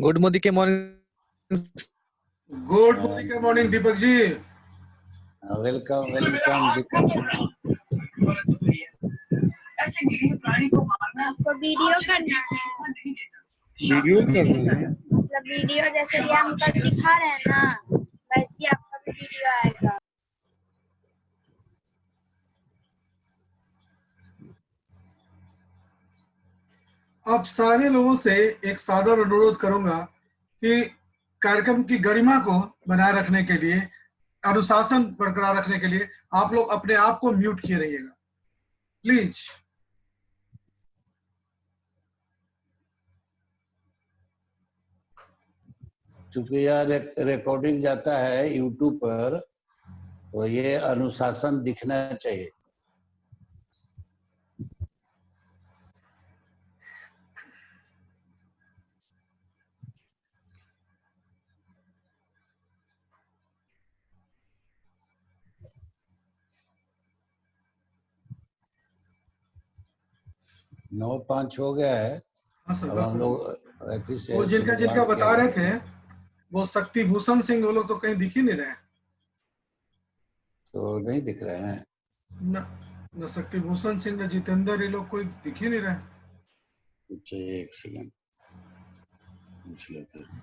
Good Modi के morning. Good Modi के morning Deepak ji. Welcome welcome दीपक। आपको वीडियो करना है। वीडियो करना है मतलब वीडियो जैसे कि हम कल दिखा रहे हैं ना, वैसे ही आपका भी वीडियो आएगा। अब सारे लोगों से एक सादर अनुरोध करूंगा कि कार्यक्रम की गरिमा को बनाए रखने के लिए, अनुशासन बरकरार रखने के लिए आप लोग अपने आप को म्यूट किए रहिएगा प्लीज। चूंकि यह रिकॉर्डिंग जाता है यूट्यूब पर, तो ये अनुशासन दिखना चाहिए। नौ 5 हो गया है। हाँ सर, अब हम लोग वो जिनका बता रहे थे वो शक्ति भूषण सिंह, वो लोग तो कहीं दिख ही नहीं रहे। तो नहीं दिख रहे हैं न शक्ति भूषण सिंह न जितेंद्र, ये लोग कोई दिख ही नहीं रहे। अच्छा, एक सेकंड पूछ लेते हैं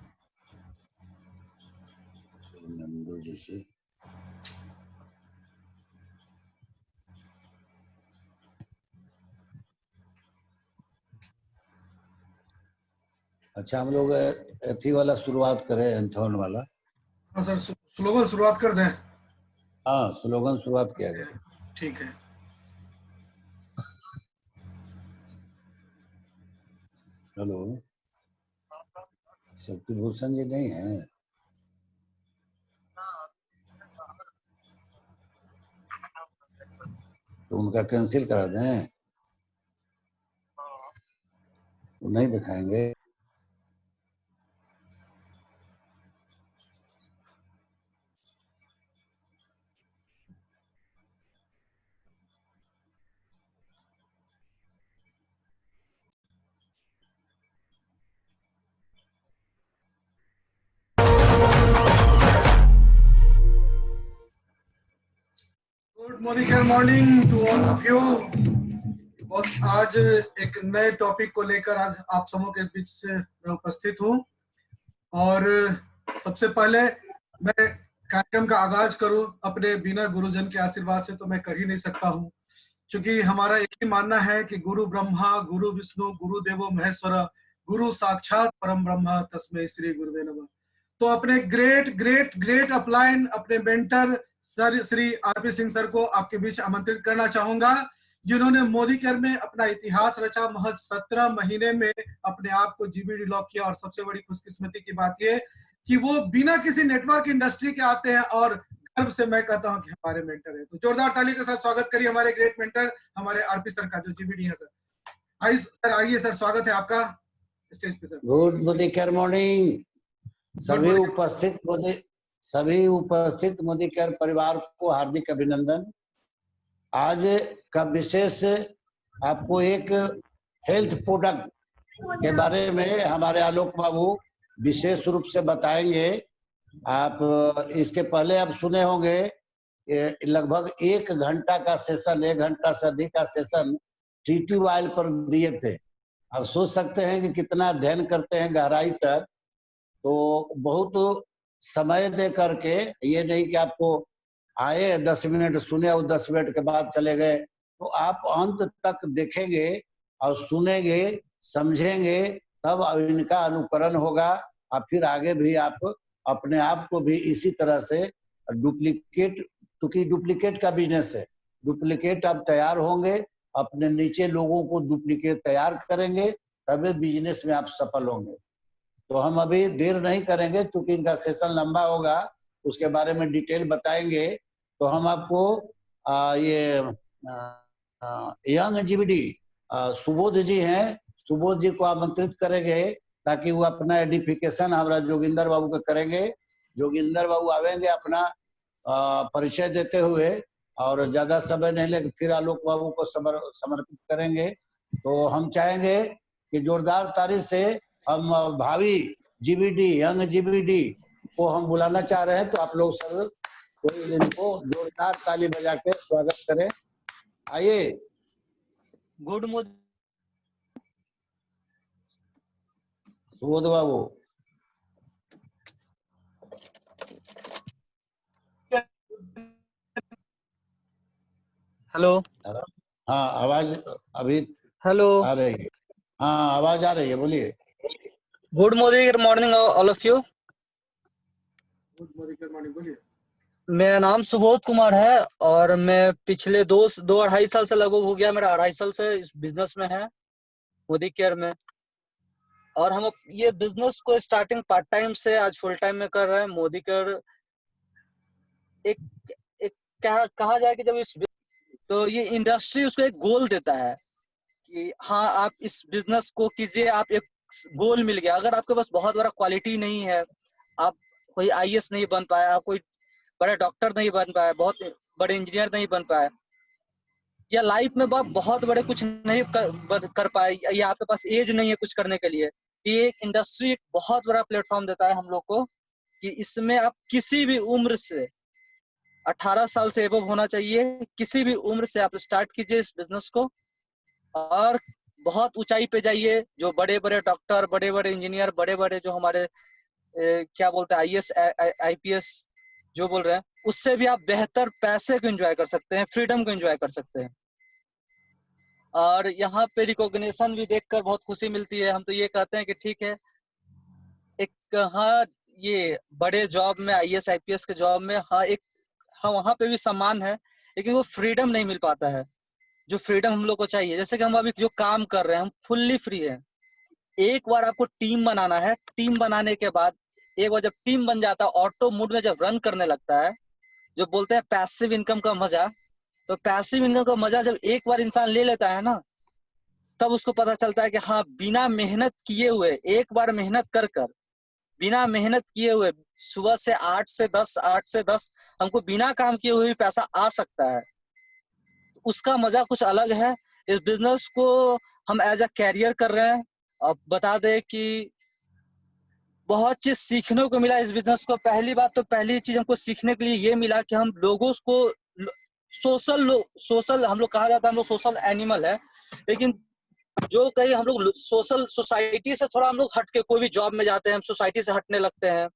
नंदू जी से। अच्छा, हम लोग एथी वाला शुरुआत करें, एंथोन वाला। हाँ सर, स्लोगन शुरुआत कर दें। हाँ, स्लोगन शुरुआत किया गया। ठीक है। हेलो, शक्ति भूषण जी नहीं है? तो उनका कैंसिल करा दें, वो नहीं दिखाएंगे। गुड मोदी के morning to all of you. और आज एक नए टॉपिक को लेकर आज आप सबों के बीच से मैं उपस्थित हूं। और सबसे पहले मैं कार्यक्रम का आगाज करूं अपने बिना गुरुजन के आशीर्वाद से, तो मैं कर ही नहीं सकता हूं, क्योंकि हमारा एक ही मानना है कि गुरु ब्रह्मा गुरु विष्णु गुरु देवो महेश्वर, गुरु साक्षात परम ब्रह्म तस्मै श्री गुरुवे नमः। तो अपने ग्रेट ग्रेट ग्रेट अपलाइन, अपने mentor sir Shri RP Singh sir को आपके बीच आमंत्रित करना चाहूंगा, जिन्होंने मोदी केयर में अपना इतिहास रचा। महज 17 महीने में अपने आप को जीबीडी लॉक किया। और सबसे बड़ी खुशकिस्मती की बात यह कि वो बिना किसी नेटवर्क इंडस्ट्री के आते हैं, और गर्व से मैं कहता हूं कि हमारे मेंटर है। तो जोरदार ताली के साथ स्वागत करिए हमारे ग्रेट मेंटर, हमारे आरपी सर का, जो जीबीडी है। सर आइए सर, आइए सर, स्वागत है आपका स्टेज पे sir. Good Modi care morning. सभी उपस्थित मोदी केयर परिवार को हार्दिक अभिनंदन। आज का विशेष आपको एक हेल्थ प्रोडक्ट के बारे में हमारे आलोक बाबू विशेष रूप से बताएंगे। आप इसके पहले आप सुने होंगे लगभग 1 घंटा का सेशन, 1 घंटा से अधिक का सेशन टीटी ऑयल पर दिए थे। आप सोच सकते हैं कि कितना अध्ययन करते हैं गहराई तक। तो बहुत समय दे करके, ये नहीं कि आपको आए 10 मिनट सुने और 10 मिनट के बाद चले गए। तो आप अंत तक देखेंगे और सुनेंगे, समझेंगे, तब इनका अनुकरण होगा। और फिर आगे भी आप अपने आप को भी इसी तरह से डुप्लीकेट, क्योंकि डुप्लीकेट का बिजनेस है, डुप्लीकेट आप तैयार होंगे, अपने नीचे लोगों को डुप्लीकेट तैयार करेंगे, तभी बिजनेस में आप सफल होंगे। तो हम अभी देर नहीं करेंगे, क्योंकि इनका सेशन लंबा होगा, उसके बारे में डिटेल बताएंगे। तो हम आपको ये यंग जीबीडी सुबोध जी हैं, सुबोध जी को आमंत्रित करेंगे, ताकि वो अपना एडिफिकेशन हमारा जोगिंदर बाबू का करेंगे। जोगिंदर बाबू आवेंगे अपना परिचय देते हुए, और ज्यादा समय नहीं लेकर फिर आलोक बाबू को समर्पित करेंगे। तो हम चाहेंगे कि जोरदार तारीफ से हम भावी जीबीडी, यंग जीबीडी को हम बुलाना चाह रहे हैं। तो आप लोग सब कोई इनको जोरदार ताली बजा के स्वागत करें। आइए। Good morning. Subodh babu. Hello. हाँ, आवाज अभी हेलो। आ रही है। हाँ, आवाज आ रही है, बोलिए। Good morning all of you. Good morning, बोलिए। मेरा नाम सुबोध कुमार है और मैं पिछले दो अढ़ाई साल से लगभग हो गया, मेरा 2.5 साल से इस बिजनेस में है, मोदी केयर में। और हम ये बिजनेस को स्टार्टिंग पार्ट टाइम से आज फुल टाइम में कर रहे हैं। मोदी केयर एक एक कहा जाए कि जब इस तो ये इंडस्ट्री उसको एक गोल देता है कि हाँ आप इस बिजनेस को कीजिए, आप एक गोल मिल गया। अगर आपके पास बहुत बड़ा क्वालिटी नहीं है, आप कोई आईएएस नहीं बन पाया, आप कोई बड़े डॉक्टर नहीं बन पाए, बहुत बड़े इंजीनियर नहीं बन पाए, या लाइफ में बहुत बड़े कुछ नहीं कर पाए, या आपके पास एज नहीं है कुछ करने के लिए, ये एक इंडस्ट्री एक बहुत बड़ा प्लेटफॉर्म देता है हम लोग को कि इसमें आप किसी भी उम्र से 18 साल से एबव होना चाहिए, किसी भी उम्र से आप स्टार्ट कीजिए इस बिजनेस को और बहुत ऊंचाई पे जाइए। जो बड़े बड़े डॉक्टर, बड़े बड़े इंजीनियर, बड़े बड़े जो हमारे क्या बोलते हैं आईएएस आईपीएस जो बोल रहे हैं, उससे भी आप बेहतर पैसे को एंजॉय कर सकते हैं, फ्रीडम को एंजॉय कर सकते हैं। और यहाँ पे रिकॉग्निशन भी देखकर बहुत खुशी मिलती है। हम तो ये कहते हैं कि ठीक है, एक हाँ ये बड़े जॉब में आईएएस आईपीएस के जॉब में हाँ वहाँ पे भी सम्मान है, लेकिन वो फ्रीडम नहीं मिल पाता है जो फ्रीडम हम लोग को चाहिए। जैसे कि हम अभी जो काम कर रहे हैं, हम फुल्ली फ्री है। एक बार आपको टीम बनाना है, टीम बनाने के बाद एक बार जब टीम बन जाता है, ऑटो मोड में जब रन करने लगता है, जो बोलते हैं पैसिव इनकम का मजा, तो पैसिव इनकम का मजा जब एक बार इंसान ले लेता है ना, तब उसको पता चलता है कि हाँ बिना मेहनत किए हुए, एक बार मेहनत कर बिना मेहनत किए हुए सुबह से 8 से 10 हमको बिना काम किए हुए भी पैसा आ सकता है। उसका मजा कुछ अलग है। इस बिजनेस को हम एज अ कैरियर कर रहे हैं। अब बता दें कि बहुत चीज सीखने को मिला इस बिजनेस को। पहली बात तो पहली चीज हमको सीखने के लिए ये मिला कि हम लोगों को सोशल हम लोग कहा जाता है हम लोग सोशल एनिमल है, लेकिन जो कहीं हम लोग सोशल सोसाइटी से थोड़ा हम लोग हट के कोई भी जॉब में जाते हैं, हम सोसाइटी से हटने लगते हैं।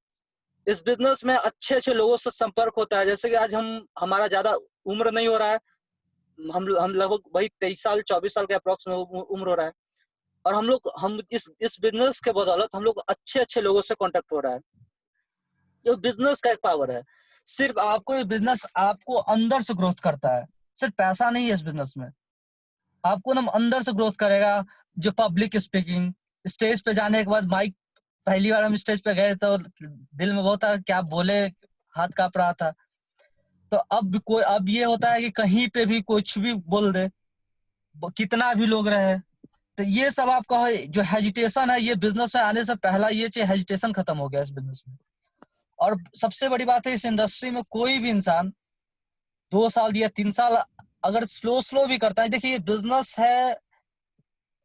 इस बिजनेस में अच्छे अच्छे लोगों से संपर्क होता है। जैसे कि आज हमारा ज्यादा उम्र नहीं हो रहा है, हम लगभग वही 23 साल 24 साल के अप्रोक्स में उम्र हो रहा है, और हम इस बिजनेस के बदौलत हम लोग अच्छे अच्छे लोगों से कांटेक्ट हो रहा है। ये बिजनेस का एक पावर है। सिर्फ आपको ये बिजनेस आपको अंदर से ग्रोथ करता है, सिर्फ पैसा नहीं है इस बिजनेस में। आपको ना अंदर से ग्रोथ करेगा। जो पब्लिक स्पीकिंग, स्टेज पे जाने के बाद माइक, पहली बार हम स्टेज पे गए तो दिल में बहुत था क्या बोले, हाथ कांप रहा था। तो अब ये होता है कि कहीं पे भी कुछ भी बोल दे, कितना भी लोग रहे, तो ये सब आपका जो हेजिटेशन है, ये बिजनेस में आने से पहला ये चीज हेजिटेशन खत्म हो गया इस बिजनेस में। और सबसे बड़ी बात है, इस इंडस्ट्री में कोई भी इंसान 2 साल या 3 साल अगर स्लो भी करता है, देखिए ये बिजनेस है,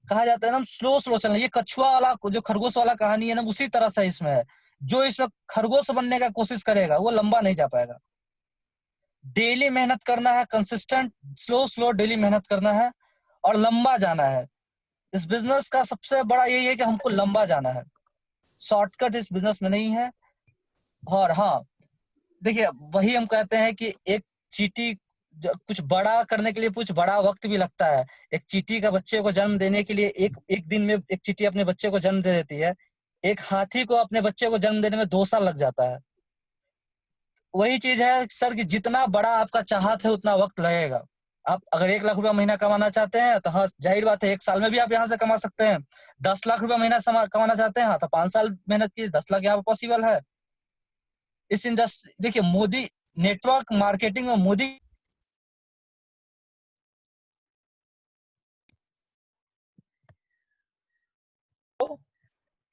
कहा जाता है ना स्लो चलना। ये कछुआ वाला जो खरगोश वाला कहानी है ना, उसी तरह से इसमें है। जो इसमें खरगोश बनने का कोशिश करेगा वो लंबा नहीं जा पाएगा। डेली मेहनत करना है, कंसिस्टेंट स्लो डेली मेहनत करना है और लंबा जाना है। इस बिजनेस का सबसे बड़ा यही है कि हमको लंबा जाना है, शॉर्टकट इस बिजनेस में नहीं है। और हाँ देखिए, वही हम कहते हैं कि एक चींटी कुछ बड़ा करने के लिए कुछ बड़ा वक्त भी लगता है। एक चींटी का बच्चे को जन्म देने के लिए एक दिन में एक चींटी अपने बच्चे को जन्म दे देती है। एक हाथी को अपने बच्चे को जन्म देने में 2 साल लग जाता है। वही चीज है सर कि जितना बड़ा आपका चाहत है उतना वक्त लगेगा। आप अगर 1 लाख रुपया महीना कमाना चाहते हैं तो हाँ जाहिर बात है 1 साल में भी आप यहाँ से कमा सकते हैं। 10 लाख रुपया महीना कमाना चाहते हैं हाँ तो 5 साल मेहनत की 10 लाख यहाँ पॉसिबल है। इस इंडस्ट्री देखिए, मोदी नेटवर्क मार्केटिंग में मोदी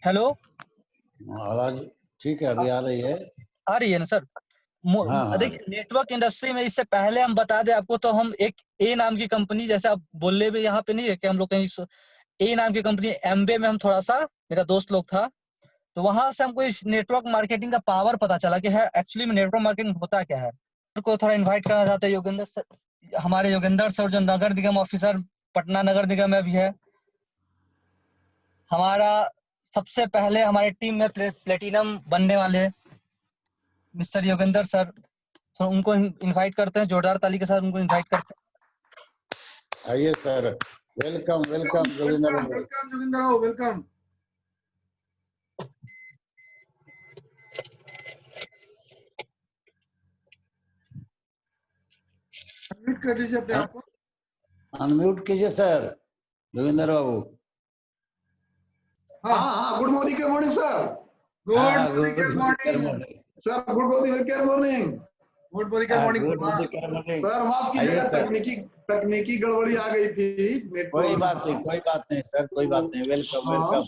हेलो आवाज ठीक है, अभी आ रही है। आ रही है ना सर? हाँ। देखिए नेटवर्क इंडस्ट्री में, इससे पहले हम बता दें आपको, तो हम एक ए नाम की कंपनी, जैसे आप बोले भी यहाँ पे नहीं है कि हम लोग कहीं ए नाम की कंपनी एमबे में हम थोड़ा सा, मेरा दोस्त लोग था तो वहां से हमको इस नेटवर्क मार्केटिंग का पावर पता चला कि है एक्चुअली में नेटवर्क मार्केटिंग होता क्या है। को थोड़ा इनवाइट करना चाहते हैं योगेंद्र सर, हमारे योगेंद्र सर जो नगर निगम ऑफिसर पटना नगर निगम में भी है। हमारा सबसे पहले हमारी टीम में प्लेटिनम बनने वाले मिस्टर योगेंद्र सर, तो उनको इनवाइट करते हैं, जोरदार ताली के साथ उनको इनवाइट करते हैं। आइए सर, वेलकम वेलकम जोगिंदर बाबू। वेलकम जोगिंदर बाबू, वेलकम। अनम्यूट कर लीजिए अपने आप को। अनम्यूट कीजिए सर जोगिंदर बाबू। हाँ हाँ, good morning, good morning sir. Good हाँ, morning, good morning sir good morning, good morning. Good morning, good morning. Good morning. Sir माफ कीजिएगा, तकनीकी गड़बड़ी आ गई थी। कोई बात नहीं सर, कोई बात नहीं। Welcome welcome.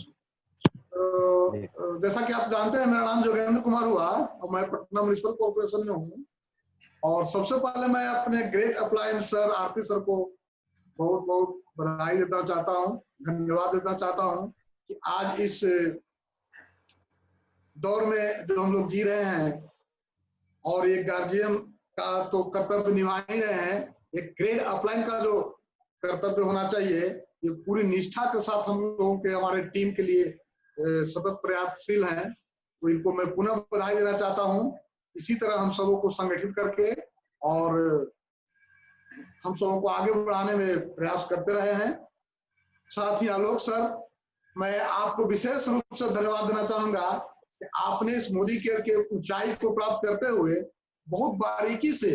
जैसा कि आप जानते हैं, मेरा नाम जोगेंद्र कुमार हुआ और मैं पटना म्युनिसिपल कॉर्पोरेशन में हूँ। और सबसे पहले मैं अपने ग्रेट अप्लायंस सर आरती सर को बहुत बहुत बधाई देना चाहता हूँ, धन्यवाद देना चाहता हूँ कि आज इस दौर में जो हम लोग जी रहे हैं और ये गार्जियन का तो कर्तव्य निभा ही रहे हैं, एक ग्रेड अपलाइन का जो कर्तव्य होना चाहिए, ये पूरी निष्ठा के साथ हम लोगों के हमारे टीम के लिए सतत प्रयासशील हैं। तो इनको मैं पुनः बधाई देना चाहता हूं। इसी तरह हम सबों को संगठित करके और हम सबों को आगे बढ़ाने में प्रयास करते रहे हैं। साथ ही आलोक सर, मैं आपको विशेष रूप से धन्यवाद देना चाहूंगा कि आपने इस मोदी केयर के ऊंचाई को प्राप्त करते हुए बहुत बारीकी से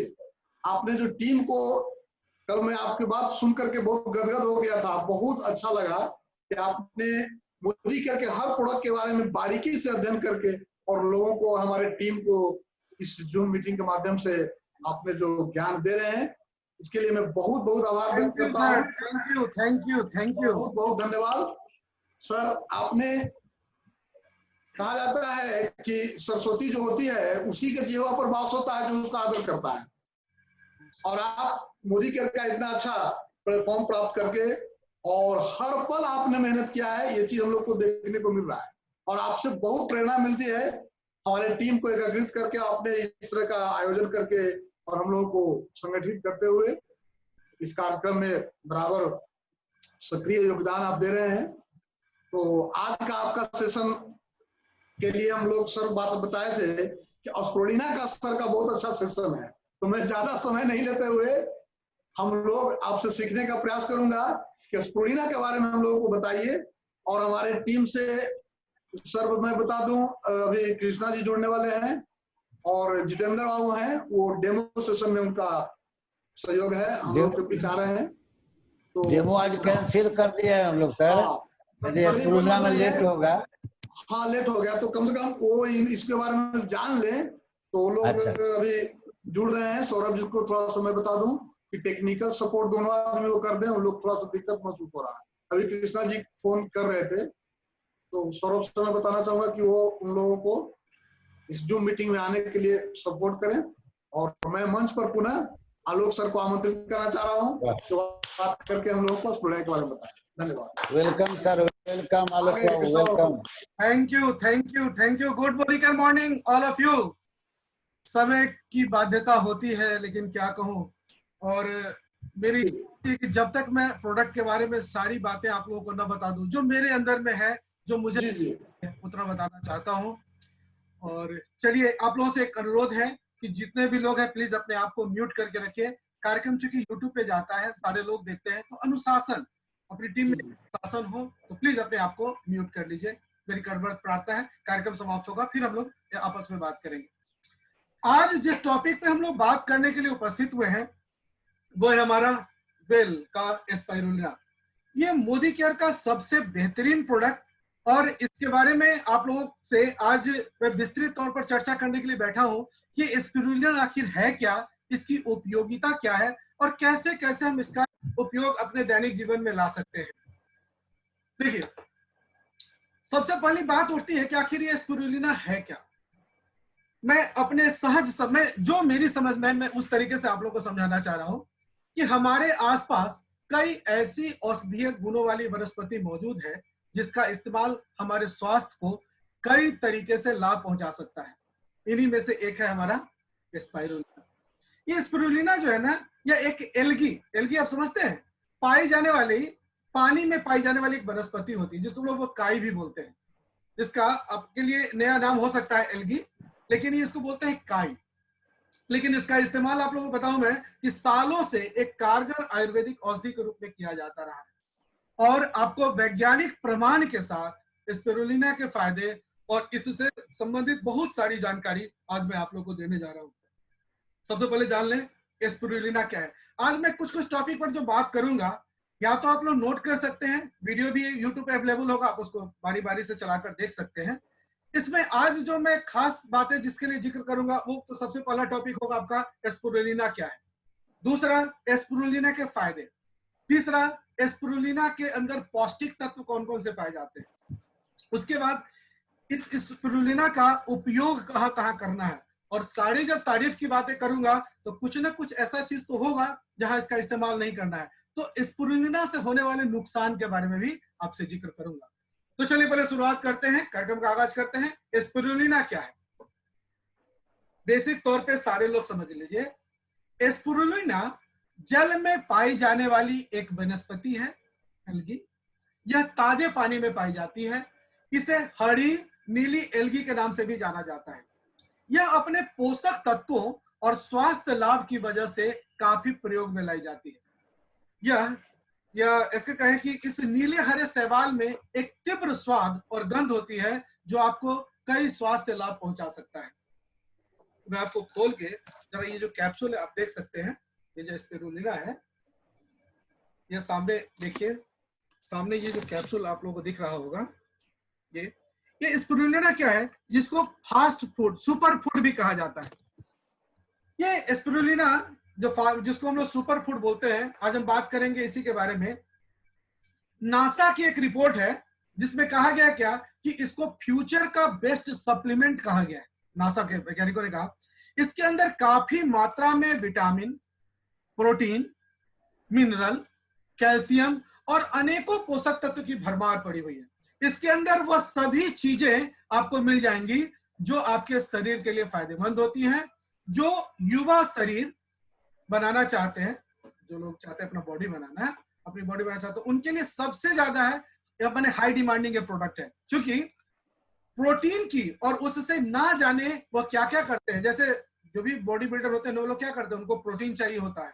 आपने जो टीम को, कल मैं आपकी बात सुन करके बहुत गदगद हो गया था, बहुत अच्छा लगा कि आपने मोदी केयर के हर प्रोडक्ट के बारे में बारीकी से अध्ययन करके और लोगों को, हमारे टीम को इस जूम मीटिंग के माध्यम से आपने जो ज्ञान दे रहे हैं, इसके लिए मैं बहुत बहुत आभार व्यक्त करता हूँ। Thank you. बहुत बहुत धन्यवाद सर। आपने, कहा जाता है कि सरस्वती जो होती है उसी के जीवा पर वास होता है जो उसका आदर करता है, और आप मोदी केयर का इतना अच्छा प्लेटफॉर्म प्राप्त करके और हर पल आपने मेहनत किया है, ये चीज हम लोग को देखने को मिल रहा है और आपसे बहुत प्रेरणा मिलती है। हमारे टीम को एकत्रित करके आपने इस तरह का आयोजन करके और हम लोगों को संगठित करते हुए इस कार्यक्रम में बराबर सक्रिय योगदान आप दे रहे हैं। तो आज का आपका सेशन के लिए हम लोग सर बात बताए थे कि ऑस्ट्रेलिया का सर का बहुत अच्छा सेशन है, तो मैं ज्यादा समय नहीं लेते हुए हम लोग आपसे सीखने का प्रयास करूंगा कि ऑस्ट्रेलिया के बारे में हम लोगों को बताइए। और हमारे टीम से सर मैं बता दूं, अभी कृष्णा जी जुड़ने वाले हैं और जितेंद्र बाबू हैं, वो डेमो सेशन में उनका सहयोग है, हम लोग के पीछे आ रहे हैं। तो डेमो आज कैंसिल कर दिया है हम लोग सर, ऑस्ट्रेलिया में लेट होगा। हाँ लेट हो गया, तो कम से कम वो इसके बारे में जान ले। तो लोग अच्छा। अभी जुड़ रहे हैं। सौरभ जी को थोड़ा सा मैं बता दूं कि टेक्निकल सपोर्ट दोनों आदमी वो कर दें, उन लोग थोड़ा सा दिक्कत महसूस हो रहा है। अभी कृष्णा जी फोन कर रहे थे, तो सौरभ से मैं बताना चाहूंगा कि वो उन लोगों को इस जूम मीटिंग में आने के लिए सपोर्ट करें। और मैं मंच पर पुनः आलोक सर को आमंत्रित करना चाह रहा हूँ, तो बात करके हम लोगों को ऑस्ट्रेलिया के बारे में बताएं। धन्यवाद। Welcome sir, welcome Alok Babu, welcome. Thank you. Good morning all of you. समय की बाध्यता होती है, लेकिन क्या कहूँ, और मेरी कि जब तक मैं प्रोडक्ट के बारे में सारी बातें आप लोगों को न बता दूं जो मेरे अंदर में है, जो मुझे उतना बताना चाहता हूं। और चलिए, आप लोगों से एक अनुरोध है कि जितने भी लोग हैं प्लीज अपने आप को म्यूट करके रखिए। कार्यक्रम चूंकि यूट्यूब पे जाता है, सारे लोग देखते हैं, तो अनुशासन, अपनी टीम में अनुशासन हो, तो प्लीज अपने आप को म्यूट कर लीजिए। मेरी करबड़ प्रार्थना है। कार्यक्रम समाप्त होगा, फिर हम लोग आपस में बात करेंगे। आज जिस टॉपिक पे हम लोग बात करने के लिए उपस्थित हुए हैं वो है हमारा वेल का स्पाइरुलिना। ये मोदी केयर का सबसे बेहतरीन प्रोडक्ट, और इसके बारे में आप लोगों से आज मैं विस्तृत तौर पर चर्चा करने के लिए बैठा हूं कि स्पिरुलिना आखिर है क्या, इसकी उपयोगिता क्या है और कैसे कैसे हम इसका उपयोग अपने दैनिक जीवन में ला सकते हैं। देखिए, सबसे पहली बात उठती है कि आखिर ये स्पिरुलिना है क्या। मैं अपने सहज समय, जो मेरी समझ में, मैं उस तरीके से आप लोगों को समझाना चाह रहा हूं कि हमारे आसपास कई ऐसी औषधीय गुणों वाली वनस्पति मौजूद है जिसका इस्तेमाल हमारे स्वास्थ्य को कई तरीके से लाभ पहुंचा सकता है। इन्हीं में से एक है हमारा स्पाइरुलिना। ये स्पिरुलिना जो है ना, यह एक एल्गी आप समझते हैं, पाई जाने वाली, पानी में पाई जाने वाली एक वनस्पति होती है जिसको लोग वो काई भी बोलते हैं। जिसका आपके लिए नया नाम हो सकता है एल्गी, लेकिन ये इसको बोलते हैं काई। लेकिन इसका इस्तेमाल आप लोगों को बताऊं मैं कि सालों से एक कारगर आयुर्वेदिक औषधि के रूप में किया जाता रहा है, और आपको वैज्ञानिक प्रमाण के साथ स्पिरुलिना के फायदे और इससे संबंधित बहुत सारी जानकारी आज मैं आप लोगों को देने जा रहा हूं। सबसे पहले जान लें स्पिरुलिना क्या है। आज मैं कुछ टॉपिक पर जो बात करूंगा, या तो आप लोग नोट कर सकते हैं, वीडियो भी यूट्यूब पे अवेलेबल होगा, आप उसको बारी बारी से चलाकर देख सकते हैं। इसमें आज जो मैं खास बातें जिसके लिए जिक्र करूंगा, वो तो सबसे पहला टॉपिक होगा आपका स्पिरुलिना क्या है, दूसरा स्पिरुलिना के फायदे, तीसरा स्पिरुलिना के अंदर पौष्टिक तत्व कौन कौन से पाए जाते हैं, उसके बाद इस स्पिरुलिना का उपयोग कहाँ कहाँ करना है, और सारी जब तारीफ की बातें करूंगा तो कुछ ना कुछ ऐसा चीज तो होगा जहां इसका इस्तेमाल नहीं करना है। तो स्पिरुलिना से होने वाले नुकसान के बारे में भी आपसे जिक्र करूंगा। तो चलिए पहले शुरुआत करते हैं, कार्यक्रम का आगाज करते हैं। स्पिरुलिना क्या है, बेसिक तौर पे सारे लोग समझ लीजिए। स्पिरुलिना जल में पाई जाने वाली एक वनस्पति है, एल्गी। यह ताजे पानी में पाई जाती है। इसे हरी नीली एल्गी के नाम से भी जाना जाता है। यह अपने पोषक तत्वों और स्वास्थ्य लाभ की वजह से काफी प्रयोग में लाई जाती है। यह इसके कहें कि इस नीले हरे शैवाल में एक तीव्र स्वाद और गंध होती है जो आपको कई स्वास्थ्य लाभ पहुंचा सकता है। मैं आपको खोल के जरा ये जो कैप्सूल है आप देख सकते हैं, ये जो स्पिरुलिना है, ये सामने देखिए, सामने ये जो कैप्सूल आप लोगों को दिख रहा होगा, ये स्पिरुलिना क्या है, जिसको फास्ट फूड, सुपर फूड भी कहा जाता है। ये स्पिरुलिना जिसको हम लोग सुपर फूड बोलते हैं, आज हम बात करेंगे इसी के बारे में। नासा की एक रिपोर्ट है जिसमें कहा गया क्या कि इसको फ्यूचर का बेस्ट सप्लीमेंट कहा गया है। नासा के वैज्ञानिकों ने कहा इसके अंदर काफी मात्रा में विटामिन, प्रोटीन, मिनरल, कैल्शियम और अनेकों पोषक तत्व की भरमार पड़ी हुई है। इसके अंदर वह सभी चीजें आपको मिल जाएंगी जो आपके शरीर के लिए फायदेमंद होती हैं। जो युवा शरीर बनाना चाहते हैं, जो लोग चाहते हैं अपना बॉडी बनाना है, अपनी बॉडी बनाना चाहते हैं, उनके लिए सबसे ज्यादा है, यह अपने हाई डिमांडिंग प्रोडक्ट है। क्योंकि प्रोटीन की और उससे ना जाने वह क्या क्या करते हैं। जैसे जो भी बॉडी बिल्डर होते हैं वो लोग क्या करते हैं, उनको प्रोटीन चाहिए होता है,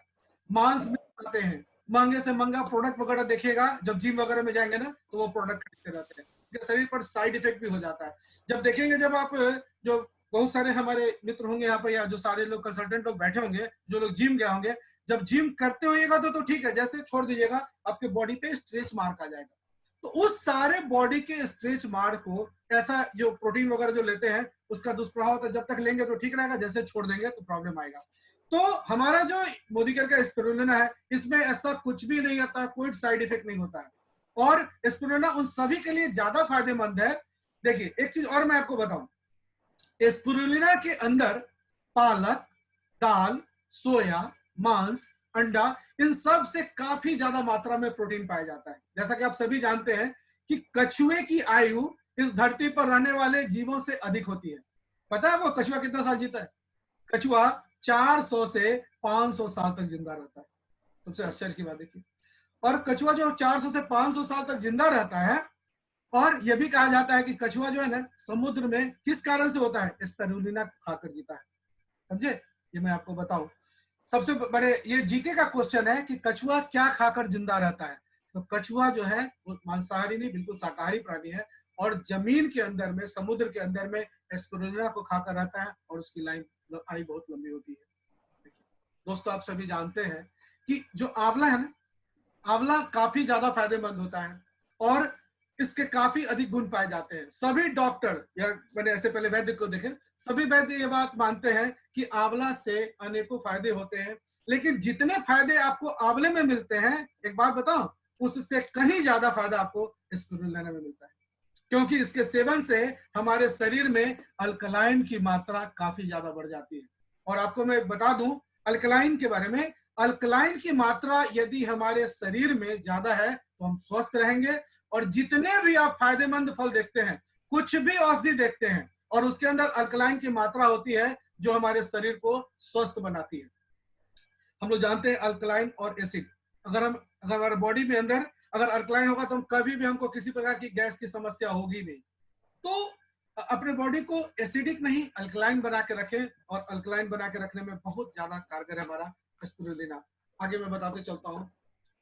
मांस में खाते हैं, महंगे से महंगा प्रोडक्ट वगैरह देखेगा, जब जिम वगैरह में जाएंगे ना तो वो प्रोडक्ट खरीदते रहते हैं। शरीर पर साइड इफेक्ट भी हो जाता है। जब देखेंगे, जब आप जो बहुत सारे हमारे मित्र होंगे यहाँ पर, या जो सारे लोग कंसल्टेंट लोग बैठे होंगे, जो लोग जिम गए होंगे, जब जिम करते होइएगा तो ठीक है, जैसे छोड़ दीजिएगा आपके बॉडी पे स्ट्रेच मार्क आ जाएगा। तो उस सारे बॉडी के स्ट्रेच मार्क को, ऐसा जो प्रोटीन वगैरह जो लेते हैं उसका दुष्प्रभाव, तो जब तक लेंगे तो ठीक रहेगा, जैसे छोड़ देंगे तो प्रॉब्लम आएगा। तो हमारा जो मोदीकेयर का स्पिरुलिना है, इसमें ऐसा कुछ भी नहीं होता, कोई साइड इफेक्ट नहीं होता है, और स्पिरुलिना उन सभी के लिए ज्यादा फायदेमंद है। देखिए एक चीज और मैं आपको बताऊं, स्पिरुलिना के अंदर पालक, दाल, सोया, मांस, अंडा, इन सब से काफी ज्यादा मात्रा में प्रोटीन पाया जाता है। जैसा कि आप सभी जानते हैं कि कछुए की आयु इस धरती पर रहने वाले जीवों से अधिक होती है। पता है वो कछुआ कितना साल जीता है? कछुआ 400 से 500 साल तक जिंदा रहता है। सबसे आश्चर्य की बात देखिए, और कछुआ जो 400 से 500 साल तक जिंदा रहता है, और यह भी कहा जाता है कि कछुआ जो है ना समुद्र में किस कारण से होता है, स्पिरुलिना खाकर जीता है। समझे? ये मैं आपको बताऊं, सबसे बड़े ये जीके का क्वेश्चन है कि कछुआ क्या खाकर जिंदा रहता है। तो कछुआ जो है वो मांसाहारी नहीं, बिल्कुल शाकाहारी प्राणी है, और जमीन के अंदर में, समुद्र के अंदर में स्पिरुलिना को खाकर रहता है, और उसकी आयु बहुत लंबी होती है। दोस्तों आप सभी जानते हैं कि जो आंवला है ना, आंवला काफी ज्यादा फायदेमंद होता है, और इसके काफी अधिक गुण पाए जाते हैं। सभी डॉक्टर, या मैंने ऐसे पहले वैद्य को देखे, सभी वैद्य ये बात मानते हैं कि आंवला से अनेकों फायदे होते हैं। लेकिन जितने फायदे आपको आंवले में मिलते हैं, एक बात बताओ, उससे कहीं ज्यादा फायदा आपको स्पिरुलिना में मिलता है, क्योंकि इसके सेवन से हमारे शरीर में अल्कलाइन की मात्रा काफी ज्यादा बढ़ जाती है। और आपको मैं बता दूं अल्कलाइन के बारे में, अल्कलाइन की मात्रा यदि हमारे शरीर में ज्यादा है तो हम स्वस्थ रहेंगे, और जितने भी आप फायदेमंद फल देखते हैं, कुछ भी औषधि देखते हैं और उसके अंदर अल्कलाइन की मात्रा होती है जो हमारे शरीर को स्वस्थ बनाती है। हम लोग जानते हैं अल्कलाइन और एसिड, अगर हमारे बॉडी में अंदर अगर अल्कलाइन होगा तो हम कभी भी हमको किसी प्रकार की गैस की समस्या होगी नहीं। तो अपने बॉडी को एसिडिक नहीं अल्कलाइन बना के रखें, और अल्कलाइन बना के रखने में बहुत ज्यादा कारगर है हमारा स्पिरुलिना। आगे मैं बताते चलता हूं।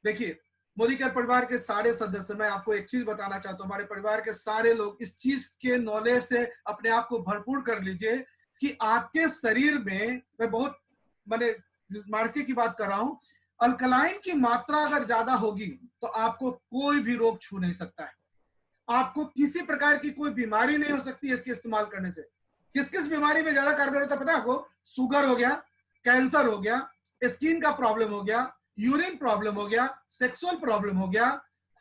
देखिए, मोदी केयर परिवार के सारे सदस्य, मैं आपको एक चीज बताना चाहता हूं, हमारे परिवार के सारे लोग इस चीज के नॉलेज से अपने आप को भरपूर कर लीजिए कि आपके शरीर में, मैं बहुत मैंने मार्के की बात कर रहा हूं, अल्कलाइन की मात्रा अगर ज्यादा होगी तो आपको कोई भी रोग छू नहीं सकता है, आपको किसी प्रकार की कोई बीमारी नहीं हो सकती है इसके इस्तेमाल करने से। किस किस बीमारी में ज्यादा कारगर होता है पता है आपको? शुगर हो गया, कैंसर हो गया, स्किन का प्रॉब्लम हो गया, यूरिन प्रॉब्लम हो गया, सेक्सुअल प्रॉब्लम हो गया,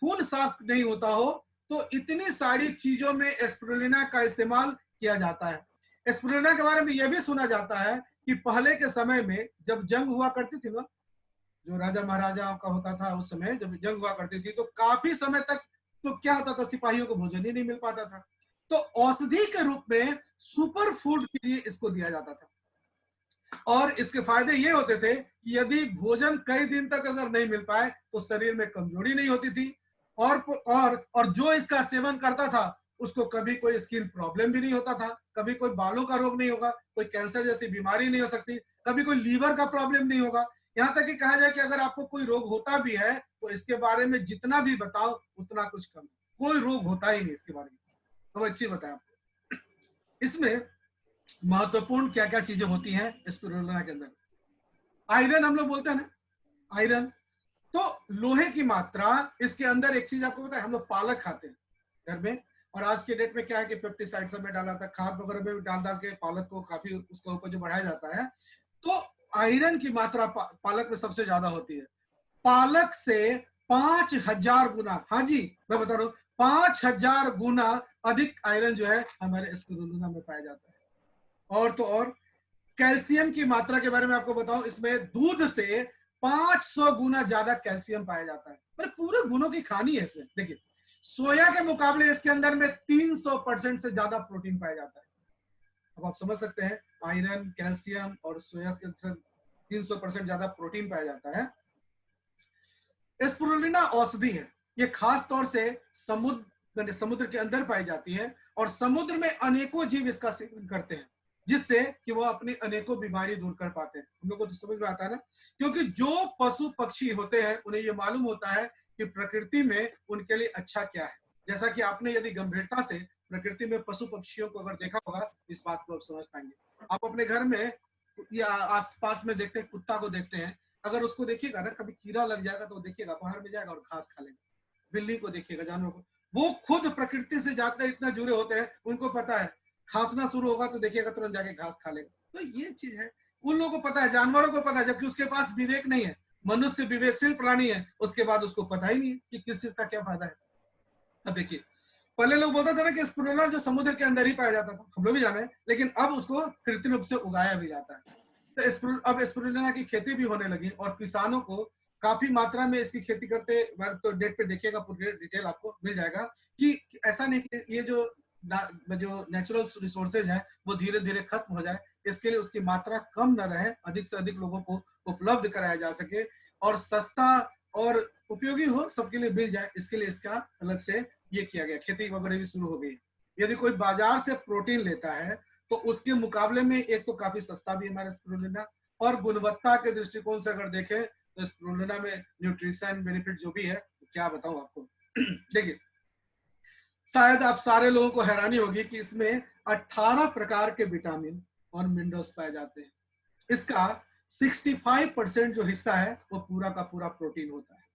खून साफ नहीं होता हो, तो इतनी सारी चीजों में स्पिरुलिना का इस्तेमाल किया जाता है। स्पिरुलिना के बारे में यह भी सुना जाता है कि पहले के समय में जब जंग हुआ करती थी ना, जो राजा महाराजाओं का होता था उस समय जब जंग हुआ करती थी, तो काफी समय तक तो क्या होता था, सिपाहियों को भोजन ही नहीं मिल पाता था, तो औषधि के रूप में सुपर फूड के लिए इसको दिया जाता था। और इसके फायदे ये होते थे कि यदि भोजन कई दिन तक अगर नहीं मिल पाए तो शरीर में कमजोरी नहीं होती थी, और जो इसका सेवन करता था उसको कभी कोई स्किन प्रॉब्लम भी नहीं होता था, कभी कोई बालों का रोग नहीं होगा, कोई कैंसर जैसी बीमारी नहीं हो सकती, कभी कोई लीवर का प्रॉब्लम नहीं होगा। यहाँ तक कि कहा जाए कि अगर आपको कोई रोग होता भी है तो इसके बारे में जितना भी बताओ उतना कुछ कम, कोई रोग होता ही नहीं इसके बारे में। तो अच्छी बताया आपको। इसमें महत्वपूर्ण क्या क्या चीजें होती हैं स्पिरुलिना के अंदर? आयरन हम लोग बोलते हैं ना, आयरन, तो लोहे की मात्रा इसके अंदर। एक चीज आपको पता है, हम लोग पालक खाते हैं घर में, और आज के डेट में क्या है कि पेस्टिसाइड सब में डाला था, खाद वगैरह में डाल के पालक को काफी उसका उपज बढ़ाया जाता है। तो आयरन की मात्रा पालक में सबसे ज्यादा होती है। पालक से 5000 गुना, हाँ जी मैं बता रहा हूँ, 5000 गुना अधिक आयरन जो है हमारे स्पिरुलिना में पाया जाता है। और तो और कैल्शियम की मात्रा के बारे में आपको बताऊं, इसमें दूध से 500 गुना ज्यादा कैल्शियम पाया जाता है। मतलब पूरे गुणों की खानी है इसमें। देखिए, सोया के मुकाबले इसके अंदर में 300% से ज्यादा प्रोटीन पाया जाता है। अब आप समझ सकते हैं, आयरन, कैल्शियम और सोया के अंदर 300% ज्यादा प्रोटीन पाया जाता है। स्पिरुलिना औषधि है, ये खास तौर से समुद्र के अंदर पाई जाती है, और समुद्र में अनेकों जीव इसका सेवन करते हैं, जिससे कि वो अपनी अनेकों बीमारी दूर कर पाते हैं। हम लोग को तो समझ में आता है ना, क्योंकि जो पशु पक्षी होते हैं उन्हें ये मालूम होता है कि प्रकृति में उनके लिए अच्छा क्या है। जैसा कि आपने यदि गंभीरता से प्रकृति में पशु पक्षियों को अगर देखा होगा, इस बात को आप समझ पाएंगे। आप अपने घर में या आस पास में देखते हैं, कुत्ता को देखते हैं, अगर उसको देखिएगा ना, कभी कीड़ा लग जाएगा तो देखिएगा बाहर में जाएगा और घास खा लेगा। बिल्ली को देखिएगा, जानवर को, वो खुद प्रकृति से जाते इतना जुड़े होते हैं, उनको पता है खांसना शुरू होगा तो देखिएगा तुरंत जाके घास खा लेगा। तो ये चीज है, उन लोगों को पता है, जानवरों को पता है, जबकि उसके पास विवेक नहीं है। मनुष्य विवेकशील प्राणी है, उसके बाद उसको पता ही नहीं है कि किस चीज का क्या फायदा है। अब देखिए, पहले लोग बोलते थे ना कि स्पिरुलिना जो समुद्र के अंदर ही पाया जाता था, हम लोग भी जाने, लेकिन अब उसको कृत्रिम रूप से उगाया भी जाता है। तो अब स्पिरुलिना की खेती भी होने लगी, और किसानों को काफी मात्रा में इसकी खेती करते, तो डेट पे देखिएगा, पूरी डिटेल आपको मिल जाएगा कि ऐसा नहीं कि ये जो नेचुरल रिसोर्सेज है वो धीरे धीरे खत्म हो जाए, इसके लिए उसकी मात्रा कम न रहे, अधिक से अधिक लोगों को उपलब्ध कराया जा सके, और सस्ता और उपयोगी हो, सबके लिए मिल जाए, इसके लिए इसका अलग से ये किया गया। खेती वगैरह भी शुरू हो गई। यदि कोई बाजार से प्रोटीन लेता है तो उसके मुकाबले में एक तो काफी सस्ता भी हमारा स्पिरुलिना, और गुणवत्ता के दृष्टिकोण से अगर देखें तो स्पिरुलिना में न्यूट्रिशन बेनिफिट जो भी है, क्या बताऊं आपको। देखिए, शायद आप सारे लोगों को हैरानी होगी कि इसमें 18 प्रकार के विटामिन और मिनरल्स पाए जाते हैं। इसका 65% जो हिस्सा है वो पूरा का पूरा प्रोटीन होता है।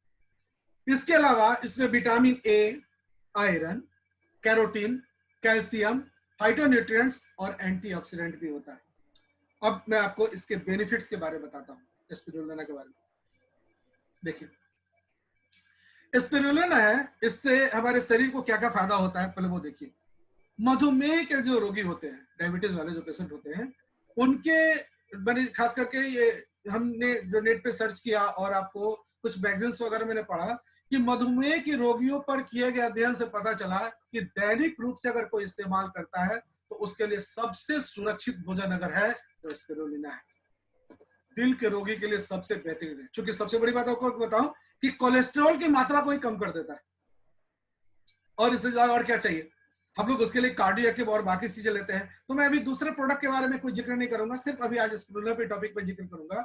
इसके अलावा इसमें vitamin A, iron, carotene, calcium, phytonutrients और एंटीऑक्सीडेंट भी होता है। अब मैं आपको इसके बेनिफिट्स के बारे में बताता हूं, स्पिरुलिना के बारे में। देखिए, स्पिरुलिना है, इससे हमारे शरीर को क्या क्या फायदा होता है पहले वो देखिए। मधुमेह के जो रोगी होते हैं, डायबिटीज वाले जो पेशेंट होते हैं, उनके खास करके ये हमने जो नेट पे सर्च किया और आपको कुछ मैगजीन्स वगैरह मैंने पढ़ा कि मधुमेह के रोगियों पर किए गए अध्ययन से पता चला कि दैनिक रूप से अगर कोई इस्तेमाल करता है तो उसके लिए सबसे सुरक्षित भोजन अगर है तो स्पिरुलिना है। दिल के रोगी के लिए सबसे बेहतरीन है, क्योंकि सबसे बड़ी बात आपको बताऊं कि कोलेस्ट्रॉल की मात्रा को ही कम कर देता है, और इससे ज्यादा और क्या चाहिए। हम लोग उसके लिए कार्डियक और बाकी चीजें लेते हैं। तो मैं अभी दूसरे प्रोडक्ट के बारे में कोई जिक्र नहीं करूंगा, सिर्फ अभी आज स्पिरुलिना पे टॉपिक पे जिक्र करूंगा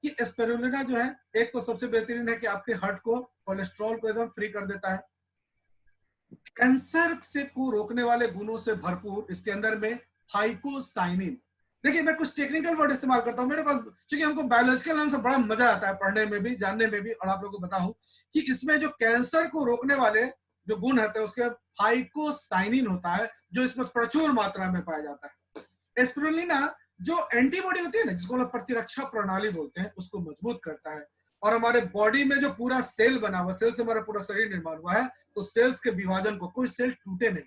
कि स्पिरुलिना जो है, एक तो सबसे बेहतरीन है कि आपके हार्ट को, कोलेस्ट्रॉल को एकदम फ्री कर देता है। कैंसर से को रोकने वाले गुणों से भरपूर इसके अंदर में फाइकोसाइनिन। देखिए मैं कुछ टेक्निकल वर्ड इस्तेमाल करता हूं मेरे पास, क्योंकि हमको बायोलॉजिकल नाम से बड़ा मजा आता है पढ़ने में भी, जानने में भी। और आप लोगों को बताऊं कि इसमें जो कैंसर को रोकने वाले जो गुण होते हैं उसके फाइकोसाइनिन होता है, जो इसमें प्रचुर मात्रा में पाया जाता है। स्पिरुलिना जो एंटीबॉडी होती है ना, जिसको हम प्रतिरक्षा प्रणाली बोलते हैं, उसको मजबूत करता है। और हमारे बॉडी में जो पूरा सेल बना हुआ, सेल से हमारा पूरा शरीर निर्माण हुआ है, तो सेल्स के विभाजन को, कोई सेल टूटे नहीं।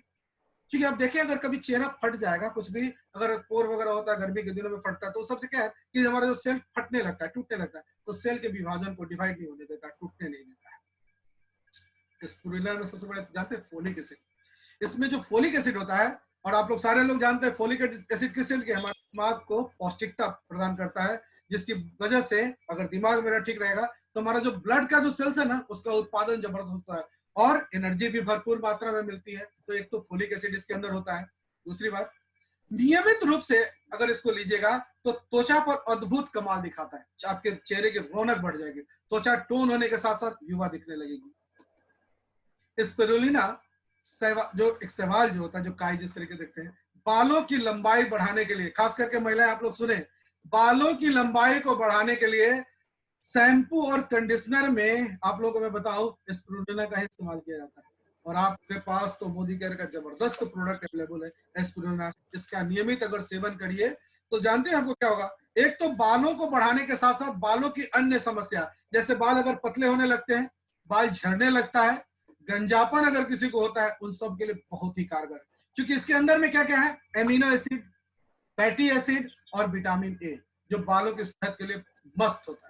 क्योंकि आप देखिए अगर कभी चेहरा फट जाएगा, कुछ भी अगर पोर वगैरह होता है, गर्मी के दिनों में फटता है, तो सबसे क्या है कि हमारा जो सेल फटने लगता है, टूटने लगता है, तो सेल के विभाजन को डिवाइड नहीं होने देता, टूटने नहीं देता है। स्पिरुलिना में सबसे बड़ा जानते हैं फोलिक एसिड। इसमें जो फोलिक एसिड होता है, और आप लोग सारे लोग जानते हैं फोलिक एसिड किस लिए, हमारे दिमाग को पौष्टिकता प्रदान करता है, जिसकी वजह से अगर दिमाग मेरा ठीक रहेगा तो हमारा जो ब्लड का जो सेल्स है ना, उसका उत्पादन जबरदस्त होता है और एनर्जी भी भरपूर मात्रा में मिलती है। तो एक तो फोलिक एसिड इसके अंदर होता है। दूसरी बात, नियमित रूप से अगर इसको लीजिएगा तो त्वचा पर अद्भुत कमाल दिखाता है, आपके चेहरे की रौनक बढ़ जाएगी, त्वचा टोन होने के साथ साथ युवा दिखने लगेगी। स्पिरुलिना जो एक सवाल जो होता है, जो काई जिस तरीके देखते हैं, बालों की लंबाई बढ़ाने के लिए, खास करके महिलाएं आप लोग सुने, बालों की लंबाई को बढ़ाने के लिए शैम्पू और कंडीशनर में आप लोगों को मैं बताऊं स्पिरुलिना का ही इस्तेमाल किया जाता है। और आपके पास तो मोदी केयर का जबरदस्त प्रोडक्ट अवेलेबल है स्पिरुलिना। इसका नियमित अगर सेवन करिए तो जानते हैं आपको क्या होगा। एक तो बालों को बढ़ाने के साथ साथ बालों की अन्य समस्या, जैसे बाल अगर पतले होने लगते हैं, बाल झड़ने लगता है, गंजापन अगर किसी को होता है, उन सब के लिए बहुत ही कारगर है। क्योंकि इसके अंदर में क्या क्या है, एमिनो एसिड, फैटी एसिड और विटामिन ए, जो बालों की सेहत के लिए मस्त होता है।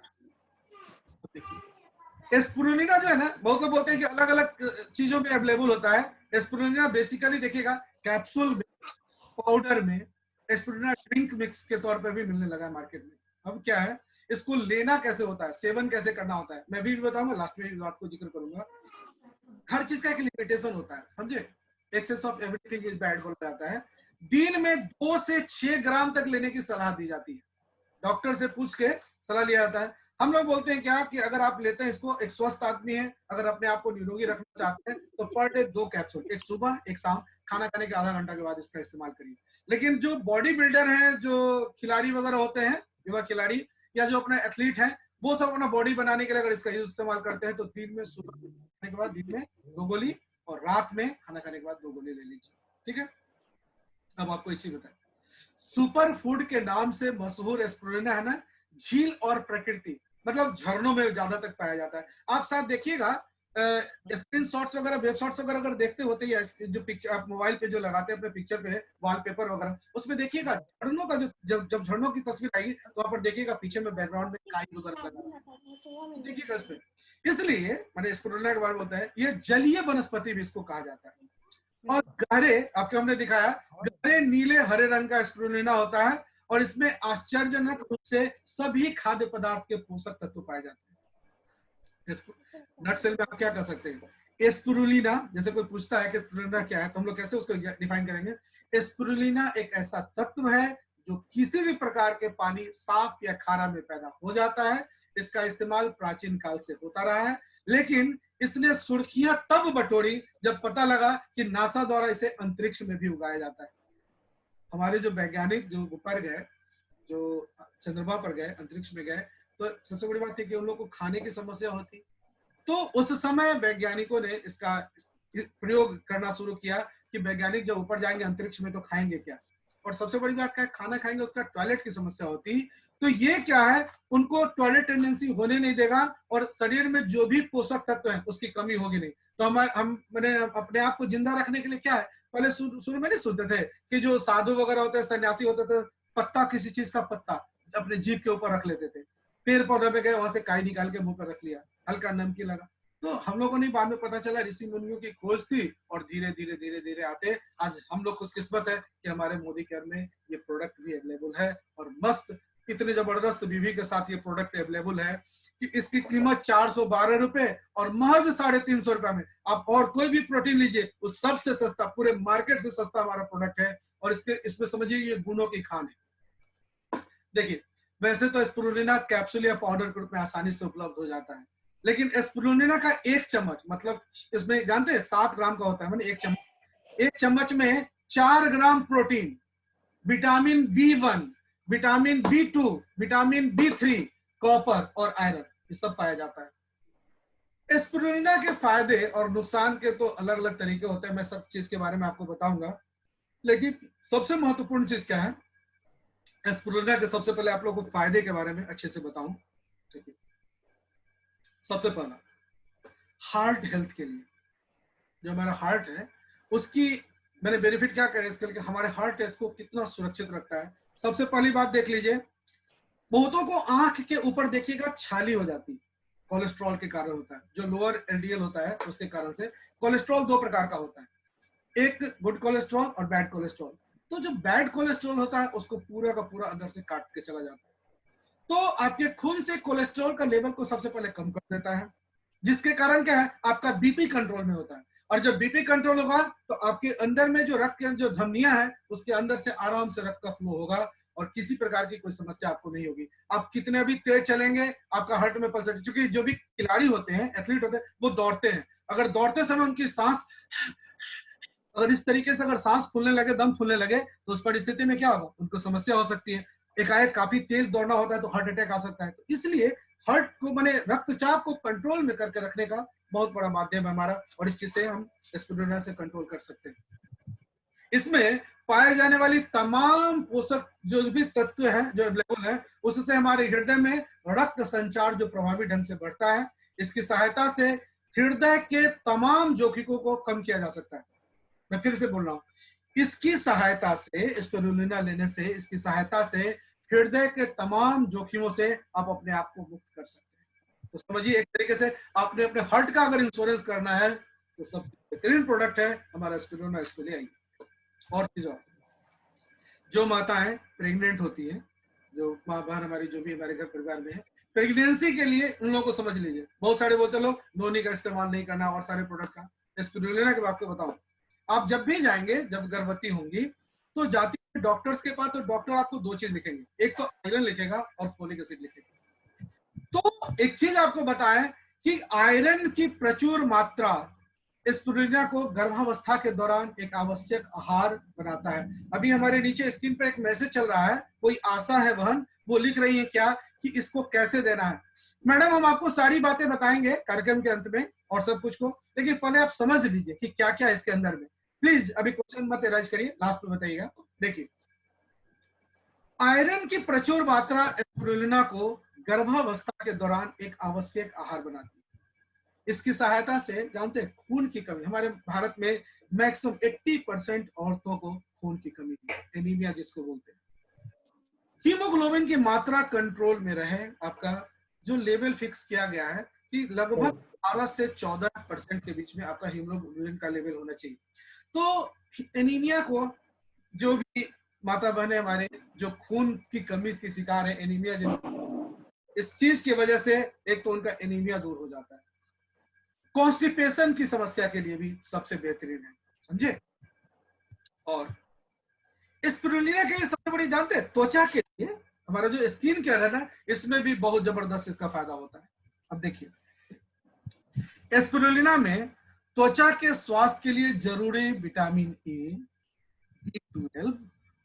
स्पिरुलिना जो है ना, बहुत लोग बोलते हैं कि अलग अलग चीजों में अवेलेबल होता है। स्पिरुलिना बेसिकली देखिएगा कैप्सूल में, पाउडर में, स्पिरुलिना ड्रिंक मिक्स के तौर पर भी मिलने लगा है मार्केट में। अब क्या है, इसको लेना कैसे होता है, सेवन कैसे करना होता है, मैं भी बताऊंगा, लास्ट में इस बात को जिक्र करूंगा। हर चीज का एक लिमिटेशन होता है, समझे। Excess of everything is bad बोला जाता है। दिन में 2 से 6 ग्राम तक लेने की सलाह दी जाती है, डॉक्टर से पूछ के सलाह लिया जाता है। हम लोग बोलते हैं क्या कि अगर आप लेते हैं इसको, एक स्वस्थ आदमी है, अगर अपने आप को निरोगी रखना चाहते हैं तो पर डे 2 कैप्सूल, एक सुबह एक शाम, खाना खाने के आधा घंटा के बाद इसका इस्तेमाल करिए। लेकिन जो बॉडी बिल्डर हैं, जो खिलाड़ी वगैरह होते हैं, युवा खिलाड़ी या जो अपने एथलीट हैं, वो सब अपना बॉडी बनाने के लिए अगर इसका यूज इस्तेमाल करते हैं तो दिन में, सुबह खाने के बाद दिन में 2 गोली और रात में खाना खाने के बाद 2 गोली ले लीजिए, ठीक है। अब आपको एक चीज बताएं, सुपर फूड के नाम से मशहूर स्पिरुलिना है ना, झील और प्रकृति मतलब झरनों में ज्यादा तक पाया जाता है। आप साथ देखिएगा स्क्रीन शॉट्स वगैरह, वेब शॉट्स वगैरह अगर देखते होते हैं, जो पिक्चर आप मोबाइल पे जो लगाते हैं अपने पिक्चर पे, वॉलपेपर वगैरह, उसमें देखिएगा झरनों का जो जब झरनों की तस्वीर आएगी तो आप देखिएगा पीछे में बैकग्राउंड में काई वगैरह लगा देखिएगा इसमें। इसलिए मैंने स्पिरुलिना के बारे में बोलता है, ये जलीय वनस्पति भी इसको कहा जाता है। और गहरे, आपको हमने दिखाया, गहरे नीले हरे रंग का स्पिरुलिना होता है और इसमें आश्चर्यजनक रूप से सभी खाद्य पदार्थ के पोषक तत्व पाए जाते हैं। नट सेल में आप क्या कर सकते हैं, स्पिरुलिना, जैसे कोई पूछता है कि स्पिरुलिना क्या है तो हम लोग कैसे उसको डिफाइन करेंगे। स्पिरुलिना एक ऐसा तत्व है जो किसी भी प्रकार के पानी, साफ या खारा में पैदा हो जाता है। इसका इस्तेमाल प्राचीन काल से होता रहा है, लेकिन इसने सुर्खियां तब बटोरी जब पता लगा कि नासा द्वारा इसे अंतरिक्ष में भी उगाया जाता है। हमारे जो वैज्ञानिक जो ऊपर गए, जो चंद्रमा पर गए, अंतरिक्ष में गए, तो सबसे बड़ी बात थी कि उन लोगों को खाने की समस्या होती, तो उस समय वैज्ञानिकों ने इसका प्रयोग करना शुरू किया कि वैज्ञानिक जब ऊपर जाएंगे अंतरिक्ष में तो खाएंगे क्या, और सबसे बड़ी बात क्या है, खाना खाएंगे उसका टॉयलेट की समस्या होती, तो ये क्या है, उनको टॉयलेट टेंडेंसी होने नहीं देगा और शरीर में जो भी पोषक तत्व है उसकी कमी होगी नहीं। तो हम मैंने अपने आप को जिंदा रखने के लिए क्या है, पहले शुरू में नहीं सुनते थे कि जो साधु वगैरह होते, सन्यासी होते थे, पत्ता, किसी चीज का पत्ता अपने जीभ के ऊपर रख लेते थे, पेड़ पौधे पे गए, वहां से काई निकाल के मुंह पर रख लिया, हल्का नमकीन लगा, तो हम लोगों को नहीं बाद में पता चला, ऋषि मुनियों की खोज थी और धीरे धीरे धीरे धीरे आते आज हम लोग खुशकिस्मत है कि हमारे मोदी केयर में ये प्रोडक्ट भी अवेलेबल है और मस्त इतने जबरदस्त विधि के साथ ये प्रोडक्ट अवेलेबल है कि इसकी कीमत 412 रुपए और महज 350 रुपए में आप और कोई भी प्रोटीन लीजिए उस सबसे सस्ता, पूरे मार्केट से सस्ता हमारा प्रोडक्ट है। और इसमें समझिए ये गुणों की खान है। देखिए वैसे तो स्पिरुलिना कैप्सूल या पाउडर के रूप में आसानी से उपलब्ध हो जाता है, लेकिन स्पिरुलिना का एक चम्मच मतलब इसमें जानते हैं 7 ग्राम का होता है, मतलब एक चम्मच में 4 gram protein, vitamin B1, vitamin B2, vitamin B3, copper और आयरन ये सब पाया जाता है। स्पिरुलिना के फायदे और नुकसान के तो अलग अलग तरीके होते हैं, मैं सब चीज के बारे में आपको बताऊंगा, लेकिन सबसे महत्वपूर्ण चीज क्या है स्पिरुलिना के, सबसे पहले आप लोगों को फायदे के बारे में अच्छे से बताऊं। देखिए सबसे पहला हार्ट हेल्थ के लिए, जो हमारा हार्ट है उसकी मैंने बेनिफिट क्या करे इसके लिए, हमारे हार्ट हेल्थ को कितना सुरक्षित रखता है। सबसे पहली बात देख लीजिए, बहुतों को आंख के ऊपर देखिएगा छाली हो जाती है, कोलेस्ट्रॉल के कारण होता है, जो लोअर LDL होता है उसके कारण से। कोलेस्ट्रॉल 2 प्रकार का होता है, एक गुड कोलेस्ट्रॉल और बैड कोलेस्ट्रॉल। तो जो बैड कोलेस्ट्रॉल होता है उसको पूरा का पूरा अंदर से काट के चला जाता है, तो आपके खून से कोलेस्ट्रॉल का लेवल को सबसे पहले कम कर देता है, जिसके कारण क्या है आपका बीपी कंट्रोल में होता है। और जब बीपी कंट्रोल होगा तो आपके अंदर में जो रक्त के जो धमनियां है उसके अंदर से आराम से रक्त का फ्लो होगा और किसी प्रकार की कोई समस्या आपको नहीं होगी। आप कितने भी तेज चलेंगे आपका हार्ट में पल्स, क्योंकि जो भी खिलाड़ी होते हैं, एथलीट होते हैं, वो दौड़ते हैं, अगर दौड़ते समय उनकी सांस अगर इस तरीके से अगर सांस फूलने लगे, दम फूलने लगे, तो उस परिस्थिति में क्या होगा, उनको समस्या हो सकती है। एकाएक काफी तेज दौड़ना होता है तो हार्ट अटैक आ सकता है। तो इसलिए हार्ट को माने रक्तचाप को कंट्रोल में करके रखने का बहुत बड़ा माध्यम है हमारा, और इस चीज से हम स्पिरुलिना से कंट्रोल कर सकते हैं। इसमें पाए जाने वाली तमाम पोषक जो भी तत्व हैं जो अवेलेबल है, उससे हमारे हृदय में रक्त संचार जो प्रभावी ढंग से बढ़ता है। इसकी सहायता से हृदय के तमाम जोखिमों को कम किया जा सकता है। मैं फिर से बोल रहा हूं, इसकी सहायता से, स्पिरुलिना लेने से, इसकी सहायता से हृदय के तमाम जोखिमों से आप अपने आप को मुक्त कर सकते हैं। तो समझिए एक तरीके से आपने अपने हार्ट का अगर इंश्योरेंस करना है तो सबसे बेहतरीन प्रोडक्ट है हमारा स्पिरुलिना, इसको ले आइए। और चीज और, जो माताएं प्रेग्नेंट होती है, जो माँ बहन हमारी जो भी हमारे घर परिवार में है, प्रेगनेंसी के लिए उन लोगों को समझ लीजिए। बहुत सारे बोलते लोग नोनी का इस्तेमाल नहीं करना और सारे प्रोडक्ट का, स्पिरुलिना के आपको बताऊं, आप जब भी जाएंगे, जब गर्भवती होंगी तो जाती है डॉक्टर्स के पास, तो डॉक्टर आपको 2 चीज लिखेंगे, एक तो आयरन लिखेगा और फोलिक एसिड लिखेगा। तो एक चीज आपको बताएं कि आयरन की प्रचुर मात्रा स्पिरुलिना को गर्भावस्था के दौरान एक आवश्यक आहार बनाता है। अभी हमारे नीचे स्क्रीन पर एक मैसेज चल रहा है, कोई आशा है बहन, वो लिख रही है क्या कि इसको कैसे देना है। मैडम हम आपको सारी बातें बताएंगे कार्यक्रम के अंत में और सब कुछ को, लेकिन पहले आप समझ लीजिए कि क्या क्या इसके अंदर में। प्लीज अभी क्वेश्चन मत एराइज करिए, लास्ट में बताइएगा। देखिए आयरन की प्रचुर मात्रा स्पिरुलिना को गर्भावस्था के दौरान एक आवश्यक आहार बनाती है। इसकी सहायता से जानते हैं खून की कमी, हमारे भारत में मैक्सिमम 80% औरतों को खून की कमी है, एनीमिया जिसको बोलते हैं। हीमोग्लोबिन की मात्रा कंट्रोल में रहे, आपका जो लेवल फिक्स किया गया है कि लगभग 12 से 14% के बीच में आपका हीमोग्लोबिन का लेवल होना चाहिए। तो एनीमिया को, जो भी माता बहने हमारे जो खून की कमी की शिकार है, एनीमिया इस चीज की वजह से एक तो उनका एनीमिया दूर हो जाता है। कॉन्स्टिपेशन की समस्या के लिए भी सबसे बेहतरीन है, समझे। और स्पिरुलिना के सबसे बड़ी जानते हैं त्वचा के लिए, हमारा जो स्किन केयर है ना, इसमें भी बहुत जबरदस्त इसका फायदा होता है। अब देखिए स्पिरुलिना में त्वचा के स्वास्थ्य के लिए जरूरी विटामिन ए, B12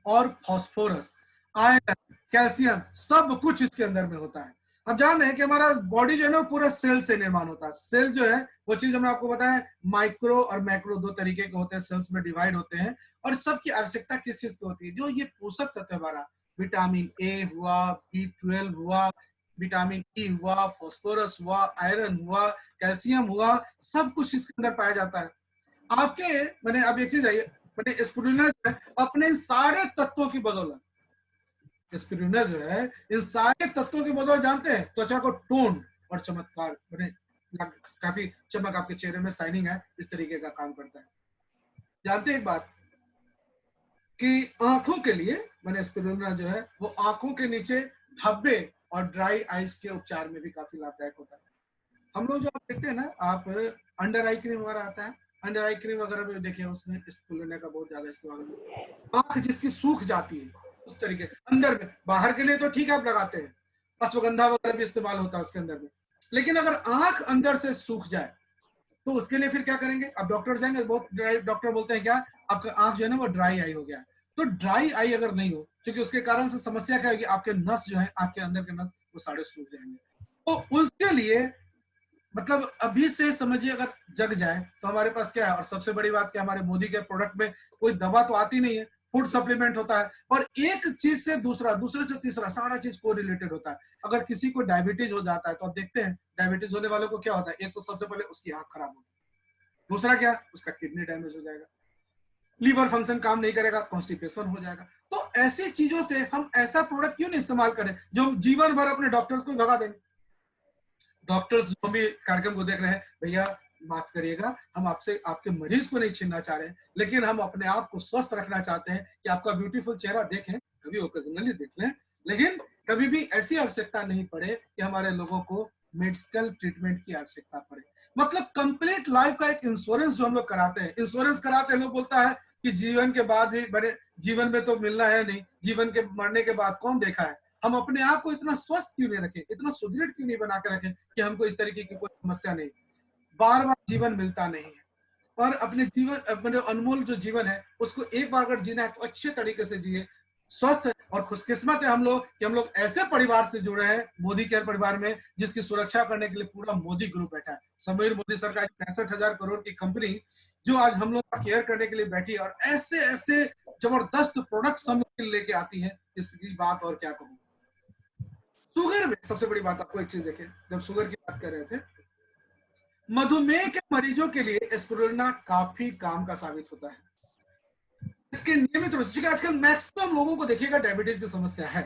और फास्फोरस, आयरन, कैल्शियम सब कुछ इसके अंदर में होता है। अब जान रहे हैं कि हमारा बॉडी जो है ना पूरा सेल से निर्माण होता है। सेल जो है वो चीज हमने आपको बताया, माइक्रो और मैक्रो 2 तरीके के होते हैं, सेल्स में डिवाइड होते हैं। और सबकी आवश्यकता किस चीज की होती है, जो ये पोषक तत्व हमारा विटामिन ए हुआ, B12 हुआ, विटामिन ई हुआ, फास्फोरस हुआ, आयरन हुआ, कैल्शियम हुआ, सब कुछ इसके अंदर पाया जाता है। आपके मैंने अब एक चीज आई, मैंने स्पिरुलिना अपने सारे तत्वों की बदौलत, स्पिरुलिना जो है इन सारे तत्वों के बदौलत जानते हैं त्वचा को टोन और चमत्कार काफी चमक आपके चेहरे में, शाइनिंग है, इस तरीके का काम करता है। जानते हैं एक बात कि आंखों के लिए मैंने स्पिरुलिना जो है वो आंखों के नीचे धब्बे और ड्राई आइज के उपचार में भी काफी लाभदायक होता है। हम लोग जो आप देखते हैं ना, आप अंडर आई क्रीम वगैरह आता है, अंडर आई क्रीम वगैरह में देखिए उसमें स्पिरुलिना का बहुत ज्यादा इस्तेमाल होता है। आंख जिसकी सूख जाती है उस तरीके अंदर में, बाहर के लिए तो ठीक है आप लगाते हैं, अश्वगंधा वगैरह भी इस्तेमाल होता है उसके अंदर में, लेकिन अगर आंख अंदर से सूख जाए तो उसके लिए फिर क्या करेंगे? आप डॉक्टर जाएंगे, बहुत डॉक्टर बोलते हैं क्या, आपका आंख जो है ना वो ड्राई आई हो गया है। तो ड्राई आई अगर नहीं हो, क्योंकि उसके कारण से समस्या क्या होगी, आपके नस जो है, आपके अंदर के नस वो सारे सूख जाएंगे। तो उसके लिए मतलब अभी से समझिए, अगर जग जाए तो हमारे पास क्या है। और सबसे बड़ी बात क्या, हमारे मोदी के प्रोडक्ट में कोई दवा तो आती नहीं है, फूड सप्लीमेंट होता है, और एक चीज से दूसरा, दूसरे से तीसरा, सारा चीज को रिलेटेड होता है। अगर किसी को डायबिटीज हो जाता है तो आप देखते हैं डायबिटीज होने वालों को क्या होता है, एक तो सबसे पहले उसकी आंख खराब होगी, दूसरा क्या, उसका किडनी डैमेज हो जाएगा, लीवर फंक्शन काम नहीं करेगा, कॉन्स्टिपेशन हो जाएगा। तो ऐसी चीजों से हम ऐसा प्रोडक्ट क्यों नहीं इस्तेमाल करें जो हम जीवन भर अपने डॉक्टर्स को भगा देंगे। डॉक्टर्स जो भी कार्यक्रम को देख रहे हैं, भैया माफ करिएगा, हम आपसे आपके मरीज को नहीं छीनना चाह रहे हैं, लेकिन हम अपने आप को स्वस्थ रखना चाहते हैं कि आपका ब्यूटीफुल चेहरा देखें, कभी ओकेजनली देख लें, लेकिन कभी भी ऐसी आवश्यकता नहीं पड़े कि हमारे लोगों को मेडिकल ट्रीटमेंट की आवश्यकता पड़े। मतलब कंप्लीट लाइफ का एक इंश्योरेंस जो हम लोग कराते हैं, इंश्योरेंस कराते हैं, लोग बोलता है कि जीवन के बाद भी, बड़े जीवन में तो मिलना है नहीं, जीवन के मरने के बाद कौन देखा है। हम अपने आप को इतना स्वस्थ क्यों नहीं रखें, इतना सुदृढ़ क्यों नहीं बना के रखें कि हमको इस तरीके की कोई समस्या नहीं। बार बार जीवन मिलता नहीं है, और अपने जीवन, अपने अनमोल जो जीवन है उसको एक बार अगर जीना है तो अच्छे तरीके से जिए। स्वस्थ और खुशकिस्मत है हम लोग कि हम लोग ऐसे परिवार से जुड़े हैं, मोदी केयर परिवार में, जिसकी सुरक्षा करने के लिए पूरा मोदी ग्रुप बैठा है। समीर मोदी सरकार 65,000 करोड़ की कंपनी जो आज हम लोग का केयर करने के लिए बैठी है, और ऐसे ऐसे जबरदस्त प्रोडक्ट्स हम लोग लेके आती है, इसकी बात और क्या कहूँ। शुगर में सबसे बड़ी बात, आपको एक चीज देखें, जब शुगर की बात कर रहे थे, मधुमेह के मरीजों के लिए स्पिरुलिना काफी काम का साबित होता है। इसके नियमित रूप से, आजकल मैक्सिमम लोगों को देखिएगा डायबिटीज की समस्या है,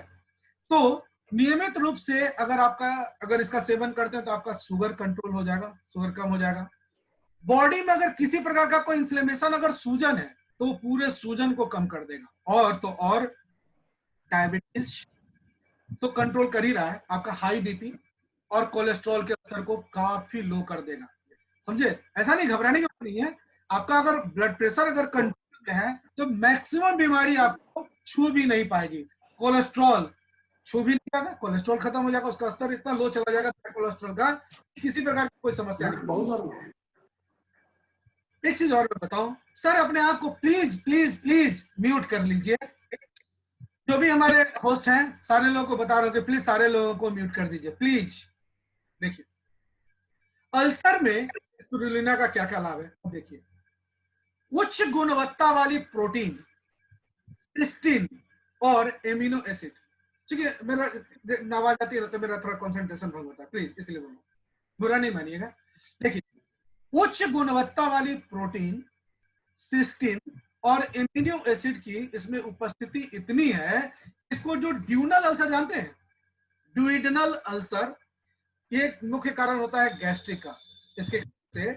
तो नियमित रूप से अगर इसका सेवन करते हैं तो आपका शुगर कंट्रोल हो जाएगा, शुगर कम हो जाएगा। बॉडी में अगर किसी प्रकार का कोई इन्फ्लेमेशन, अगर सूजन है, तो वो पूरे सूजन को कम कर देगा। और तो और डायबिटीज तो कंट्रोल कर ही रहा है, आपका हाई बीपी और कोलेस्ट्रॉल के स्तर को काफी लो कर देगा। समझे, ऐसा नहीं, घबराने की बात नहीं है। आपका अगर ब्लड प्रेशर अगर कंट्रोल में है तो मैक्सिमम बीमारी आपको छू भी नहीं पाएगी। कोलेस्ट्रॉल छू भी नहीं पाएगा, कोलेस्ट्रॉल खत्म हो जाएगा, उसका स्तर इतना लो चला जाएगा कोलेस्ट्रॉल का, किसी प्रकार की कोई समस्या नहीं। एक चीज और मैं बताऊं सर, अपने आप को प्लीज प्लीज प्लीज म्यूट कर लीजिए। जो भी हमारे होस्ट हैं सारे लोगों को बता रहा हूं कि प्लीज सारे लोगों को म्यूट कर दीजिए प्लीज। देखिए, अल्सर में स्पिरुलिना का क्या क्या लाभ है, देखिए। उच्च गुणवत्ता वाली प्रोटीन, सिस्टीन और एमिनो एसिड, ठीक है, मेरा आवाज आती है तो मेरा थोड़ा कंसंट्रेशन भंग होता है, प्लीज इसलिए बोलो, बुरा नहीं मानिएगा। देखिए, उच्च गुणवत्ता वाली प्रोटीन, सिस्टीन और एमिनो एसिड की इसमें उपस्थिति इतनी है, इसको जो ड्यूनल अल्सर जानते हैं, ड्यूइडनल अल्सर, ये मुख्य कारण होता है गैस्ट्रिक का। इसके से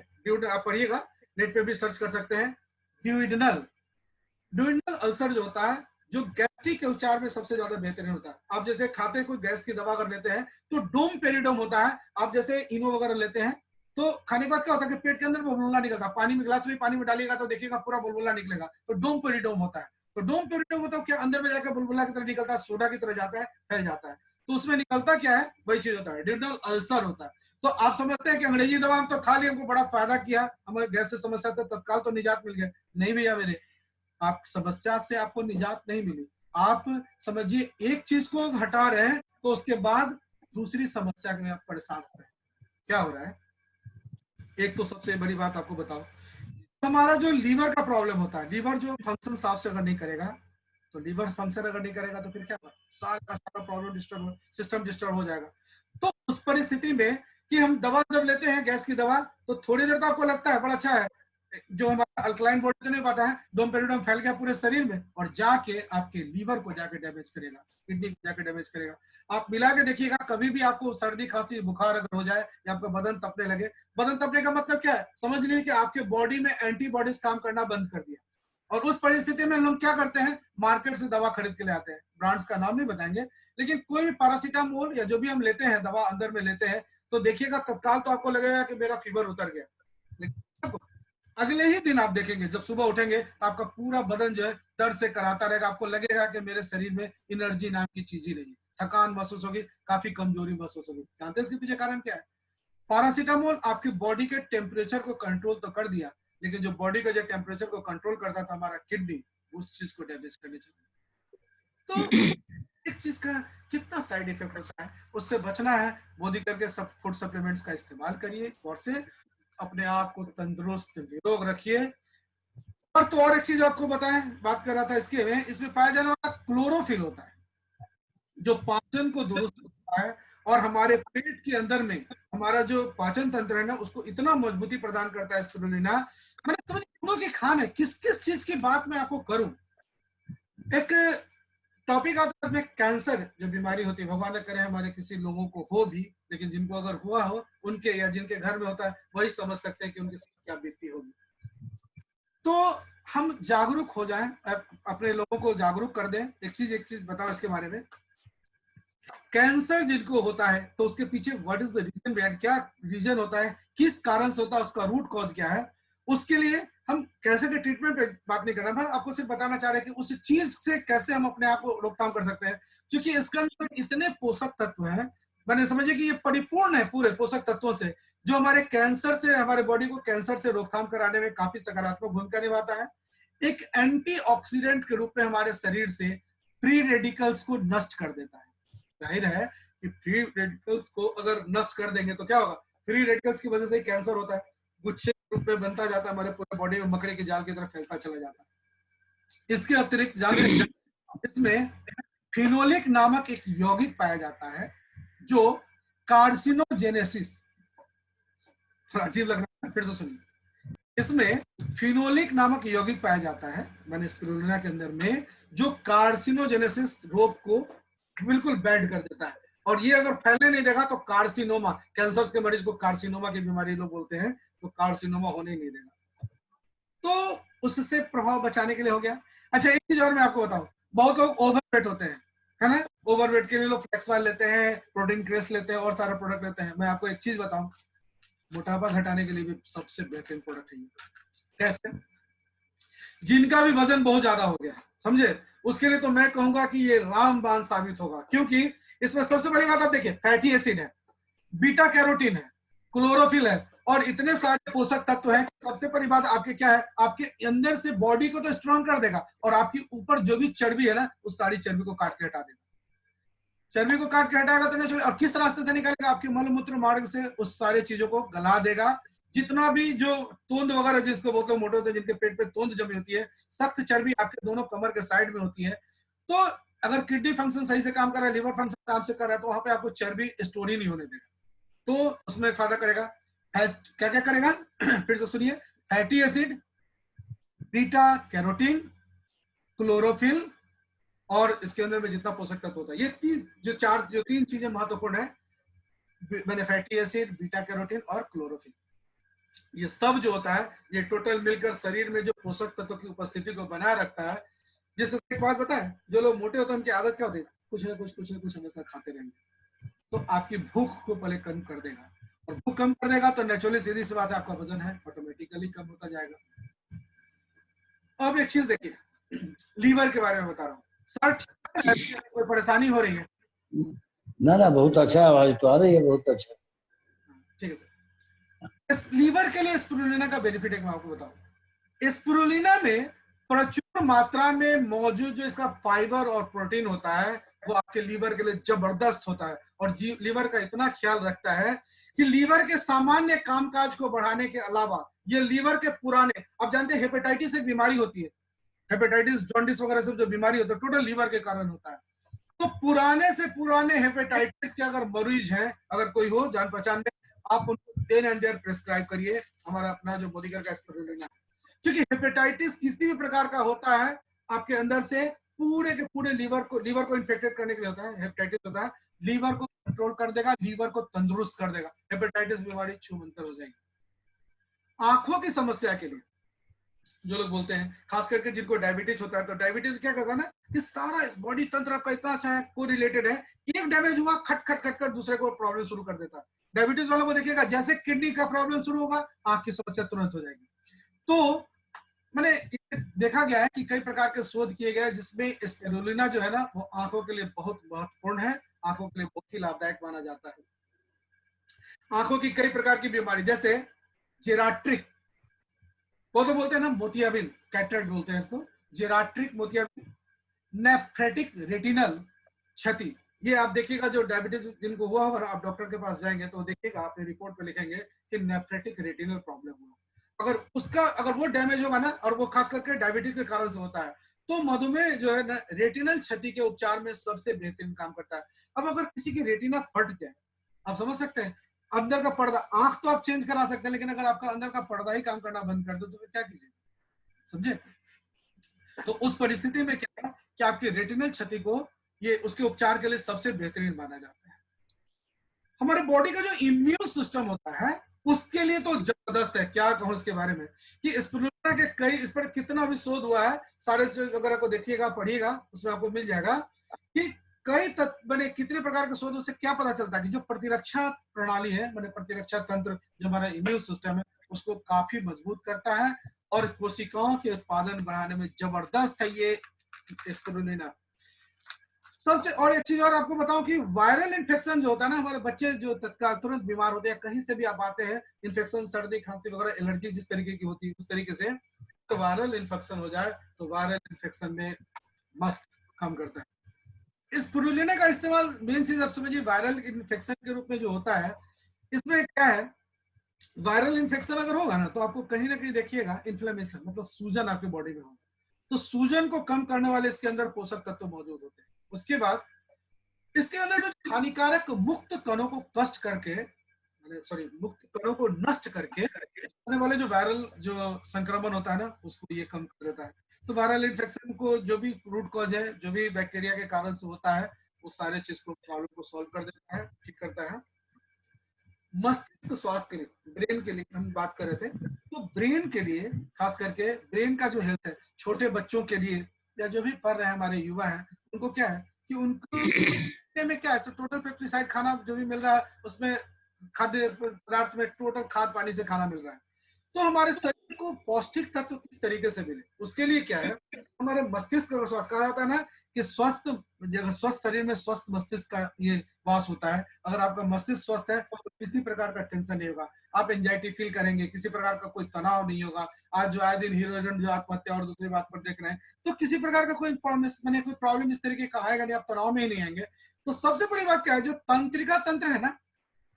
आप पढ़िएगा, नेट पे भी सर्च कर सकते हैं। ड्यूइडनल अल्सर जो होता है, जो गैस्ट्रिक के उपचार में सबसे ज्यादा बेहतरीन होता है। आप जैसे खाते हैं, कोई गैस की दवा कर लेते हैं तो डोम पेरिडोम होता है। आप जैसे इनो वगैरह लेते हैं तो खाने के बाद क्या होता है कि पेट के अंदर बुलबुला निकलता है, पानी में, गिलास में पानी में डालिएगा तो देखिएगा पूरा बुलबुला निकलेगा, तो डोम पेरिडोम होता है। तो डोम पेरिडोम होता है क्या, अंदर में जाकर बुलबुला की तरह निकलता है, सोडा की तरह जाता है, फैल जाता है, तो उसमें निकलता क्या है, वही चीज होता है, ड्यूइडनल अल्सर होता है। तो आप समझते हैं कि अंग्रेजी दवा हम तो खा ली, हमको बड़ा फायदा किया, हमें गैस से समस्या से तत्काल तो निजात मिल गया। नहीं भैया मेरे, आप समस्या से आपको निजात नहीं मिली। आप समझिए एक चीज को हटा रहे हैं तो उसके बाद दूसरी समस्या में आप परेशान हो रहे हैं। क्या हो रहा है, एक तो सबसे बड़ी बात आपको बताओ, हमारा जो लीवर का प्रॉब्लम होता है, लीवर जो फंक्शन साफ से अगर नहीं करेगा, तो लीवर फंक्शन अगर नहीं करेगा तो फिर क्या होगा, सारा का सारा प्रॉब्लम डिस्टर्ब, सिस्टम डिस्टर्ब हो जाएगा। तो उस परिस्थिति में कि हम दवा जब लेते हैं गैस की दवा, तो थोड़ी देर तो आपको लगता है बड़ा अच्छा है, जो हमारा अल्कलाइन बॉडी तो नहीं पाता है, डोमपेरिडोम फैल गया पूरे शरीर में और जाके आपके लीवर को जाके डैमेज करेगा, किडनी को जाके डैमेज करेगा। आप मिला के देखिएगा, कभी भी आपको सर्दी खांसी बुखार अगर हो जाए या आपका बदन तपने लगे, बदन तपने का मतलब क्या है, समझ लीजिए कि आपके बॉडी में एंटीबॉडीज काम करना बंद कर दिया, और उस परिस्थिति में हम क्या करते हैं, मार्केट से दवा खरीद के ले आते हैं, ब्रांड्स का नाम नहीं बताएंगे, लेकिन कोई भी पैरासीटामोल या जो भी हम लेते हैं दवा अंदर में लेते हैं, तो देखिएगा तत्काल तो आपको लगेगा कि मेरा फीवर उतर गया, लेकिन अगले ही दिन आप देखेंगे जब सुबह उठेंगे तो आपका पूरा बदन जो है दर्द से कराता रहेगा, आपको लगेगा कि मेरे शरीर में एनर्जी नाम की चीज ही नहीं, थकान महसूस होगी, काफी कमजोरी महसूस होगी। जानते हैं इसके पीछे कारण क्या है? पैरासीटामोल आपकी बॉडी के टेम्परेचर को कंट्रोल तो कर दिया, लेकिन जो बॉडी का जो टेम्परेचर को कंट्रोल करता था हमारा किडनी, उस चीज को डैमेज करने चला। तो एक चीज का कितना साइड इफेक्ट होता है, उससे बचना है, मोदी करके सब फूड सप्लीमेंट्स का इस्तेमाल करिए और से अपने आप को तंदुरुस्त निरोग रखिए। और तो और एक चीज आपको बताएं, बात कर रहा था इसके में, इसमें पाया जाने वाला क्लोरोफिल होता है जो पाचन को दुरुस्त करता है और हमारे पेट के अंदर में हमारा जो पाचन तंत्र है ना उसको इतना मजबूती प्रदान करता है स्पिरुलिना। मैंने समझ के खान है, किस किस चीज की बात मैं आपको करूं। एक टॉपिक आता है कैंसर जो बीमारी होती है, भगवान न करे हमारे किसी लोगों को हो भी, लेकिन जिनको अगर हुआ हो उनके या जिनके घर में होता है वही समझ सकते हैं कि उनके साथ क्या बीती होगी। तो हम जागरूक हो जाएं, अपने लोगों को जागरूक कर दें। एक चीज बताओ इसके बारे में, कैंसर जिनको होता है तो उसके पीछे व्हाट इज द रीजन, क्या रीजन होता है, किस कारण से होता है, उसका रूट कॉज क्या है। उसके लिए हम कैंसर के ट्रीटमेंट पे बात नहीं कर रहे हैं, आपको सिर्फ बताना चाह रहे हैं कि उस चीज से कैसे हम अपने आप को रोकथाम कर सकते हैं, क्योंकि इसके अंदर इतने पोषक तत्व हैं, मैंने समझे कि ये परिपूर्ण है पूरे पोषक तत्वों से, जो हमारे कैंसर से, हमारे बॉडी को कैंसर से रोकथाम कराने में काफी सकारात्मक भूमिका निभाता है। एक एंटीऑक्सीडेंट के रूप में हमारे शरीर से फ्री रेडिकल्स को नष्ट कर देता है। जाहिर है कि फ्री रेडिकल्स को अगर नष्ट कर देंगे तो क्या होगा, फ्री रेडिकल्स की वजह से कैंसर होता है, गुच्छे रूप में बनता जाता है, हमारे पूरे बॉडी में मकड़े के जाल की तरफ फैलता चला जाता है। इसके अतिरिक्त जानते हैं इसमें फिनोलिक नामक एक यौगिक पाया जाता है जो कार्सिनोजेनेसिस, थोड़ा अजीब लग रहा है फिर से सुनिए, इसमें फिनोलिक नामक यौगिक पाया जाता है मैंने स्पिरुलिना के अंदर में, जो कार्सिनोजेनेसिस रोग को बिल्कुल बैड कर देता है, और ये अगर फैलने नहीं देगा तो कार्सिनोमा, कैंसर के मरीज को कार्सिनोमा की बीमारी लोग बोलते हैं, तो कार्सिनोमा होने नहीं देगा। तो उससे प्रभाव बचाने के लिए हो गया। अच्छा एक चीज और मैं आपको बताऊं, बहुत लोग ओवरवेट होते हैं, है ना, ओवरवेट के लिए लोग फ्लेक्सवाइल लेते हैं, प्रोटीन क्रेस लेते हैं और सारा प्रोडक्ट लेते हैं। मैं आपको एक चीज बताऊं, मोटापा घटाने के लिए भी सबसे बेहतरीन प्रोडक्ट है। कैसे? जिनका भी वजन बहुत ज्यादा हो गया, समझे, उसके लिए तो मैं कहूंगा कि ये रामबाण साबित होगा, क्योंकि इसमें सबसे बड़ी बात आप देखिए, फैटी एसिड है, बीटा कैरोटीन है, क्लोरोफिल है और इतने सारे पोषक तत्व हैं। सबसे बड़ी बात आपके क्या है, आपके अंदर से बॉडी को तो स्ट्रॉन्ग कर देगा और आपके ऊपर जो भी चर्बी है ना, उस सारी चर्बी को काट के हटा देगा। चर्बी को काट के हटाएगा तो नहीं, और किस रास्ते से निकालेगा, आपके मलमूत्र मार्ग से उस सारे चीजों को गला देगा। जितना भी जो तोंद वगैरह जिसको बोलते हैं, मोटे होते हैं जिनके पेट पे तोंद जमी होती है, सख्त चर्बी आपके दोनों कमर के साइड में होती है। तो अगर किडनी फंक्शन सही से काम कर रहा है, लिवर फंक्शन काम से कर रहा है, तो वहां पे आपको चर्बी स्टोर ही नहीं होने देगा, तो उसमें फायदा करेगा। क्या क्या करेगा फिर से सुनिए, fatty acid, beta carotene, chlorophyll और इसके अंदर में जितना पोषक तत्व होता है, ये तीन चीजें महत्वपूर्ण है। मैंने फैटी एसिड, बीटा कैरोटीन और क्लोरोफिल, ये सब जो होता है ये टोटल मिलकर शरीर में जो पोषक तत्वों की उपस्थिति को बनाए रखता है। जिससे एक बात बताएं, जो लोग मोटे होते हैं उनकी आदत क्या होती है, कुछ ना कुछ हमेशा खाते रहेंगे, तो आपकी भूख को पहले कम कर देगा, और भूख कम कर देगा तो नेचुरली सीधी सी बात है, आपका वजन है ऑटोमेटिकली कम होता जाएगा। अब एक चीज देखिए, लीवर के बारे में बता रहा हूँ, कोई परेशानी हो रही है? ना बहुत अच्छा आवाज तो आ रही है, बहुत अच्छा। ठीक है सर, लीवर के लिए स्पिरुलिना का बेनिफिट है, मैं आपको बताऊं। स्पिरुलिना में प्रचुर मात्रा में मौजूद जो इसका फाइबर और प्रोटीन होता है वो आपके लीवर के लिए जबरदस्त होता है, और लीवर का इतना ख्याल रखता है कि लीवर के सामान्य कामकाज को बढ़ाने के अलावा ये लीवर के पुराने, आप जानते हैं हेपेटाइटिस एक बीमारी होती है, हेपेटाइटिस जॉन्डिस वगैरह सब जो बीमारी होता है टोटल लीवर के कारण होता है। तो पुराने से पुराने हेपेटाइटिस के अगर मरीज हैं, अगर कोई हो जान पहचान में, आप उनको देन एंड देयर प्रिस्क्राइब करिए हमारा अपना जो बॉडीगार्ड का स्पिरुलिना। क्योंकि हेपेटाइटिस किसी भी प्रकार का होता है आपके अंदर से पूरे के पूरे लीवर को इन्फेक्टेड करने के लिए होता है। हेपेटाइटिस होता है, लीवर को कंट्रोल कर देगा, लीवर को तंदुरुस्त कर देगा, हेपेटाइटिस बीमारी छूमंतर हो जाएगी। आंखों की समस्या के लिए जो लोग बोलते हैं, खास करके जिनको डायबिटीज होता है, तो डायबिटीज क्या करता है ना कि सारा बॉडी तंत्र आपका इतना अच्छा है, को रिलेटेड है, एक डैमेज हुआ खट खट खट खट दूसरे को प्रॉब्लम शुरू कर देता है। डायबिटीज वालों को देखिएगा, जैसे किडनी का प्रॉब्लम शुरू होगा आंख की समस्या तुरंत हो जाएगी। तो मैंने देखा गया है कि कई प्रकार के शोध किए गए जिसमें स्पिरुलिना जो है ना वो आंखों के लिए बहुत महत्वपूर्ण है, आंखों के लिए बहुत ही लाभदायक माना जाता है। आंखों की कई प्रकार की बीमारी जैसे जेराट्रिक, वो तो बोलते हैं ना मोतियाबिंद, कैटरेक्ट बोलते हैं इसको, जेराट्रिक मोतियाबिंद, नेफ्रेटिक रेटिनल क्षति। ये आप देखिएगा जो डायबिटीज जिनको हुआ होगा, आप डॉक्टर के पास जाएंगे तो देखिएगा आपने रिपोर्ट पे लिखेंगे कि नेफ्रेटिक रेटिनल प्रॉब्लम हुआ। अगर वो डैमेज होगा ना, और वो खास करके डायबिटीज के कारण से होता है, तो मधुमेह जो है ना रेटिनल क्षति के उपचार में सबसे बेहतरीन काम करता है। अब अगर किसी की रेटिना फट जाए, आप समझ सकते हैं, अंदर का पर्दा, आंख तो आप चेंज करा सकते हैं, लेकिन अगर आपका अंदर का पर्दा ही काम करना बंद कर दो तो फिर क्या कीजिए, समझे? तो उस परिस्थिति में क्या है कि आपकी रेटिनल क्षति को ये उसके उपचार के लिए सबसे बेहतरीन माना जाता है। हमारे बॉडी का जो इम्यून सिस्टम होता है उसके लिए तो जबरदस्त है, क्या कहूं इसके बारे में कि स्पिरुलिना के कई, इस पर कितना भी शोध हुआ है, सारे अगर आपको देखिएगा पढ़िएगा उसमें आपको मिल जाएगा कि कई बने कितने प्रकार के शोध, उससे क्या पता चलता है कि जो प्रतिरक्षा प्रणाली है, मैंने प्रतिरक्षा तंत्र जो हमारा इम्यून सिस्टम है उसको काफी मजबूत करता है और कोशिकाओं के उत्पादन बढ़ाने में जबरदस्त है ये स्पिरुलिना। सबसे और एक चीज और आपको बताऊं कि वायरल इन्फेक्शन जो होता है ना, हमारे बच्चे जो तत्काल तुरंत बीमार होते हैं, कहीं से भी आप आते हैं, इन्फेक्शन, सर्दी खांसी वगैरह, एलर्जी जिस तरीके की होती है उस तरीके से, तो वायरल इन्फेक्शन हो जाए तो वायरल इन्फेक्शन में मस्त काम करता है। इस स्पिरुलिना का इस्तेमाल मेन चीज आप समझिए वायरल इन्फेक्शन के रूप में जो होता है, इसमें क्या है, वायरल इन्फेक्शन अगर होगा ना तो आपको कहीं ना कहीं देखिएगा इन्फ्लेमेशन, मतलब सूजन आपके बॉडी में होगा, तो सूजन को कम करने वाले इसके अंदर पोषक तत्व मौजूद होते हैं। उसके बाद इसके अंदर जो हानिकारक मुक्त कणों को कष्ट करके, मुक्त कणों को नष्ट करके आने वाले जो वायरल जो संक्रमण होता है ना उसको ये कम कर देता है। तो वायरल इन्फेक्शन को जो भी रूट कॉज है, जो भी बैक्टीरिया के कारण से होता है, उस सारे चीज को प्रॉब्लम को सॉल्व कर देता है, ठीक करता है। मस्तिष्क स्वास्थ्य के लिए, ब्रेन के लिए हम बात कर रहे थे, तो ब्रेन के लिए खास करके ब्रेन का जो हेल्थ है, छोटे बच्चों के लिए या जो भी पढ़ रहे हैं हमारे युवा हैं, उनको क्या है कि उनको में क्या है, तो टोटल पेस्टिसाइड खाना जो भी मिल रहा है उसमें खाद्य पदार्थ में टोटल खाद पानी से खाना मिल रहा है, तो हमारे शरीर को पौष्टिक तत्व किस तरीके से मिले, उसके लिए क्या है, हमारे मस्तिष्क का स्वास्थ्य कहा जाता है ना कि स्वस्थ शरीर में स्वस्थ मस्तिष्क का ये वास होता है। अगर आपका मस्तिष्क स्वस्थ है तो किसी प्रकार का टेंशन नहीं होगा, आप एंजाइटी फील करेंगे, किसी प्रकार का कोई तनाव नहीं होगा। आज जो आए दिन हीरोइन जो आत्महत्या और दूसरी बात पर देख रहे हैं, तो किसी प्रकार का कोई प्रॉब्लम इस तरीके का आएगा नहीं, आप तनाव में ही नहीं आएंगे। तो सबसे बड़ी बात क्या है, जो तंत्रिका तंत्र है ना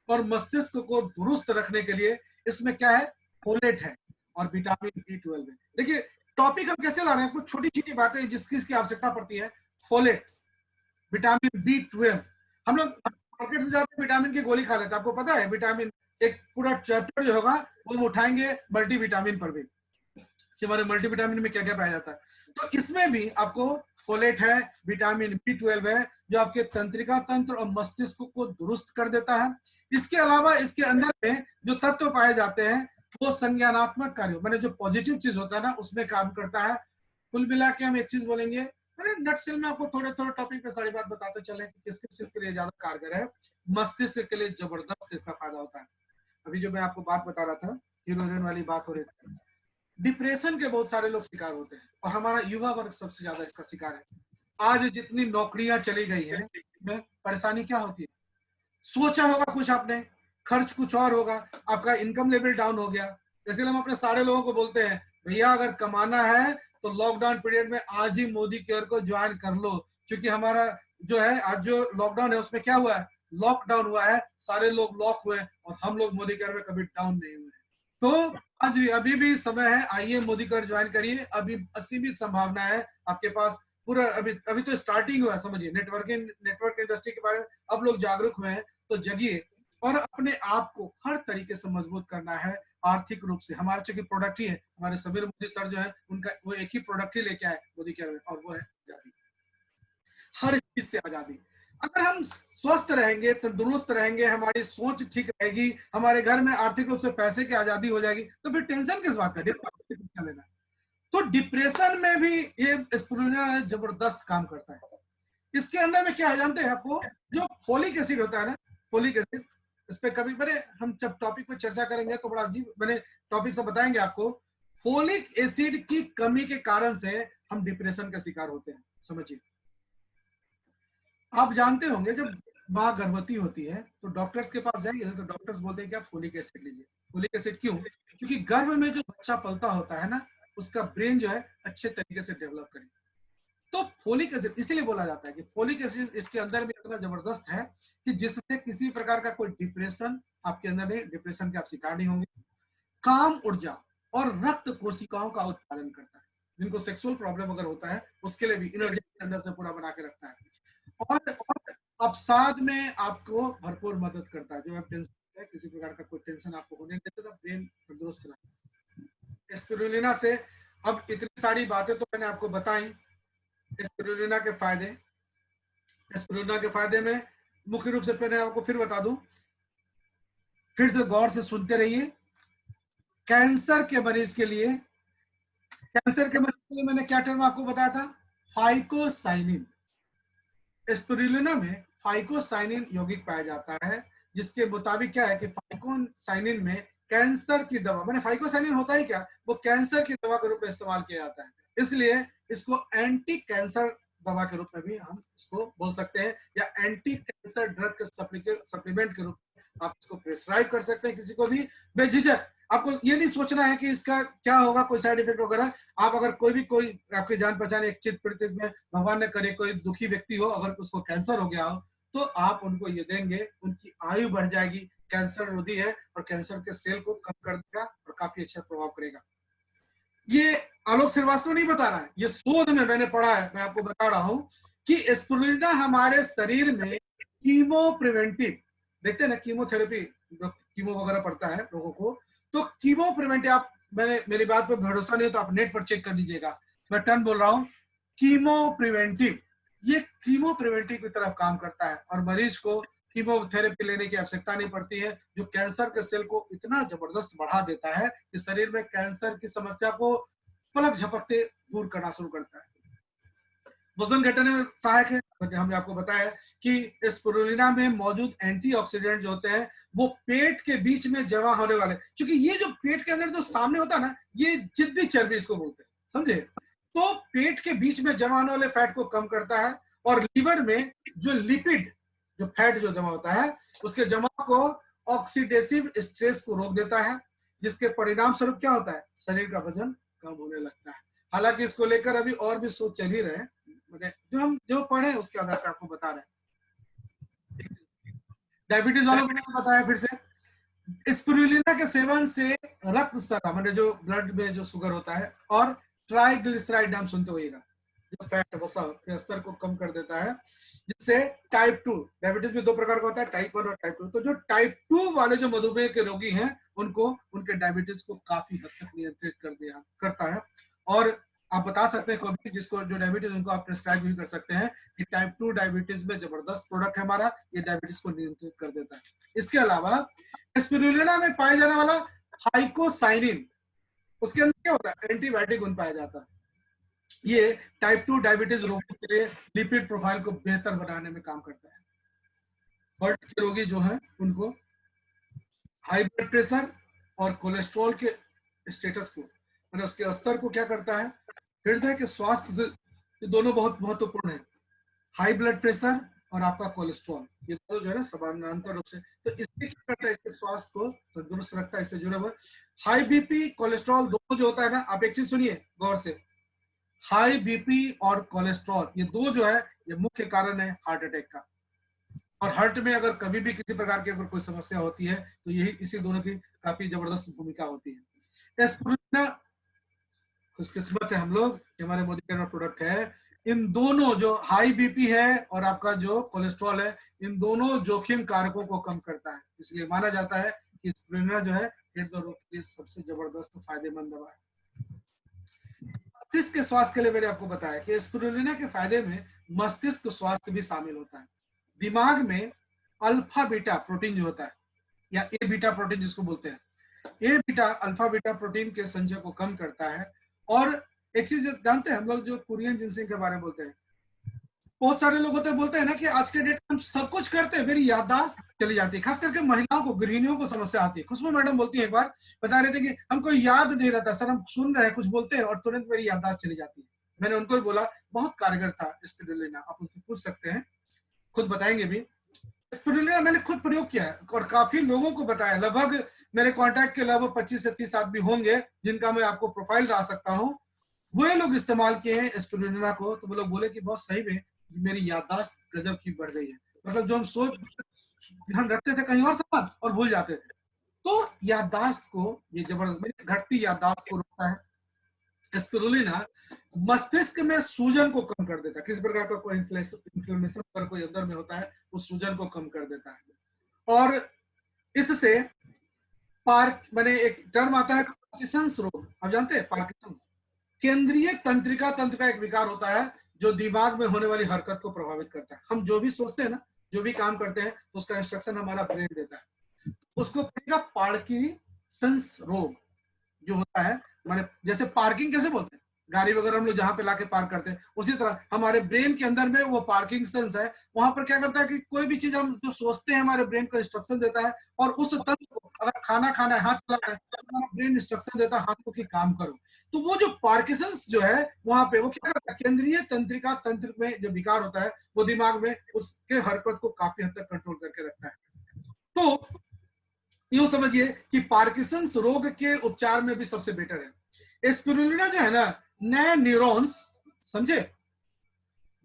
और मस्तिष्क को दुरुस्त रखने के लिए इसमें क्या है, फोलेट है और विटामिन B12 है। देखिए टॉपिक हम कैसे ला रहे हैं, कुछ छोटी छोटी बातें जिसकी आवश्यकता पड़ती है। फोलेट, विटामिन B12, हम लोग मार्केट से जाते विटामिन की गोली खा लेते हैं, आपको पता है विटामिन एक पूरा चैप्टर जो होगा वो हम उठाएंगे मल्टीविटामिन पर भी कि हमारे मल्टीविटामिन में क्या क्या पाया जाता है। तो इसमें भी आपको फोलेट है, विटामिन B12 है जो आपके तंत्रिका तंत्र और मस्तिष्क को दुरुस्त कर देता है। इसके अलावा इसके अंदर में जो तत्व पाए जाते हैं वो संज्ञानात्मक कार्य, मैंने जो पॉजिटिव चीज होता है ना उसमें काम करता है। कुल मिला के हम एक चीज बोलेंगे, मैंने नटसेल में आपको थोड़े थोड़े टॉपिक पे सारी बात बताते चले कि किस किस चीज के लिए ज्यादा कारगर है। मस्तिष्क के लिए जबरदस्त इसका फायदा होता है। अभी जो मैं आपको बात बता रहा था, हीरोइन वाली बात हो रही थी, डिप्रेशन के बहुत सारे लोग शिकार होते हैं और हमारा युवा वर्ग सबसे ज्यादा इसका शिकार है। आज जितनी नौकरियां चली गई हैं में परेशानी क्या होती है, सोचा होगा कुछ आपने, खर्च कुछ और होगा, आपका इनकम लेवल डाउन हो गया। जैसे हम अपने सारे लोगों को बोलते हैं भैया अगर कमाना है तो लॉकडाउन पीरियड में आज ही मोदी केयर को ज्वाइन कर लो, क्योंकि हमारा जो है आज जो लॉकडाउन है उसमें क्या हुआ है, लॉकडाउन हुआ है, सारे लोग लॉक हुए और हम लोग मोदी केयर में कभी डाउन नहीं हुए। तो आज भी अभी भी समय है, आइए मोदी केयर ज्वाइन करिए, अभी असीमित संभावना है आपके पास। पूरा अभी तो स्टार्टिंग हुआ है, समझिए नेटवर्क इंडस्ट्री के बारे में अब लोग जागरूक हुए हैं, तो जगिए और अपने आप को हर तरीके से मजबूत करना है। आर्थिक रूप से, हमारा चूंकि प्रोडक्ट ही है, हमारे समीर मोदी सर जो है उनका वो एक ही प्रोडक्ट ही लेके आए मोदी केयर में, और वो है आजादी। हर चीज से आजादी। अगर हम स्वस्थ रहेंगे, तंदुरुस्त रहेंगे, हमारी सोच ठीक रहेगी, हमारे घर में आर्थिक रूप से पैसे की आजादी हो जाएगी, तो फिर टेंशन किस बात का, लेना। तो डिप्रेशन में भी ये स्पिरुलिना जबरदस्त काम करता है। इसके अंदर में क्या है जानते हैं आपको, जो फोलिक एसिड होता है ना, फोलिक एसिड, इस पे कभी बड़े हम जब टॉपिक पे चर्चा करेंगे तो बड़ा अजीब मैंने टॉपिक से बताएंगे आपको। फोलिक एसिड की कमी के कारण से हम डिप्रेशन का शिकार होते हैं। समझिए, आप जानते होंगे जब माँ गर्भवती होती है तो डॉक्टर्स के पास जाएंगे ना, तो डॉक्टर्स बोलते हैं क्या, फोलिक एसिड लीजिए। फोलिक एसिड क्यों? क्योंकि गर्भ में जो बच्चा पलता होता है ना, उसका ब्रेन जो है अच्छे तरीके से डेवलप करे। तो फोलिक एसिड इसलिए बोला जाता है कि फोलिक एसिड इसके अंदर भी इतना जबरदस्त है कि जिससे किसी प्रकार का कोई डिप्रेशन आपके अंदर नहीं, डिप्रेशन के आप शिकार नहीं होंगे। काम ऊर्जा और रक्त कोशिकाओं का उत्पादन करता है। जिनको सेक्सुअल प्रॉब्लम अगर होता है उसके लिए भी एनर्जी के अंदर से पूरा बना के रखता है। और अवसाद में आपको भरपूर मदद करता है। जो आप टेंशन है, किसी प्रकार का कोई टेंशन आपको होने देता है, ब्रेन तंदुरुस्त रहता है स्पिरुलिना से। अब इतनी सारी बातें तो मैंने आपको बताई स्पिरुलिना के फायदे। स्पिरुलिना के फायदे में मुख्य रूप से मैंने आपको फिर बता दूं, फिर से गौर से सुनते रहिए। कैंसर के मरीज के लिए, कैंसर के मरीज के लिए मैंने क्या टर्म आपको बताया था, फाइकोसाइनिन। स्पिरुलिना में फाइकोसाइनिन यौगिक पाया जाता है, जिसके मुताबिक क्या है कि फाइकोसाइनिन में कैंसर की दवा, मैंने फाइकोसाइनिन होता ही क्या, वो कैंसर की दवा के रूप में इस्तेमाल किया जाता है। इसलिए इसको एंटी कैंसर दवा के रूप में भी हम इसको बोल सकते हैं, या एंटी कैंसर ड्रग के सप्लीमेंट के रूप में आप इसको प्रिस्क्राइब कर सकते हैं किसी को भी बेझिझक। आपको ये नहीं सोचना है कि इसका क्या होगा, कोई साइड इफेक्ट वगैरह। आप अगर कोई आपके जान पहचान एक चित प्रतीक में भगवान ने करे कोई दुखी व्यक्ति हो, अगर उसको कैंसर हो गया हो, तो आप उनको ये देंगे, उनकी आयु बढ़ जाएगी। कैंसर रोधी है और कैंसर के सेल को कम कर देगा और काफी अच्छा प्रभाव करेगा। ये आलोक श्रीवास्तव नहीं बता रहा है, ये शोध में मैंने पढ़ा है, मैं आपको बता रहा हूं कि स्पिरुलिना हमारे शरीर में कीमो प्रिवेंटिव, देखते हैं ना कीमोथेरेपी, कीमो वगैरह पड़ता है लोगों को, तो कीमो प्रिवेंटिव, आप मेरी बात पर भरोसा नहीं हो तो आप नेट पर चेक कर लीजिएगा, मैं टर्म बोल रहा हूं कीमो प्रिवेंटिव। ये कीमो प्रिवेंटिव की तरफ काम करता है और मरीज को कीमोथेरेपी लेने की आवश्यकता नहीं पड़ती है, जो कैंसर के सेल को इतना जबरदस्त बढ़ा देता है कि शरीर में कैंसर की समस्या को पलक झपकते दूर करना शुरू करता है। वजन घटाने में सहायक है। हमने आपको बताया कि स्पिरुलिना में मौजूद एंटीऑक्सीडेंट जो होते हैं वो पेट के बीच में जमा होने वाले, क्योंकि ये जो पेट के अंदर जो सामने होता है ना, ये जिद्दी चर्बी इसको बोलते हैं, समझे। तो पेट के बीच में जमा होने वाले फैट को कम करता है और लीवर में जो लिपिड, जो फैट जो जमा होता है, उसके जमा को ऑक्सीडेटिव स्ट्रेस को रोक देता है, जिसके परिणाम स्वरूप क्या होता है, शरीर का वजन कम होने लगता है। हालांकि इसको लेकर अभी और भी शोध चल ही रहे हैं, जो हम जो पढ़े उसके आधार पर आपको बता रहे हैं। डायबिटीज वालों को मैंने बताया फिर से, स्पिरुलिना के सेवन से रक्त स्तर, मतलब जो ब्लड में जो शुगर होता है, और ट्राइग्लिसराइड नाम सुनते होइएगा, जो फैट वसा के स्तर को कम कर देता है, जिससे टाइप 2 डायबिटीज में 2 प्रकार का होता है, टाइप 1 और टाइप 2। तो जो टाइप 2 वाले जो मधुमेह के रोगी हैं, उनको उनके डायबिटीज को काफी हद तक नियंत्रित करता है। और आप बता सकते हैं कोई जिसको जो डायबिटीज, उनको आप प्रिस्क्राइब भी कर सकते हैं कि टाइप 2 डायबिटीज में जबरदस्त प्रोडक्ट है हमारा, ये डायबिटीज को नियंत्रित कर देता है। इसके अलावा स्पिरुलिना में पाए जाने वाला फाइकोसाइनिन, उसके अंदर क्या होता है, एंटीबायोटिक गुण पाया जाता है। ये टाइप 2 डायबिटीज रोगियों के लिए लिपिड प्रोफाइल को बेहतर बनाने में काम करता है। हार्ट के रोगी जो हैं उनको हाई ब्लड प्रेशर और कोलेस्ट्रॉल के स्टेटस को, मतलब उसके स्तर को क्या करता है, हृदय के स्वास्थ्य, ये दोनों बहुत महत्वपूर्ण है। हाई ब्लड प्रेशर और आपका कोलेस्ट्रॉल, ये दोनों जो है ना समानांतर रूप से, तो इससे क्या करता है, इसके स्वास्थ्य को तंदुरुस्त रखता है, इससे जुड़े हुए। हाई बीपी कोलेस्ट्रॉल दोनों जो होता है ना, आप एक चीज सुनिए गौर से, हाई बीपी और कोलेस्ट्रॉल ये दो जो है, ये मुख्य कारण है हार्ट अटैक का। और हार्ट में अगर कभी भी किसी प्रकार की अगर कोई समस्या होती है तो यही इसी दोनों की काफी जबरदस्त भूमिका होती है। स्पिरुलिना, खुशकिस्मत है हम लोग कि हमारे मोदी केयर प्रोडक्ट है। इन दोनों जो हाई बीपी है और आपका जो कोलेस्ट्रॉल है, इन दोनों जोखिम कारकों को कम करता है। इसलिए माना जाता है कि स्पिरुलिना जो है हृदय रोग के लिए सबसे जबरदस्त फायदेमंद दवा है। मस्तिष्क के स्वास्थ्य के लिए मैंने आपको बताया कि स्पिरुलिना के फायदे में मस्तिष्क स्वास्थ्य भी शामिल होता है। दिमाग में अल्फा बीटा प्रोटीन जो होता है, या ए बीटा प्रोटीन जिसको बोलते हैं, ए बीटा अल्फा बीटा प्रोटीन के संचय को कम करता है। और एक चीज जानते हैं हम लोग, जो कोरियन जिनसिंग के बारे में बोलते हैं, बहुत सारे लोग होते बोलते हैं ना कि आज के डेट में हम सब कुछ करते हैं, मेरी याददाश्त चली जाती है। खास करके महिलाओं को, गृहिणियों को समस्या आती है। खुशबू मैडम बोलती है, एक बार बता रहे थे कि हमको याद नहीं रहता सर, हम सुन रहे हैं कुछ बोलते हैं और तुरंत मेरी याददाश्त चली जाती है। मैंने उनको ही बोला, बहुत कारगर था स्पिरुलिना, आप उनसे पूछ सकते हैं, खुद बताएंगे भी। स्पिरुलिना मैंने खुद प्रयोग किया है और काफी लोगों को बताया। लगभग मेरे कॉन्टैक्ट के लगभग 25 से 30 आदमी होंगे जिनका मैं आपको प्रोफाइल ला सकता हूँ। वो लोग इस्तेमाल किए हैं स्पिरुलिना को, तो वो लोग बोले कि बहुत सही में मेरी याददाश्त गजब की बढ़ गई है। मतलब जो हम सोच ध्यान रखते थे कहीं और सामान और भूल जाते थे, तो याददाश्त को ये जबरदस्त, घटती याददाश्त को रोकता है। स्पिरुलिना मस्तिष्क में सूजन को कम कर देता है। किसी प्रकार का कोई इन्फ्लेमेशन अगर कोई अंदर में होता है, उस सूजन को कम कर देता है। और इससे मैंने एक टर्म आता है पार्किंसंस रोग, आप जानते हैं पार्किंसंस? केंद्रीय तंत्रिका तंत्र का एक विकार होता है जो दिमाग में होने वाली हरकत को प्रभावित करता है। हम जो भी सोचते हैं ना, जो भी काम करते हैं, उसका इंस्ट्रक्शन हमारा ब्रेन देता है। उसको कहेगा पार्किंसंस रोग जो होता है। माने जैसे पार्किंग कैसे बोलते हैं, गाड़ी वगैरह हम लोग जहां पे लाके पार्क करते हैं, उसी तरह हमारे ब्रेन के अंदर में वो पार्किंसंस है। वहां पर क्या करता है कि कोई भी चीज हम जो सोचते हैं, हमारे ब्रेन को इंस्ट्रक्शन देता है, और उस तंत्र को, अगर खाना खाना है, हाथ चलाना है, तो हमारा ब्रेन इंस्ट्रक्शन देता है हाथों की काम करो। तो वो जो पार्किंसंस जो है वहां पे वो क्या करता है, केंद्रीय तंत्रिका तंत्र में जो विकार होता है, वो दिमाग में उसके हरकत को काफी हद तक कंट्रोल करके रखता है। तो यूं समझिए कि पार्किंसंस रोग के उपचार में भी सबसे बेटर है स्पिरुलिना जो है ना। नए न्यूरॉन्स, समझे,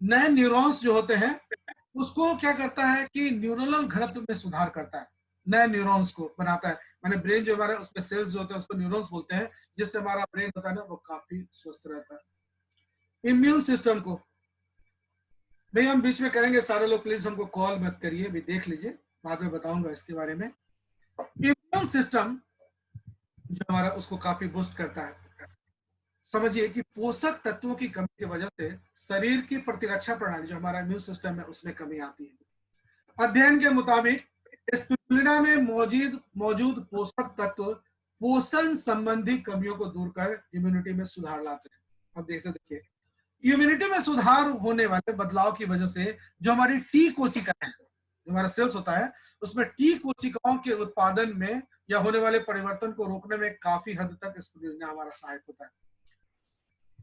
नए न्यूरॉन्स जो होते हैं उसको क्या करता है कि न्यूरनल घनत्व में सुधार करता है, नए न्यूरॉन्स को बनाता है। माने ब्रेन जो हमारे उसमें सेल्स जो होते हैं उसको न्यूरॉन्स बोलते हैं, जिससे हमारा ब्रेन होता है ना वो काफी स्वस्थ रहता है। इम्यून सिस्टम को भाई हम बीच में करेंगे, सारे लोग प्लीज हमको कॉल मत करिए, भी देख लीजिए, बाद में बताऊंगा इसके बारे में। इम्यून सिस्टम जो हमारा उसको काफी बूस्ट करता है। समझिए कि पोषक तत्वों की कमी की वजह से शरीर की प्रतिरक्षा प्रणाली जो हमारा इम्यून सिस्टम है उसमें कमी आती है। अध्ययन के मुताबिक स्पिरुलिना में मौजूद पोषक तत्व पोषण संबंधी कमियों को दूर कर इम्यूनिटी में सुधार लाते हैं। अब देखिए इम्यूनिटी में सुधार होने वाले बदलाव की वजह से जो हमारी टी कोशिकाएं, जो हमारा सेल्स होता है, उसमें टी कोशिकाओं के उत्पादन में या होने वाले परिवर्तन को रोकने में काफी हद तक स्पिरुलिना हमारा सहायक होता है।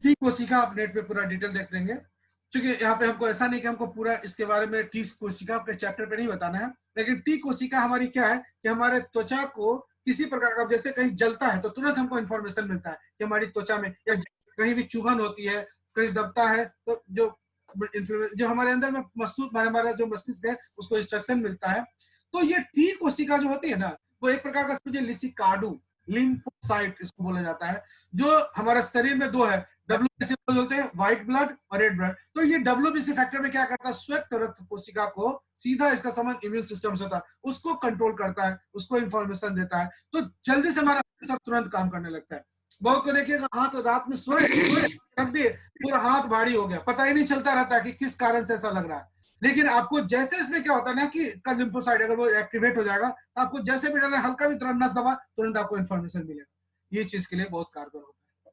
टी कोशिका आप नेट पे पूरा डिटेल देख लेंगे, क्योंकि यहाँ पे हमको ऐसा नहीं कि हमको पूरा इसके बारे में टी कोशिका के चैप्टर पे नहीं बताना है, लेकिन टी कोशिका हमारी क्या है कि हमारे त्वचा को किसी प्रकार का, जैसे कहीं जलता है तो तुरंत हमको इन्फॉर्मेशन मिलता है कि हमारी त्वचा में या कहीं भी चुभन होती है, कहीं दबता है, तो जो हमारे अंदर में हमारा जो मस्तिष्क है उसको इंस्ट्रक्शन मिलता है। तो ये टी कोशिका जो होती है ना, वो एक प्रकार का समझिए लिसिकाडू, लिम्फोसाइट इसको बोला जाता है, जो हमारे शरीर में दो है, WBC बोलते हैं, व्हाइट ब्लड और रेड ब्लड। तो ये WBC फैक्टर में क्या करता है, श्वेत रक्त कोशिका को सीधा इसका संबंध इम्यून सिस्टम से होता है, उसको कंट्रोल करता है, उसको इंफॉर्मेशन देता है, तो जल्दी से हमारा सब तुरंत काम करने लगता है। बहुत को देखिएगा हाथ रात में सोए रख दिए, पूरा हाथ भारी हो गया, पता ही नहीं चलता रहता है कि किस कारण से ऐसा लग रहा है। लेकिन आपको जैसे इसमें क्या होता है ना कि इसका लिम्फोसाइट अगर वो एक्टिवेट हो जाएगा, तो आपको जैसे भी डालना हल्का भी तुरंत नस दबा, तुरंत आपको इन्फॉर्मेशन मिलेगा। ये चीज के लिए बहुत कारगर होता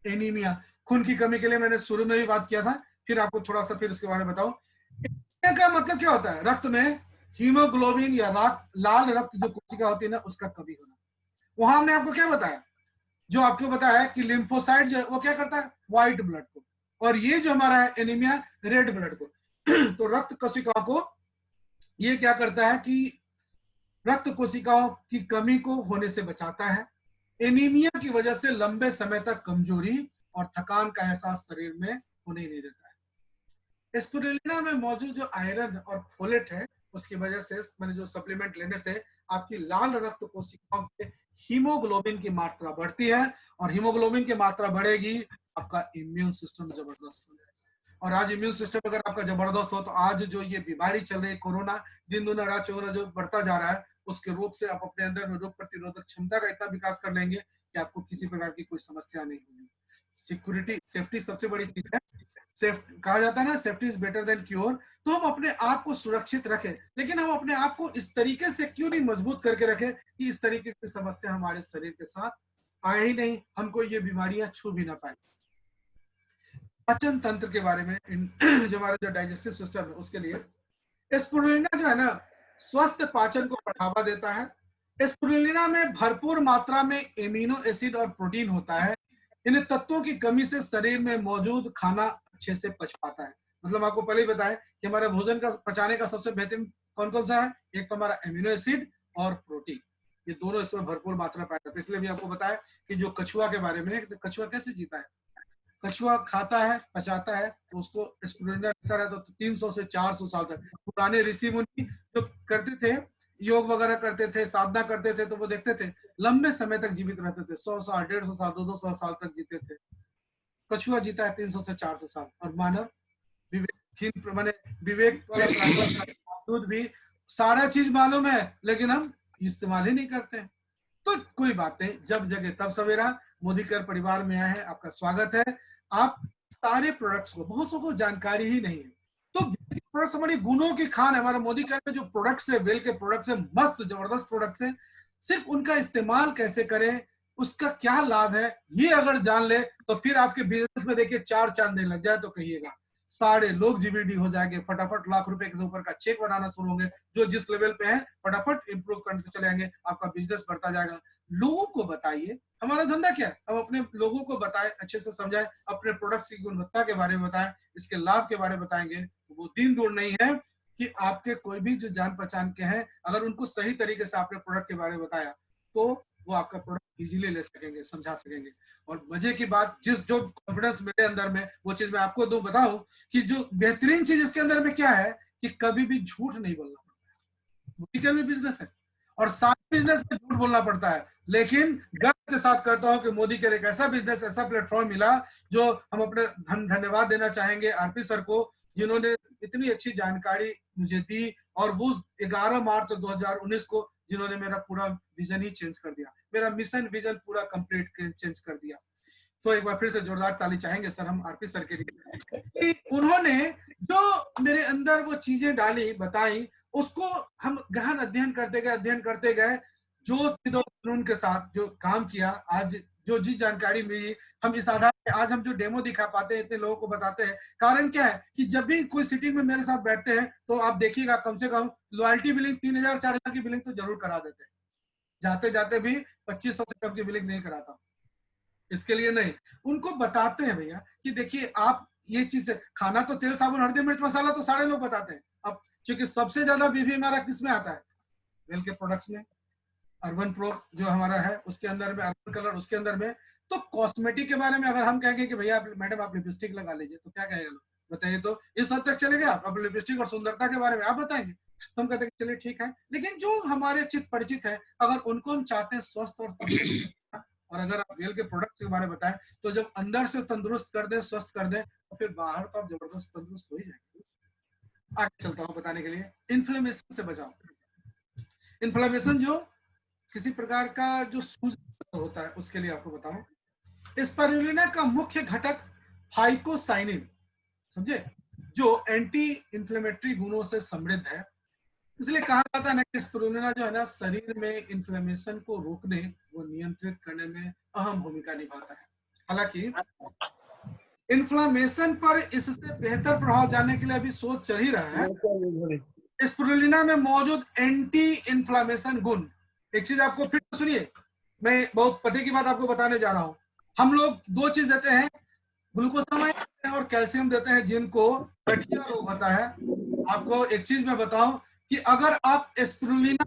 है। एनीमिया, खून की कमी के लिए मैंने शुरू में भी बात किया था, फिर आपको थोड़ा सा फिर उसके बारे में बताऊं। एनीमिया का मतलब क्या होता है, रक्त में हीमोग्लोबिन या लाल रक्त जो कोशिका होती है ना उसका कमी होना। वहां हमने आपको क्या बताया, जो आपको बताया कि लिम्फोसाइट जो है वो क्या करता है, व्हाइट ब्लड को, और ये जो हमारा है एनीमिया, रेड ब्लड को। तो रक्त कोशिकाओं को ये क्या करता है कि रक्त कोशिकाओं की कमी को होने से बचाता है। एनीमिया की वजह से लंबे समय तक कमजोरी और थकान का एहसास शरीर में होने नहीं देता है। स्पिरुलिना में मौजूद जो आयरन और फोलेट है उसकी वजह से, मैंने जो सप्लीमेंट लेने से आपकी लाल रक्त कोशिकाओं के हीमोग्लोबिन की मात्रा बढ़ती है, और हीमोग्लोबिन की मात्रा बढ़ेगी, आपका इम्यून सिस्टम जबरदस्त हो जाएगा। और आज इम्यून सिस्टम अगर आपका जबरदस्त हो तो आज जो ये बीमारी चल रही है कोरोना, दिन दुना रात चौगुना जो बढ़ता जा रहा है, उसके रोग से आप अपने अंदर में रोग प्रतिरोधक क्षमता का इतना विकास कर लेंगे कि आपको किसी प्रकार की कोई समस्या नहीं होगी। सिक्योरिटी, सेफ्टी सबसे बड़ी चीज है। सेफ कहा जाता है ना, safety is better than cure. तो हम अपने आप को सुरक्षित रखें, लेकिन हम अपने आप को इस तरीके से क्यों नहीं मजबूत करके रखें कि इस तरीके की समस्या हमारे शरीर के साथ आए ही नहीं, हमको ये बीमारियां छू भी ना पाए। पाचन तंत्र के बारे में, जो हमारा जो डाइजेस्टिव सिस्टम है उसके लिए स्पिरुलिना जो है ना, स्वस्थ पाचन को बढ़ावा देता है। स्पिरुलिना में भरपूर मात्रा में एमिनो एसिड और प्रोटीन होता है। इन तत्वों की कमी से शरीर में मौजूद खाना अच्छे से पच पाता है। मतलब आपको पहले ही बताया कि हमारा भोजन का पचाने का सबसे बेहतरीन कौन कौन सा है, एक तो हमारा एमिनो एसिड और प्रोटीन, ये दोनों इसमें भरपूर मात्रा पाया जाता है। इसलिए भी आपको बताया कि जो कछुआ के बारे में, कछुआ कैसे जीता है, कछुआ खाता है, पचाता है, तो उसको स्पिरुलिना लेता रहता तो 300 से 400 साल तक। पुराने ऋषि मुनि जो करते थे, योग वगैरह करते थे, साधना करते थे, तो वो देखते थे लंबे समय तक जीवित रहते थे, 100 साल, 150 साल, 200 साल तक जीते थे। कछुआ जीता है 300 से 400 साल। और मानव विवेकहीन, माने विवेक वाला बावजूद भी सारा चीज मालूम है, लेकिन हम इस्तेमाल ही नहीं करते। तो कोई बात नहीं, जब जगह तब सवेरा। मोदी केयर परिवार में आए हैं, आपका स्वागत है। आप सारे प्रोडक्ट्स को, बहुत को जानकारी ही नहीं है, तो प्रोडक्ट्स हमारी गुणों की खान है। हमारा मोदी केयर में जो प्रोडक्ट्स है, वेल के प्रोडक्ट्स है, मस्त जबरदस्त प्रोडक्ट्स है। सिर्फ उनका इस्तेमाल कैसे करें, उसका क्या लाभ है, ये अगर जान ले तो फिर आपके बिजनेस में देखिए 4 चांद देने लग जाए तो कहिएगा। सारे लोग जीबीडी हो जाएंगे, फटाफट लाख रुपए के ऊपर का चेक बनाना शुरू होंगे। जो जिस लेवल पे है फटाफट इंप्रूव करते चले जाएंगे, आपका बिजनेस बढ़ता जाएगा। लोगों को बताइए, हमारा धंधा क्या है, हम अपने लोगों को बताएं, अच्छे से समझाएं, अपने प्रोडक्ट्स की गुणवत्ता के बारे में बताएं, इसके लाभ के बारे में बताएंगे। वो दिन दूर नहीं है कि आपके कोई भी जो जान पहचान के हैं, अगर उनको सही तरीके से आपने प्रोडक्ट के बारे में बताया तो वो आपका प्रोडक्ट इजीली ले सकेंगे, समझा सकेंगे। और मजे की बात, जो कॉन्फिडेंस मेरे अंदर में, वो चीज मैं आपको दो बताऊं कि जो बेहतरीन चीज इसके अंदर में क्या है कि कभी भी झूठ नहीं बोलना पड़ता है। मोदी में बिजनेस है और सारे बिजनेस में झूठ बोलना पड़ता है, लेकिन गर्व के साथ कहता हूं कि मोदी केयर एक ऐसा बिजनेस, ऐसा प्लेटफॉर्म मिला जो हम अपने धन्यवाद देना चाहेंगे आरपी सर को, जिन्होंने इतनी अच्छी जानकारी मुझे दी। और वो 11 मार्च 2019 को जिन्होंने मेरा पूरा विजन ही चेंज कर दिया, मेरा मिशन विजन पूरा कंप्लीट चेंज कर दिया। तो एक बार फिर से जोरदार ताली चाहेंगे सर हम आरपी सर के लिए। उन्होंने जो मेरे अंदर वो चीजें डाली, बताई, उसको हम गहन अध्ययन करते गए, जोश जुनून के साथ जो काम किया। आज जो जी जानकारी मिली, हम इस आधार पे आज हम जो डेमो दिखा पाते हैं, इतने लोगों को बताते हैं। कारण क्या है कि जब भी कोई सिटी में मेरे साथ बैठते हैं तो आप देखिएगा कम से कम लॉयल्टी बिलिंग 3000 4000 की बिलिंग तो जरूर करा देते हैं। जाते जाते भी 2500 से कम की बिलिंग नहीं कराता, इसके लिए नहीं, उनको बताते हैं भैया कि देखिए आप ये चीज, खाना तो तेल साबुन हल्दी मिर्च मसाला तो सारे लोग बताते हैं। अब क्योंकि सबसे ज्यादा बीवी हमारा किस में आता है, वेल के प्रोडक्ट्स में। अर्बन प्रो जो हमारा है उसके अंदर में, अर्बन कलर उसके अंदर में। तो कॉस्मेटिक के बारे में अगर हम कहेंगे कि भैया मैडम आप लिपस्टिक लगा लीजिए, तो क्या कहेगा लोग, बताइए। तो इस हद तक चलेंगे आप लिपस्टिक और सुंदरता के बारे में आप बताएंगे, तो हम कहते हैं चलिए ठीक है। लेकिन जो हमारे चित परिचित है, अगर उनको हम चाहते हैं स्वस्थ और अगर आप रियल के प्रोडक्ट्स के बारे में बताएं, तो जब अंदर से तंदुरुस्त कर दें, स्वस्थ कर दें, तो फिर बाहर तो आप जबरदस्त तंदुरुस्त हो ही जाएंगे। आगे चलता हूं बताने के लिए, इन्फ्लेमेशन से बचाओ। इन्फ्लेमेशन जो किसी प्रकार का जो सूजन होता है उसके लिए आपको बताऊं। स्पिरुलिना का मुख्य घटक फाइकोसाइनिन, समझे, जो एंटी इंफ्लेमेटरी गुणों से समृद्ध है। इसलिए कहा जाता है ना कि स्पिरुलिना जो है ना, शरीर में इन्फ्लेमेशन को रोकने, वो नियंत्रित करने में अहम भूमिका निभाता है। हालांकि इन्फ्लेमेशन पर इससे बेहतर प्रभाव जानने के लिए अभी शोध चल ही रहा है। स्पिरुलिना में मौजूद एंटी इन्फ्लेमेशन गुण, एक चीज आपको फिर सुनिए, मैं बहुत पते की बात आपको बताने जा रहा हूं। हम लोग 2 चीज देते हैं, ग्लूकोसामाइन और कैल्शियम देते हैं, जिनको गठिया रोग होता है। आपको एक चीज मैं बताऊं कि अगर आप स्पिरुलिना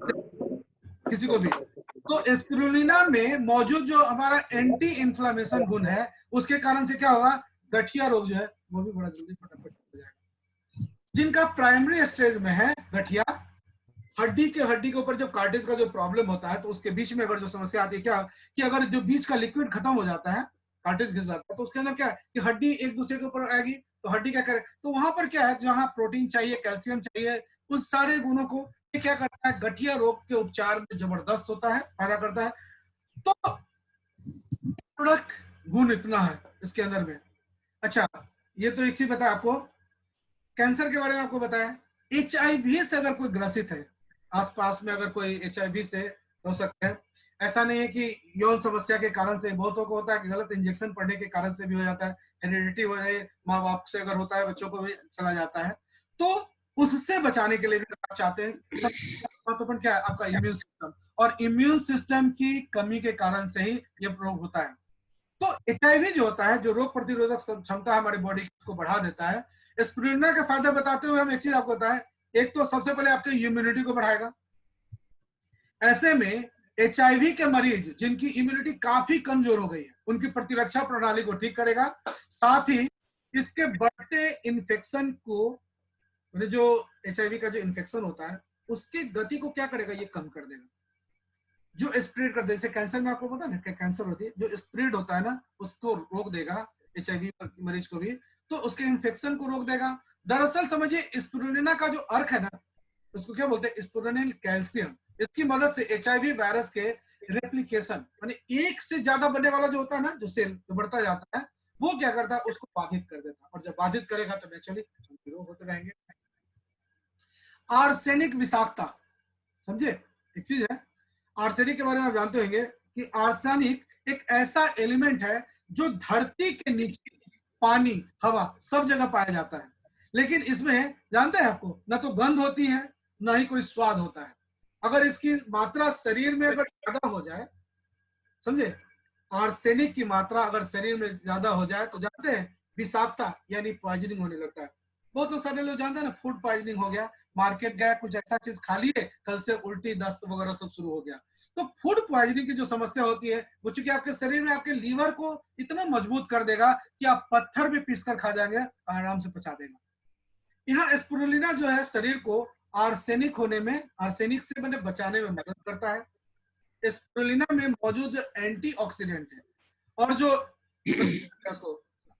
किसी को भी, तो स्पिरुलिना में मौजूद जो हमारा एंटी इन्फ्लेमेशन गुण है, उसके कारण से क्या होगा, गठिया रोग जो है वो भी बड़ा जल्दी फटाफट हो जाएगा। जिनका प्राइमरी स्टेज में है गठिया, हड्डी के ऊपर जब कार्टिज का जो प्रॉब्लम होता है, तो उसके बीच में अगर जो समस्या आती है क्या, कि अगर जो बीच का लिक्विड खत्म हो जाता है, कार्टिज घिस जाता है, तो उसके अंदर क्या है कि हड्डी एक दूसरे के ऊपर आएगी, तो हड्डी क्या करे, तो वहां पर क्या है, जहां प्रोटीन चाहिए, कैल्शियम चाहिए, उस सारे गुणों को ये क्या करता है, गठिया रोग के उपचार में जबरदस्त होता है, फायदा करता है। तो प्रोडक्ट गुण इतना है इसके अंदर में। अच्छा, ये तो एक चीज बताया आपको, कैंसर के बारे में आपको बताया। HIV से अगर कोई ग्रसित है, आसपास में अगर कोई HIV से हो सकता है, ऐसा नहीं है कि यौन समस्या के कारण से, बहुतों को होता है कि गलत इंजेक्शन पड़ने के कारण से भी हो जाता है, हेरिडिटी हो रही, माँ बाप से अगर होता है बच्चों को भी चला जाता है। तो उससे बचाने के लिए भी आप चाहते हैं, सबसे महत्वपूर्ण क्या है, आपका इम्यून सिस्टम, और इम्यून सिस्टम की कमी के कारण से ही ये रोग होता है। तो HIV जो होता है, जो रोग प्रतिरोधक क्षमता हमारी बॉडी को बढ़ा देता है। स्पिरुलिना के फायदे बताते हुए हम एक चीज आपको बताएं, एक तो सबसे पहले आपकी इम्यूनिटी को बढ़ाएगा। ऐसे में HIV के मरीज जिनकी इम्यूनिटी काफी कमजोर हो गई है, उनकी प्रतिरक्षा प्रणाली को ठीक करेगा। साथ ही इसके बढ़ते इन्फेक्शन को, जो HIV का जो इन्फेक्शन होता है उसकी गति को क्या करेगा, ये कम कर देगा। जो स्प्रेड कर दे, जैसे कैंसर में आपको पता है ना, कैंसर होती है, जो स्प्रेड होता है ना, उसको रोक देगा, HIV मरीज को भी, तो उसके इन्फेक्शन को रोक देगा। दरअसल समझिए, स्पिरुलिना का जो अर्क है ना, उसको क्या बोलते हैं, स्पिरुलिन कैल्शियम, इसकी मदद से HIV वायरस के रेप्लिकेशन, माने एक से ज्यादा बनने वाला जो होता है ना, जो सेल जो बढ़ता जाता है, वो क्या करता है, उसको बाधित कर देता है, और जब बाधित करेगा तो नेचुरली रोग होते रहेंगे। आर्सेनिक विषाक्तता, समझे, एक चीज है, आर्सेनिक के बारे में आप जानते होंगे कि आर्सेनिक एक ऐसा एलिमेंट है जो धरती के नीचे, पानी, हवा, सब जगह पाया जाता है। लेकिन इसमें जानते हैं आपको, ना तो गंध होती है, ना ही कोई स्वाद होता है। अगर इसकी मात्रा शरीर में अगर ज्यादा हो जाए, समझे, आर्सेनिक की मात्रा अगर शरीर में ज्यादा हो जाए तो जानते हैं विषाक्तता यानी पॉइजनिंग होने लगता है। बहुत सारे लोग जानते हैं ना, फूड पॉइजनिंग हो गया, मार्केट गया, कुछ ऐसा चीज खा लिए, कल से उल्टी, दस्त वगैरह सब शुरू हो गया। तो फूड पॉइजनिंग की जो समस्या होती है वो चूंकि आपके शरीर में आपके लीवर को इतना मजबूत कर देगा कि आप पत्थर भी पीसकर खा जाएंगे, आराम से पचा देगा। यहाँ स्पिरुलिना जो है शरीर को आर्सेनिक होने में, आर्सेनिक से मैंने बचाने में मदद करता है। स्पिरुलिना में मौजूद एंटीऑक्सीडेंट है, और जो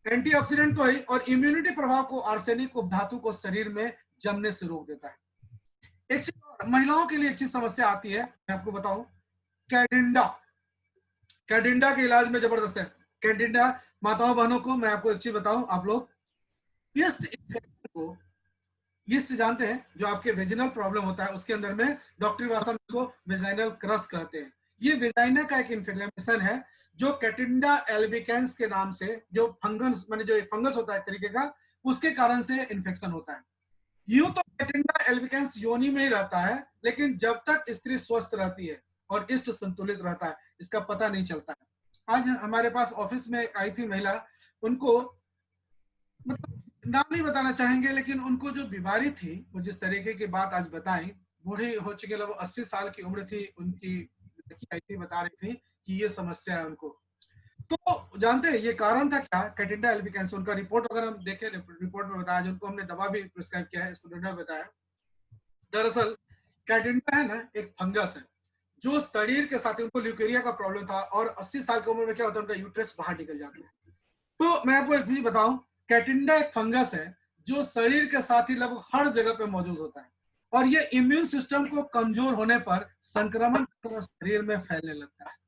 एंटीऑक्सीडेंट तो है, और इम्यूनिटी प्रभाव को, आर्सेनिक उपधातु को शरीर में जमने से रोक देता है। एक चीज, महिलाओं के लिए एक चीज समस्या आती है, मैं आपको बताऊं, कैडिंडा, कैडिंडा के इलाज में जबरदस्त है। कैडिंडा, माताओं बहनों को मैं आपको एक चीज बताऊं, आप लोग ईस्ट इन्फेक्शन को, ईस्ट जानते हैं, जो आपके वेजिनल प्रॉब्लम होता है, उसके अंदर में डॉक्टरी भाषा में इसको वेजाइनल क्रस कहते हैं। ये वेजाइना का एक इन्फ्लेमेशन है जो कैटिंडा एल्बिकेंस के नाम से, जो फंगस, माने जो फंगस होता है एक तरीके का, उसके कारण से इन्फेक्शन होता है। यूं तो कैटिंडा एल्बिकेंस योनि में ही रहता है, लेकिन जब तक स्त्री स्वस्थ रहती है और इष्ट संतुलित रहता है, इसका पता नहीं चलता है। आज हमारे पास ऑफिस में आई थी महिला, उनको मतलब नाम नहीं बताना चाहेंगे, लेकिन उनको जो बीमारी थी, वो जिस तरीके की बात आज बताई, बूढ़ी हो चुकी, लगभग 80 साल की उम्र थी उनकी, आई थी, बता रही थी कि ये समस्या है उनको। तो जानते हैं ये कारण था क्या, कैटिंडा एल्बिकेंस। उनका रिपोर्ट अगर हम देखें, रिपोर्ट में बताया, जिनको हमने दवा भी प्रिस्क्राइब किया है, इसको बताया, दरअसल कैटिंडा है ना, एक फंगस है जो शरीर के साथ, उनको ल्यूकेरिया का प्रॉब्लम था, और 80 साल की उम्र में क्या होता है, उनका यूट्रस बाहर निकल जाता है। तो मैं आपको एक चीज बताऊं, कैटिंडा एक फंगस है जो शरीर के साथ ही लगभग हर जगह पे मौजूद होता है, और ये इम्यून सिस्टम को कमजोर होने पर संक्रमण शरीर में फैलने लगता है।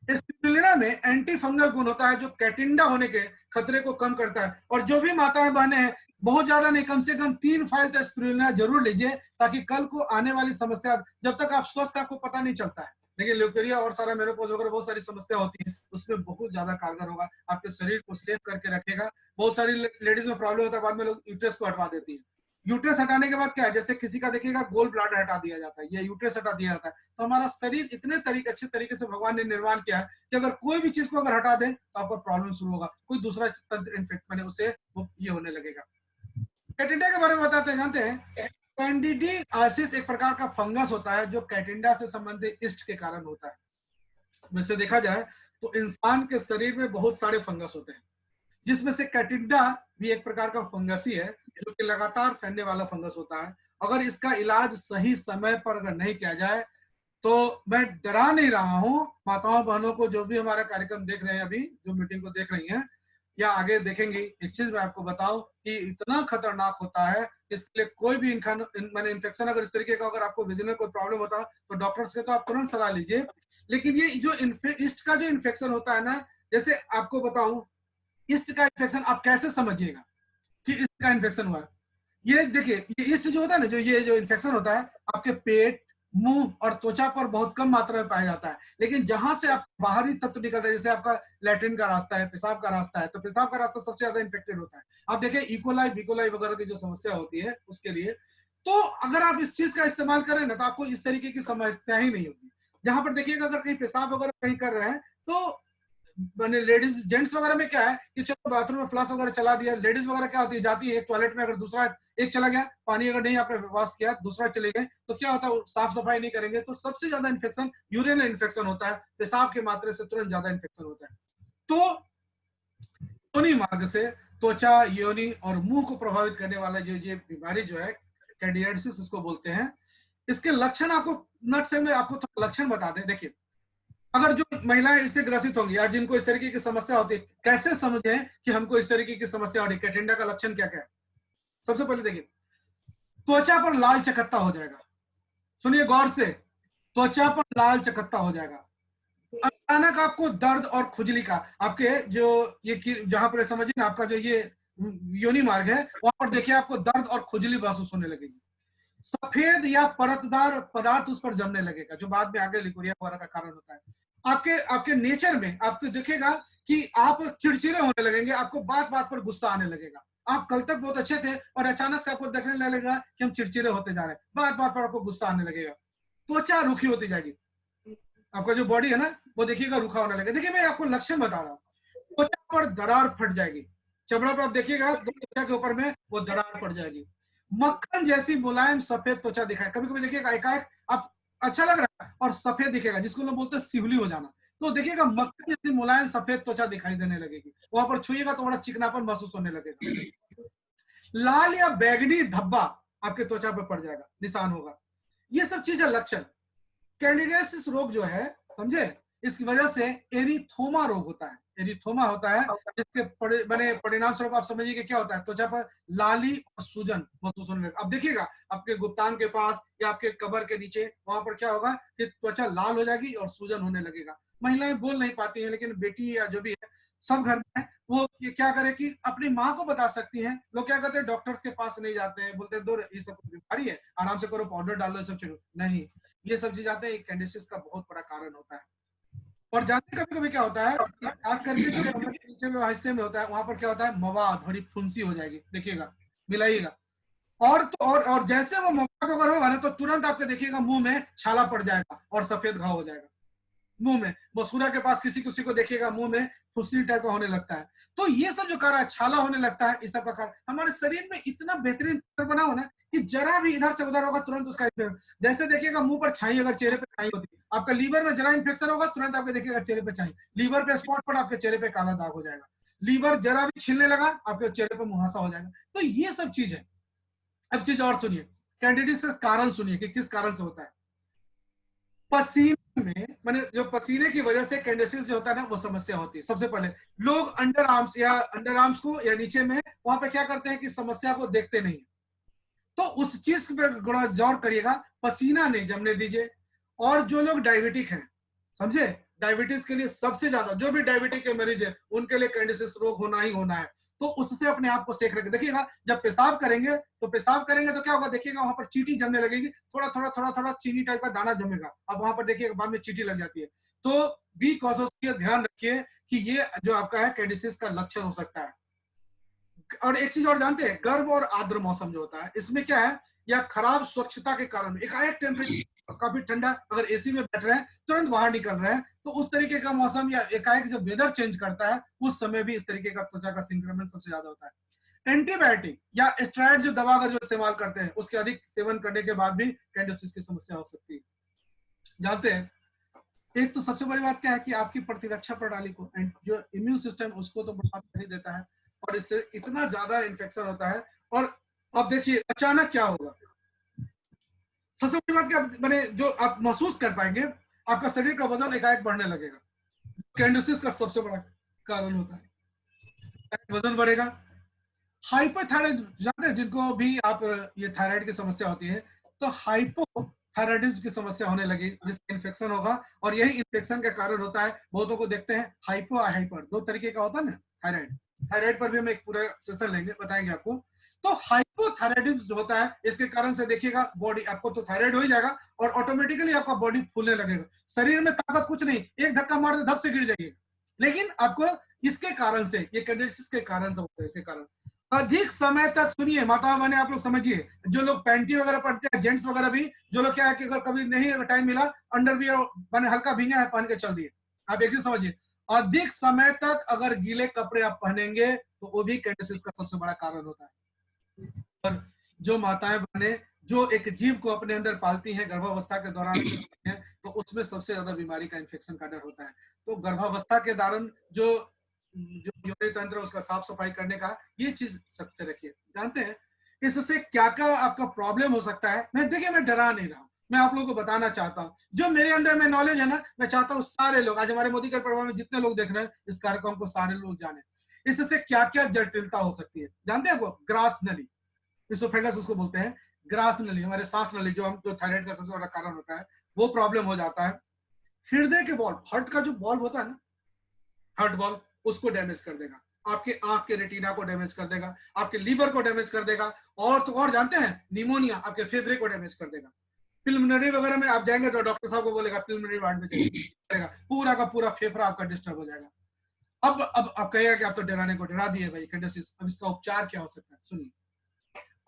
स्पिरुलिना में एंटी फंगल गुण होता है जो कैटिंडा होने के खतरे को कम करता है। और जो भी माताएं बहनें हैं, बहुत ज्यादा नहीं, कम से कम 3 फाइल तो स्पिरुलिना जरूर लीजिए, ताकि कल को आने वाली समस्या, जब तक आप स्वस्थ, आपको पता नहीं चलता है, लेकिन ल्यूकेरिया और सारा मेनोपॉज वगैरह बहुत सारी समस्या होती है, उसमें बहुत ज्यादा कारगर होगा, आपके शरीर को सेफ करके रखेगा। बहुत सारी लेडीज में प्रॉब्लम होता है, बाद में लोग यूट्रस को हटवा देती है। यूट्रस हटाने के बाद क्या है, जैसे किसी का देखिएगा गोल ब्लाडर हटा दिया जाता है, ये यूट्रस हटा दिया जाता है। तो हमारा शरीर इतने अच्छे तरीके से भगवान ने निर्माण किया है कि अगर कोई भी चीज को अगर हटा दें तो आपको प्रॉब्लम शुरू होगा, कोई दूसरा तंत्र इन्फेक्ट माने उसे ये होने लगेगा। कैटिंडा के बारे में बताते हैं, जानते हैं, कैंडिडियासिस एक प्रकार का फंगस होता है जो कैटिंडा से संबंधित ईस्ट के कारण होता है। वैसे देखा जाए तो इंसान के शरीर में बहुत सारे फंगस होते हैं, जिसमें से कैटिंडा भी एक प्रकार का फंगस ही है, जो कि लगातार फैलने वाला फंगस होता है। अगर इसका इलाज सही समय पर अगर नहीं किया जाए तो मैं डरा नहीं रहा हूं माताओं बहनों को, जो भी हमारा कार्यक्रम देख रहे हैं, अभी जो मीटिंग को देख रही हैं, या आगे देखेंगे। एक चीज मैं आपको बताऊं कि इतना खतरनाक होता है, इसके लिए कोई भी मैंने इन्फेक्शन अगर इस तरीके का अगर आपको विजिनल कोई प्रॉब्लम होता है तो डॉक्टर से तो आप तुरंत सलाह लीजिए। लेकिन ये जो ईस्ट का जो इन्फेक्शन होता है ना, जैसे आपको बताऊं ईस्ट का इन्फेक्शन आप कैसे समझिएगा कि ईस्ट का इन्फेक्शन हुआ है। ये देखिए, ये ईस्ट जो होता है ना, ये जो इन्फेक्शन होता है आपके पेट, मुंह और त्वचा पर बहुत कम मात्रा में पाया जाता है। लेकिन जहां से आप बाहरी तत्व निकलता है, जैसे आपका लैट्रिन का रास्ता है, पेशाब का रास्ता है, तो पेशाब का रास्ता सबसे ज्यादा इन्फेक्टेड होता है। आप देखिए इकोलाई बिकोलाई वगैरह की जो समस्या होती है उसके लिए, तो अगर आप इस चीज का इस्तेमाल करें ना तो आपको इस तरीके की समस्या ही नहीं होगी। जहां पर देखिएगा अगर कहीं पेशाब वगैरह कहीं कर रहे हैं तो मैंने लेडीज जेंट्स वगैरह में क्या है कि चलो बाथरूम में फ्लश वगैरह चला दिया, लेडीज वगैरह क्या होती है जाती है एक टॉयलेट में, अगर दूसरा एक चला गया, पानी अगर नहीं आपने वाश किया, दूसरा चले गए, तो क्या होता है साफ सफाई नहीं करेंगे तो सबसे ज्यादा इन्फेक्शन यूरिनल इन्फेक्शन होता है, पेशाब के मात्रे से तुरंत ज्यादा इन्फेक्शन होता है। तो योनि मार्ग से त्वचा, योनि और मुंह को प्रभावित करने वाला जो ये बीमारी जो है कैंडिडियासिस इसको बोलते हैं। इसके लक्षण आपको नटसेल में आपको थोड़ा लक्षण बता दें। देखिए अगर जो महिलाएं इससे ग्रसित होंगी या जिनको इस तरीके की समस्या होती है, कैसे समझें कि हमको इस तरीके की समस्या हो रही है, कैटेंडा का लक्षण क्या क्या है। सबसे पहले देखिए त्वचा पर लाल चकत्ता हो जाएगा, सुनिए गौर से, त्वचा पर लाल चकत्ता हो जाएगा। अचानक आपको दर्द और खुजली का, आपके जो ये जहां पर समझिए ना आपका जो ये योनि मार्ग है वहां पर देखिए आपको दर्द और खुजली महसूस होने लगेगी। सफेद या परतदार पदार्थ उस पर जमने लगेगा जो बाद में आगे लिकोरिया वगैरह का कारण होता है। आपके नेचर में आपको दिखेगा कि आप चिड़चिड़े होने लगेंगे, आपको बात बात पर गुस्सा आने लगेगा। आप कल तक बहुत अच्छे थे और अचानक से आपको देखने लगेगा कि हम चिड़चिड़े होते जा रहे हैं, बात बात पर आपको गुस्सा आने लगेगा। त्वचा रूखी होती जाएगी, आपका जो बॉडी है ना वो देखिएगा रूखा होने लगेगा। देखिए मैं आपको लक्षण बता रहा हूँ, त्वचा पर दरार फट जाएगी, चमड़ा पर आप देखिएगा त्वचा के ऊपर में वो दरार पड़ जाएगी। मक्खन जैसी मुलायम सफेद त्वचा दिखाए, कभी कभी देखिएगा एकाएक आप अच्छा लग रहा है और सफेद दिखेगा, जिसको लोग बोलते हैं सिवली हो जाना, तो देखिएगा मक्खन जैसी मुलायम सफेद त्वचा दिखाई देने लगेगी, वहां पर छुइएगा तो बड़ा चिकनापन महसूस होने लगेगा। लाल या बैगनी धब्बा आपके त्वचा पर पड़ जाएगा, निशान होगा। ये सब चीजें लक्षण। कैंडिडियासिस रोग जो है समझे, इसकी वजह से एरिथोमा रोग होता है, एरिथोमा होता है, जिसके परिणाम स्वरूप आप समझिए कि क्या होता है, त्वचा पर लाली और सूजन महसूस होने लगेगा। अब देखिएगा आपके गुप्तांग के पास या आपके कमर के नीचे वहां पर क्या होगा कि त्वचा लाल हो जाएगी और सूजन होने लगेगा। महिलाएं बोल नहीं पाती हैं, लेकिन बेटी या जो भी है सब घर में है, वो क्या करे कि अपनी माँ को बता सकती हैं। लोग क्या करते हैं डॉक्टर्स के पास नहीं जाते हैं, बोलते हैं दो ये सब बीमारी है, आराम से करो, पाउडर डालो, ये सब चीज नहीं, ये सब चीज आते हैं कैंडिडियासिस का बहुत बड़ा कारण होता है। और जानते कभी कभी क्या होता है, खास करके जो कमर के नीचे में हिस्से में होता है वहां पर क्या होता है, मवाद, थोड़ी फुंसी हो जाएगी, देखिएगा मिलाइएगा। और तो और जैसे वो मवाद अगर होगा ना तो तुरंत आपके देखिएगा मुंह में छाला पड़ जाएगा और सफेद घाव हो जाएगा मुंह में। मसूरा के पास किसी किसी को देखिएगा मुंह में फुंसी टाइप का होने लगता है। तो ये सब जो कारण है, छाला होने लगता है, इस सब का कारण हमारे शरीर में इतना बेहतरीन बना हो ना कि जरा भी इधर से उधर होगा तुरंत उसका इफेक्ट। जैसे देखिएगा मुंह पर छाई, अगर चेहरे पे छाई होती है, आपका लीवर में जरा इन्फेक्शन होगा तुरंत आपके देखिएगा चेहरे पे छाई, लीवर पे स्पॉट पर आपके चेहरे पे काला दाग हो जाएगा, लीवर जरा भी छिलने लगा आपके चेहरे पे मुहासा हो जाएगा। तो ये सब चीज है। अब चीज और सुनिए, कैंडिडियासिस का कारण सुनिए कि किस कारण से होता है। पसीने में, माने जो पसीने की वजह से कैंडिडियासिस जो होता है ना वो समस्या होती है। सबसे पहले लोग अंडर आर्म्स को या नीचे में वहां पे क्या करते हैं कि समस्या को देखते नहीं, तो उस चीज पे गौर करिएगा, पसीना नहीं जमने दीजिए। और जो लोग डायबिटिक हैं, समझे, डायबिटीज के लिए सबसे ज्यादा, जो भी डायबिटिक के मरीज है उनके लिए कैंडिडियासिस रोग होना ही होना है। तो उससे अपने आप को सेफ रखें। देखिएगा जब पेशाब करेंगे तो क्या होगा, देखिएगा वहां पर चींटी जमने लगेगी, थोड़ा थोड़ा थोड़ा थोड़ा चीनी टाइप का दाना जमेगा, अब वहां पर देखिएगा बाद में चींटी लग जाती है। तो बी कॉशियस, ध्यान रखिए कि ये जो आपका है कैंडिडियासिस का लक्षण हो सकता है। और एक चीज और जानते हैं, गर्म और आर्द्र मौसम जो होता है इसमें क्या है, या खराब स्वच्छता के कारण एकाएक टेम्परेचर काफी ठंडा, अगर एसी में बैठ रहे हैं तुरंत बाहर निकल रहे हैं, तो उस तरीके का मौसम या एकाएक जब वेदर चेंज करता है उस समय भी इस तरीके का त्वचा का संक्रमण सबसे ज्यादा होता है। एंटीबायोटिक या स्टेरॉइड जो दवा का जो इस्तेमाल करते हैं उसके अधिक सेवन करने के बाद भी कैंडिडियासिस की समस्या हो सकती है। जानते हैं, एक तो सबसे बड़ी बात क्या है कि आपकी प्रतिरक्षा प्रणाली को, जो इम्यून सिस्टम उसको तो बढ़ावा नहीं देता है और इससे इतना ज्यादा इन्फेक्शन होता है। और अब देखिए अचानक क्या होगा, सबसे बड़ी बात क्या मैंने जो आप महसूस कर पाएंगे, आपका शरीर का वजन एकाएक बढ़ने लगेगा, कैंडिडियासिस का सबसे बड़ा कारण होता है। वजन बढ़ेगा। हाइपोथायराइड जानते हैं, जिनको भी आप ये थायराइड की समस्या होती है, तो हाइपोथायराइडिज्म की समस्या होने लगी, जिससे इन्फेक्शन होगा, और यही इन्फेक्शन का कारण होता है। बहुतों को देखते हैं हाइपो और हाइपर, दो तरीके का होता है ना थायराइड। थायराइड पर भी हम एक पूरा सेशन लेंगे, बताएंगे आपको। तो हाइपोथायराइडिज्म जो होता है, इसके कारण से देखिएगा बॉडी, आपको तो थायराइड हो ही जाएगा और ऑटोमेटिकली आपका बॉडी फूलने लगेगा, शरीर में ताकत कुछ नहीं, एक धक्का मार दे धप से गिर जाइए। लेकिन आपको इसके कारण से, ये कंडीशंस के कारण से होता है। इसके कारण अधिक समय तक, सुनिए माता बहने आप लोग समझिए, जो लोग पैंटी वगैरह पहनते हैं, जेंट्स वगैरह भी, जो लोग क्या है कि अगर कभी नहीं अगर टाइम मिला, अंडरवियर बने हल्का भींगा है पहन के चल दिए। आप एक चीज समझिए, अधिक समय तक अगर गीले कपड़े आप पहनेंगे तो वो भी कैंसर का सबसे बड़ा कारण होता है। और जो माताएं बहने जो एक जीव को अपने अंदर पालती हैं गर्भावस्था के दौरान हैं, तो उसमें सबसे ज्यादा बीमारी का इन्फेक्शन का डर होता है। तो गर्भावस्था के दौरान जो यूरिन तंत्र उसका साफ सफाई करने का, ये चीज सबसे रखिए। जानते हैं इससे क्या क्या आपका प्रॉब्लम हो सकता है। मैं देखिए, मैं डरा नहीं रहा हूं, मैं आप लोगों को बताना चाहता हूं जो मेरे अंदर में नॉलेज है ना, मैं चाहता हूं सारे लोग, आज हमारे मोदी के परिवार में जितने लोग देख रहे हैं इस कार्यक्रम को, सारे लोग जाने इससे क्या क्या जटिलता हो सकती है। जानते हैं वो ग्रास नली, इसोफेगस उसको बोलते हैं, ग्रास नली, हमारे सांस नली, जो हम तो थायराइड का सबसे बड़ा कारण होता है, वो प्रॉब्लम हो जाता है। हृदय के बॉल्व, हार्ट का जो बॉल्व होता है ना, हार्ट बॉल्व, उसको डैमेज कर देगा, आपके आंख के रेटिना को डैमेज कर देगा, आपके लीवर को डैमेज कर देगा, और तो और जानते हैं निमोनिया आपके फेफड़े को डैमेज कर देगा। पिल्मोनरी वगैरह में आप जाएंगे तो डॉक्टर साहब को बोलेगा पिल्मोनरी वार्ड में जाएगा, पूरा का पूरा फेफड़ा आपका डिस्टर्ब हो जाएगा। अब आप कहिएगा कि आप तो डराने को डरा दिए भाई कैंडिडियासिस, अब इसका उपचार क्या हो सकता है। सुनिए,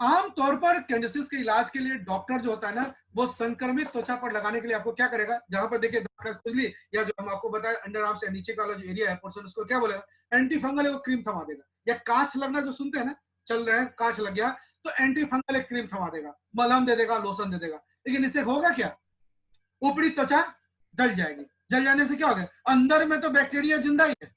आमतौर पर कैंडिडियासिस के इलाज के लिए डॉक्टर जो होता है ना, वो संक्रमित त्वचा पर लगाने के लिए आपको क्या करेगा, जहां पर देखिए खुजली या जो हम आपको बताया अंडर आर्म से नीचे का वाला जो एरिया है पोर्शन, उसको क्या बोलेगा, एंटी फंगल एक क्रीम थमा देगा। या कांच लगना जो सुनते हैं ना, चल रहे हैं कांच लग गया तो एंटी फंगल एक क्रीम थमा देगा, मलहम दे देगा, लोशन दे देगा। लेकिन इससे होगा क्या, ऊपरी त्वचा जल जाएगी। जल जाने से क्या होगा, अंदर में तो बैक्टीरिया जिंदा ही है,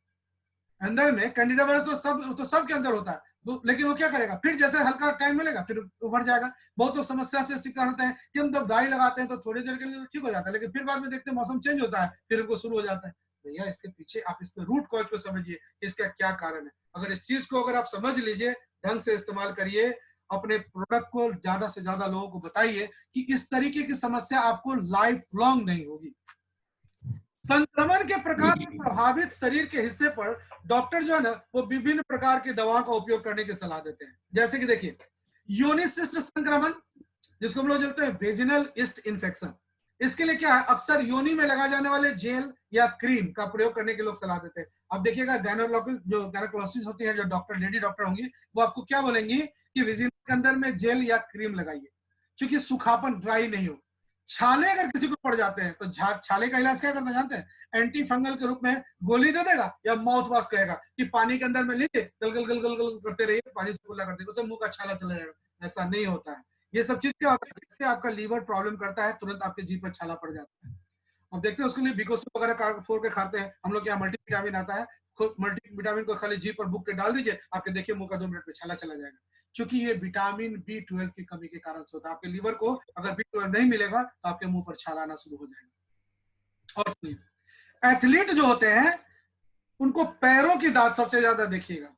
अंदर में कैंडिडा वायरस तो सबके अंदर होता है, लेकिन वो क्या करेगा, फिर जैसे हल्का टाइम मिलेगा फिर उभर जाएगा। बहुत लोग समस्या से शिकार होते हैं कि हम जब दवाई लगाते हैं तो थोड़ी देर के लिए तो ठीक हो जाता है, लेकिन फिर बाद में देखते हैं मौसम चेंज होता है, फिर उनको शुरू हो जाता है। भैया इसके पीछे आप इसके रूट कॉज को समझिए, इसका क्या कारण है। अगर इस चीज को अगर आप समझ लीजिए, ढंग से इस्तेमाल करिए, अपने प्रोडक्ट को ज्यादा से ज्यादा लोगों को बताइए कि इस तरीके की समस्या आपको लाइफ लॉन्ग नहीं होगी। संक्रमण के प्रकार से प्रभावित शरीर के हिस्से पर डॉक्टर जो है ना, वो विभिन्न प्रकार की दवाओं का उपयोग करने की सलाह देते हैं। जैसे कि देखिए, योनिसिस्ट संक्रमण, जिसको हम लोग बोलते हैं वेजिनल ईस्ट इन्फेक्शन, इसके लिए क्या है, अक्सर योनि में लगाए जाने वाले जेल या क्रीम का प्रयोग करने के लोग सलाह देते हैं। अब देखिएगा गायनेकोलॉजिस्ट होती है, जो डॉक्टर लेडी डॉक्टर होंगी, वो आपको क्या बोलेंगी कि वेजिना के अंदर में जेल या क्रीम लगाइए, क्योंकि सूखापन ड्राई नहीं हो। छाले अगर किसी को पड़ जाते हैं तो छाले का इलाज क्या करना जानते हैं, एंटी फंगल के रूप में गोली दे देगा या माउथ वॉश कहेगा कि पानी के अंदर में लीजिए, गल गल गल गल करते रहिए, पानी से कुल्ला करते, उससे मुंह का छाला चला जाएगा। ऐसा नहीं होता है। ये सब चीज क्या होता है, जिससे आपका लीवर प्रॉब्लम करता है, तुरंत आपके जीभ पर छाला पड़ जाता है। अब देखते हैं उसके लिए बिकोसिन वगैरह फोड़ के खाते हैं हम लोग, क्या मल्टीविटामिन आता है, मल्टीविटामिन को खाली जीभ पर बुक के डाल दीजिए, आपके देखिए मुंह का 2 मिनट में छाला चला जाएगा, क्योंकि ये विटामिन B12 की कमी के कारण से होता है। आपके लीवर को अगर B12 नहीं मिलेगा तो आपके मुंह पर छाला आना शुरू हो जाएगा। और सुनिए, एथलीट जो होते हैं उनको पैरों की दाद सबसे ज्यादा देखिएगा,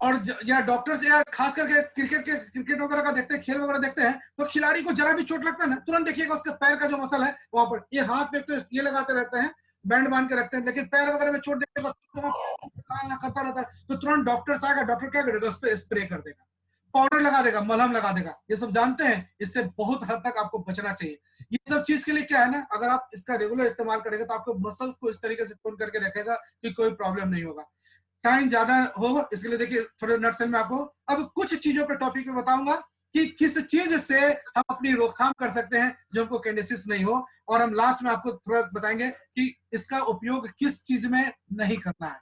और या डॉक्टर्स या खास करके क्रिकेट वगैरह का देखते हैं, खेल वगैरह देखते हैं, तो खिलाड़ी को जरा भी चोट लगता है ना, तुरंत देखिएगा उसके पैर का जो मसल है वहां पर, ये हाथ में तो ये लगाते रहते हैं, बैंड बांध के रखते हैं, लेकिन पैर वगैरह में चोट देखते करता रहता है, तो तुरंत डॉक्टर आएगा, डॉक्टर क्या करेगा, उस पर स्प्रे कर देगा, पाउडर लगा देगा, मलहम लगा देगा। ये सब जानते हैं, इससे बहुत हद तक आपको बचना चाहिए। ये सब चीज के लिए क्या है ना, अगर आप इसका रेगुलर इस्तेमाल करेंगे तो आपको मसल को इस तरीके से टोन करके रखेगा कि कोई प्रॉब्लम नहीं होगा। टाइम ज्यादा होगा, इसके लिए देखिए थोड़े नटसेल में आपको अब कुछ चीजों पे टॉपिक में बताऊंगा कि किस चीज से हम अपनी रोकथाम कर सकते हैं जो हमको कैंडिडियासिस नहीं हो, और हम लास्ट में आपको थोड़ा बताएंगे कि इसका उपयोग किस चीज में नहीं करना है।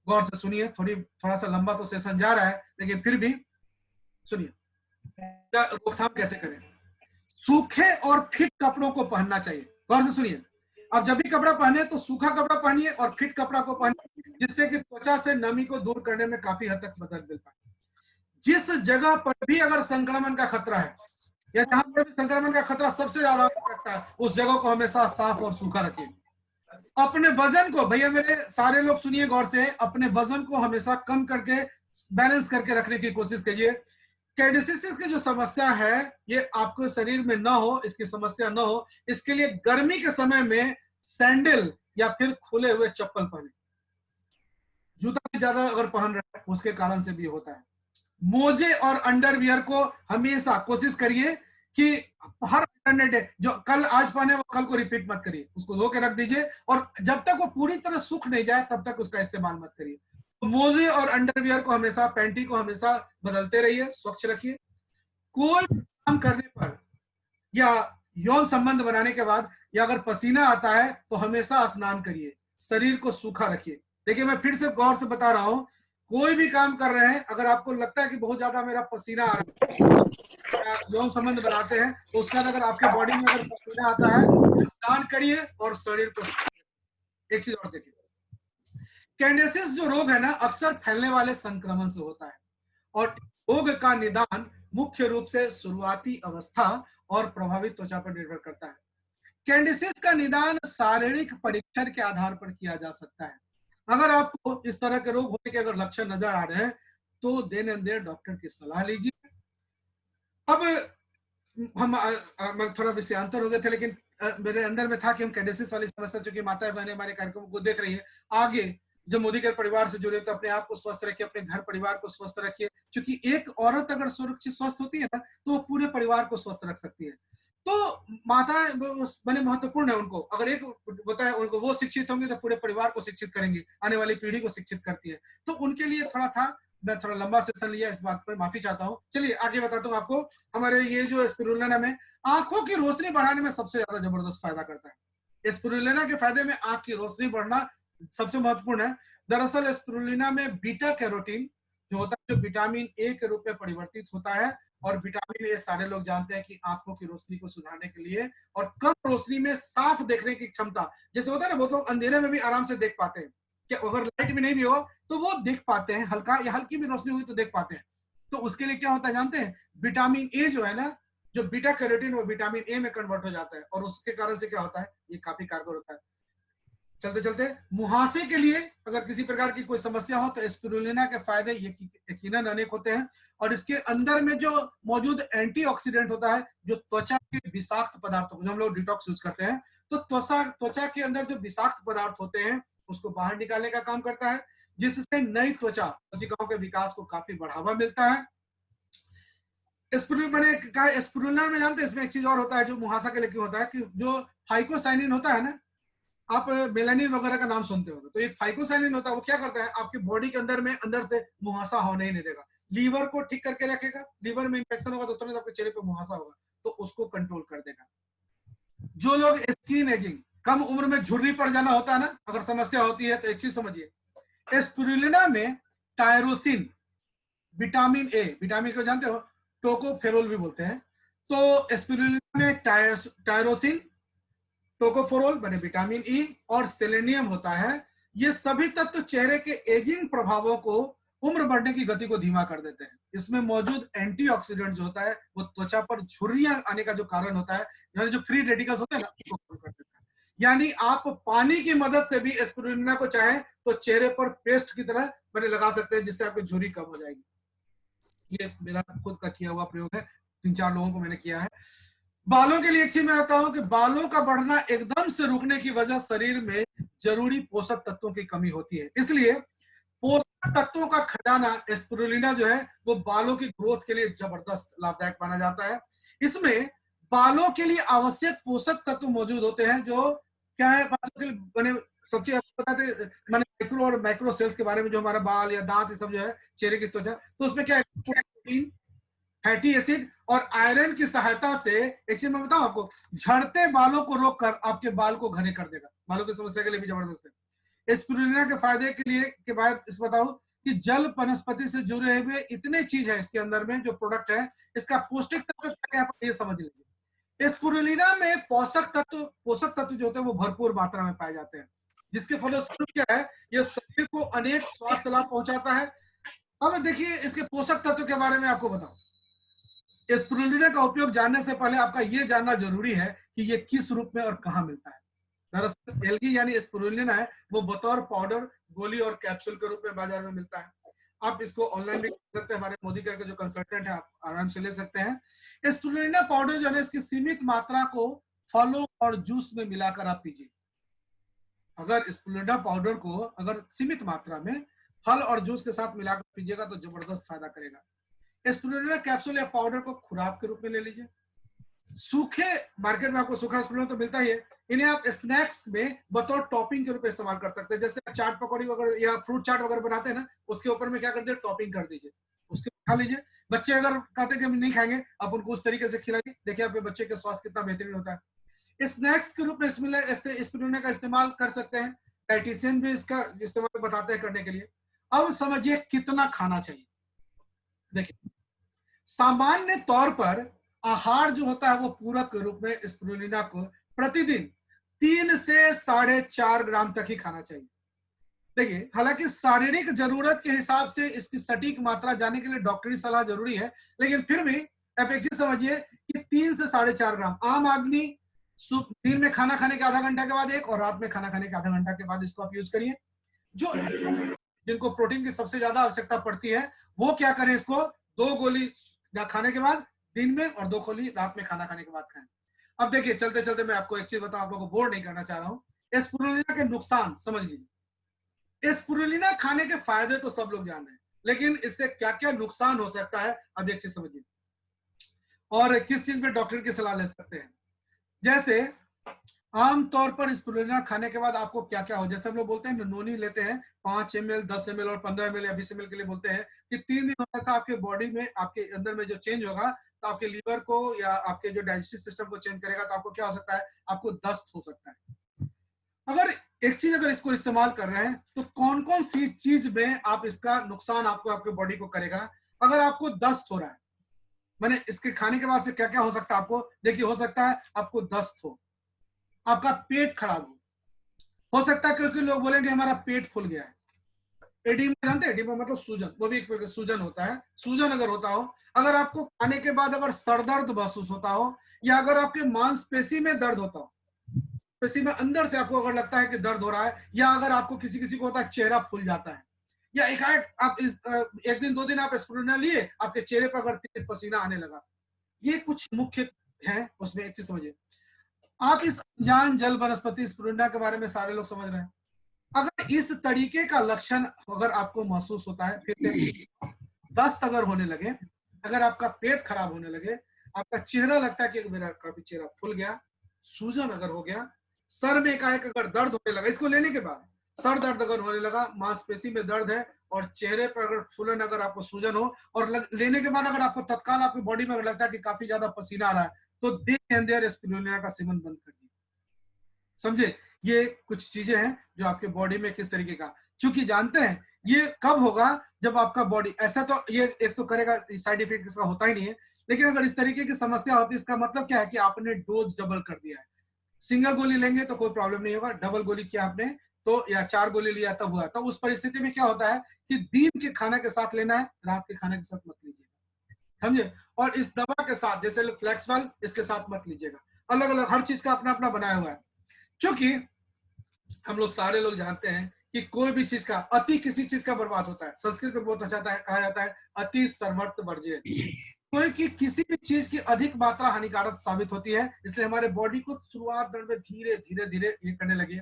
गौर से सुनिए, थोड़ा सा लंबा तो सेशन जा रहा है, लेकिन फिर भी सुनिए, रोकथाम कैसे करें। सूखे और फिट कपड़ों को पहनना चाहिए। गौर से सुनिए, अब जब भी कपड़ा पहने तो सूखा कपड़ा पहनिए और फिट कपड़ा को पहनिए, जिससे कि त्वचा से नमी को दूर करने में काफी हद तक मदद मिल पाए। जिस जगह पर भी अगर संक्रमण का खतरा है या जहां पर भी संक्रमण का खतरा सबसे ज्यादा लगता है, उस जगह को हमेशा साफ और सूखा रखिए। अपने वजन को, भैया मेरे सारे लोग सुनिए गौर से, अपने वजन को हमेशा कम करके बैलेंस करके रखने की कोशिश कीजिए। कैंडिडियासिस की जो समस्या है ये आपको शरीर में ना हो, इसकी समस्या ना हो, इसके लिए गर्मी के समय में सैंडल या फिर खुले हुए चप्पल पहने। जूता भी ज्यादा अगर पहन रहे हैं उसके कारण से भी होता है। मोजे और अंडरवियर को हमेशा कोशिश करिए कि हर अल्टरनेट जो कल आज पहने वो कल को रिपीट मत करिए, उसको धो के रख दीजिए और जब तक वो पूरी तरह सूख नहीं जाए तब तक उसका इस्तेमाल मत करिए। तो मोजे और अंडरवियर को हमेशा, पैंटी को हमेशा बदलते रहिए, स्वच्छ रखिए। कोई काम करने पर या यौन संबंध बनाने के बाद या अगर पसीना आता है तो हमेशा स्नान करिए, शरीर को सूखा रखिए। देखिए मैं फिर से गौर से बता रहा हूं, कोई भी काम कर रहे हैं अगर आपको लगता है कि बहुत ज्यादा मेरा पसीना आ रहा है, यौन संबंध बनाते हैं, तो उसके बाद अगर आपके बॉडी में अगर पसीना आता है स्नान करिए और शरीर को। एक चीज और देखिए, कैंडिडियासिस जो रोग है ना अक्सर फैलने वाले संक्रमण से होता है और रोग का निदान मुख्य रूप से शुरुआती अवस्था और प्रभावित त्वचा पर निर्भर करता है। कैंडिडियासिस का निदान शारीरिक परीक्षण के आधार पर किया जा सकता है। अगर आपको इस तरह के रोग होने के अगर लक्षण नजर आ रहे हैं तो देन एंड देयर डॉक्टर की सलाह लीजिए। अब हम थोड़ा विषयांतर हो गए थे, लेकिन मेरे अंदर में था कि हम कैंडिडियासिस वाली समस्या, चूंकि माताएं बहनें हमारे कार्यक्रम को देख रही है, आगे जब मोदी केयर परिवार से जुड़े तो अपने आप को स्वस्थ रखिए, अपने घर परिवार को स्वस्थ रखिए, क्योंकि एक औरत अगर सुरक्षित स्वस्थ होती है ना तो वो पूरे परिवार को स्वस्थ रख सकती है। तो माता बने महत्वपूर्ण है, उनको अगर एक होता है उनको वो शिक्षित होंगे तो पूरे परिवार को शिक्षित करेंगे, आने वाली पीढ़ी को शिक्षित करती है। तो उनके लिए थोड़ा था, मैं थोड़ा लंबा सेशन लिया, इस बात पर माफी चाहता हूँ। चलिए आगे बताता हूँ आपको। हमारे ये जो स्पिरुलिना में आंखों की रोशनी बढ़ाने में सबसे ज्यादा जबरदस्त फायदा करता है। स्पिरुलिना के फायदे में आंख की रोशनी बढ़ना सबसे महत्वपूर्ण है। दरअसल स्पिरुलिना में बीटा कैरोटीन जो होता है, जो विटामिन ए के रूप में परिवर्तित होता है, और विटामिन ए सारे लोग जानते हैं कि आंखों की रोशनी को सुधारने के लिए और कम रोशनी में साफ देखने की क्षमता, जैसे होता है ना बहुत लोग अंधेरे में भी आराम से देख पाते हैं, कि अगर लाइट भी नहीं भी हो तो वो देख पाते हैं, हल्का या हल्की भी रोशनी हुई तो देख पाते हैं। तो उसके लिए क्या होता है जानते हैं, विटामिन ए जो है ना, जो बीटा कैरोटीन वो विटामिन ए में कन्वर्ट हो जाता है और उसके कारण से क्या होता है, ये काफी कारगर होता है। चलते चलते मुहासे के लिए अगर किसी प्रकार की कोई समस्या हो तो स्पिरुलिना के फायदे यकीनन अनेक होते हैं, और इसके अंदर में जो मौजूद एंटीऑक्सीडेंट होता है, जो त्वचा के विषाक्त पदार्थों को, जो हम लोग डिटॉक्स यूज करते हैं, तो त्वचा के अंदर जो विषाक्त पदार्थ होते हैं उसको बाहर निकालने का काम करता है, जिससे नई त्वचा कोशिकाओं के विकास को काफी बढ़ावा मिलता है। मैंने कहा स्पिरुलिना में जानते हैं इसमें एक चीज और होता है जो मुहासा के लिए क्यों होता है, कि जो फाइकोसाइनिन होता है ना, आप मेलानिन वगैरह का नाम सुनते होंगे, तो एक फाइकोसाइनिन होता है, वो क्या करता है आपके बॉडी के अंदर में अंदर से मुहासा होने ही नहीं देगा, लीवर को ठीक करके रखेगा, लीवर में इंफेक्शन होगा तो तुरंत आपके चेहरे पे मुहासा होगा, तो उसको कंट्रोल कर देगा। जो लोग स्किन एजिंग, कम उम्र में झुर्री पड़ जाना होता है ना, अगर समस्या होती है तो एक चीज समझिए, स्पिरुलिना में टायरोसिन, विटामिन ए, विटामिन को जानते हो टोकोफेरोल भी बोलते हैं, तो स्पिरुलिना में टायरोसिन, टोकोफेरोल बने विटामिन ई और सेलेनियम होता है। ये सभी तत्व चेहरे के एजिंग प्रभावों को, उम्र बढ़ने की गति को धीमा कर देते हैं। इसमें मौजूद एंटीऑक्सीडेंट जो होता है वो त्वचा पर झुर्रियां आने का जो कारण होता है, यानी जो फ्री रेडिकल्स होते हैं ना, उसको कम कर देता है। यानी आप पानी की मदद से भी स्पिरुलिना को चाहें तो चेहरे पर पेस्ट की तरह बने लगा सकते हैं, जिससे आपकी झुर्री कम हो जाएगी। ये मेरा खुद का किया हुआ प्रयोग है, 3-4 लोगों को मैंने किया है। बालों के लिए एक चीज मैं कहता हूं कि बालों का बढ़ना एकदम से रुकने की वजह शरीर में जरूरी पोषक तत्वों की कमी होती है, इसलिए पोषक तत्वों का खजाना स्पिरुलिना जो है वो बालों की ग्रोथ के लिए जबरदस्त लाभदायक माना जाता है। इसमें बालों के लिए आवश्यक पोषक तत्व मौजूद होते हैं, जो क्या है, बालों के लिए बने सबसे बताते मैंने माइक्रो और माइक्रो सेल्स के बारे में, जो हमारा बाल या दांत ये सब जो है चेहरे की त्वचा, तो उसमें क्या है, प्रोटीन, फैटी एसिड और आयरन की सहायता से, एक चीज मैं बताऊं आपको, झड़ते बालों को रोककर आपके बाल को घने कर देगा, बालों की समस्या के लिए भी जबरदस्त है। स्पिरुलिना के फायदे के लिए के बाद इस बताऊं कि जल वनस्पति से जुड़े हुए इतने चीज है इसके अंदर में, जो प्रोडक्ट है इसका पौष्टिक तत्व क्या है आप ये समझ लीजिए। स्पिरुलिना में पोषक तत्व जो होते हैं वो भरपूर मात्रा में पाए जाते हैं, जिसके फलस्वरूप क्या है, ये शरीर को अनेक स्वास्थ्य लाभ पहुंचाता है। अब देखिए इसके पोषक तत्व के बारे में आपको बताऊं, स्पिरुलिना का उपयोग जानने से पहले आपका यह जानना जरूरी है कि यह किस रूप में और कहां मिलता है। दरअसल एल्गी यानी स्पिरुलिना है वो बतौर पाउडर, गोली और कैप्सूल के रूप में बाजार में मिलता है। आप इसको ऑनलाइन भी कर सकते हैं, हमारे मोदी केयर के जो कंसल्टेंट है आप आराम से ले सकते हैं। स्पिरुलिना पाउडर जो है इसकी सीमित मात्रा को फलों और जूस में मिलाकर आप पीजिए। अगर स्पिरुलिना पाउडर को अगर सीमित मात्रा में फल और जूस के साथ मिलाकर पीजिएगा तो जबरदस्त फायदा करेगा। स्पिरुलिना कैप्सूल या पाउडर को खुराक के रूप में ले लीजिए। सूखे मार्केट में आपको सूखा स्पिरुलिना तो मिलता ही है, इन्हें आप स्नैक्स में बतौर टॉपिंग के रूप में इस्तेमाल कर सकते हैं। जैसे चाट पकौड़ी वगैरह या फ्रूट चाट वगैरह बनाते हैं ना, उसके ऊपर में क्या करते हैं, टॉपिंग कर दीजिए, उसके खा लीजिए। बच्चे अगर कहते हैं कि हम नहीं खाएंगे, आप उनको उस तरीके से खिलाइए, देखिए आपके बच्चे का स्वास्थ्य कितना बेहतरीन होता है। स्नैक्स के रूप में स्पिरुलिना का इस्तेमाल कर सकते हैं, डाइटिशियन भी इसका इस्तेमाल बताते हैं करने के लिए। अब समझिए कितना खाना चाहिए। देखिए सामान्य तौर पर आहार जो होता है वो पूरक के रूप में स्पिरुलिना को प्रतिदिन 3 से 4.5 ग्राम तक ही खाना चाहिए। देखिए हालांकि शारीरिक जरूरत के हिसाब से इसकी सटीक मात्रा जानने के लिए डॉक्टरी सलाह जरूरी है, लेकिन फिर भी आप एक चीज समझिए कि 3 से 4.5 ग्राम आम आदमी दिन में खाना खाने के आधा घंटा के बाद एक और रात में खाना खाने के आधा घंटा के बाद इसको आप यूज करिए। जो जिनको प्रोटीन की सबसे ज्यादा आवश्यकता पड़ती है वो क्या करें, इसको 2 गोली खाने के बाद दिन में और 2 गोली रात में खाना खाने के बाद खाएं। अब देखिए चलते चलते मैं आपको एक चीज बताऊं, आप लोगों को बोर नहीं करना चाह रहा हूं। स्पिरुलिना के नुकसान समझ लीजिए। स्पिरुलिना खाने के फायदे तो सब लोग जान रहे हैं, लेकिन इससे क्या क्या नुकसान हो सकता है अब एक चीज समझिए, और किस चीज में डॉक्टर की सलाह ले सकते हैं। जैसे आमतौर पर स्पिरुलिना खाने के बाद आपको क्या क्या हो, जैसे हम लोग बोलते हैं नोनी लेते हैं 5 ml 10 ml और 15 ml या 20 ml के लिए बोलते हैं कि 3 दिन होता है आपके बॉडी में, आपके अंदर में जो चेंज होगा तो आपके लीवर को या आपके जो डाइजेस्टिव सिस्टम को चेंज करेगा, तो आपको क्या हो सकता है, आपको दस्त हो सकता है। अगर एक चीज अगर इसको इस्तेमाल कर रहे हैं तो कौन कौन सी चीज में आप इसका नुकसान आपको आपके बॉडी को करेगा। अगर आपको दस्त हो रहा है, मैंने इसके खाने के बाद से क्या क्या हो सकता है आपको, देखिए हो सकता है आपको दस्त हो, आपका पेट खराब हो सकता है, क्योंकि लोग बोलेंगे हमारा पेट फूल गया है। एडिमा जानते हैं, एडिमा मतलब सूजन, वो भी एक सूजन होता है। सूजन अगर होता हो, अगर आपको खाने के बाद अगर सरदर्द महसूस होता हो, या अगर आपके मांसपेशी में दर्द होता हो, पेशी में अंदर से आपको अगर लगता है कि दर्द हो रहा है, या अगर आपको किसी किसी को होता है चेहरा फूल जाता है, या एकाएक आप एक दिन 2 दिन आप स्पिरुलिना लिए, आपके चेहरे पर अगर तेज पसीना आने लगा, ये कुछ मुख्य है। उसमें एक चीज समझिए, आप इस अनजान जल वनस्पति स्पिरुलिना के बारे में सारे लोग समझ रहे हैं। अगर इस तरीके का लक्षण अगर आपको महसूस होता है, फिर दस्त अगर होने लगे, अगर आपका पेट खराब होने लगे, आपका चेहरा लगता है कि मेरा काफी चेहरा फूल गया, सूजन अगर हो गया, सर में एकाएक अगर दर्द होने लगा, इसको लेने के बाद सर दर्द अगर होने लगा, मांसपेशी में दर्द है और चेहरे पर अगर फूलन, अगर आपको सूजन हो, और लेने के बाद अगर आपको तत्काल आपकी बॉडी में अगर लगता है कि काफी ज्यादा पसीना आ रहा है, तो देर एंड देयर स्पिरुलिना का सेवन बंद कर दीजिए। समझे, ये कुछ चीजें हैं जो आपके बॉडी में किस तरीके का, चूंकि जानते हैं ये कब होगा जब आपका बॉडी ऐसा, तो ये एक तो करेगा, साइड इफेक्ट इसका होता ही नहीं है, लेकिन अगर इस तरीके की समस्या होती है, इसका मतलब क्या है कि आपने डोज डबल कर दिया है। सिंगल गोली लेंगे तो कोई प्रॉब्लम नहीं होगा, डबल गोली किया आपने तो, या 4 गोली लिया तब हुआ। तो उस परिस्थिति में क्या होता है कि दिन के खाना के साथ लेना है, रात के खाने के साथ मत लीजिएगा, समझे। और इस दवा के साथ जैसे फ्लेक्सवाल, इसके साथ मत लीजिएगा। अलग अलग हर चीज का अपना अपना बनाया हुआ है। क्योंकि हम लोग सारे लोग जानते हैं कि कोई भी चीज का अति किसी चीज का बर्बाद होता है। संस्कृत में बहुत अच्छा कहा जाता है अति सर्वत्र वर्ज्य। कोई की किसी भी चीज की अधिक मात्रा हानिकारक साबित होती है, इसलिए हमारे बॉडी को शुरुआत दर में धीरे धीरे धीरे ये करने लगे।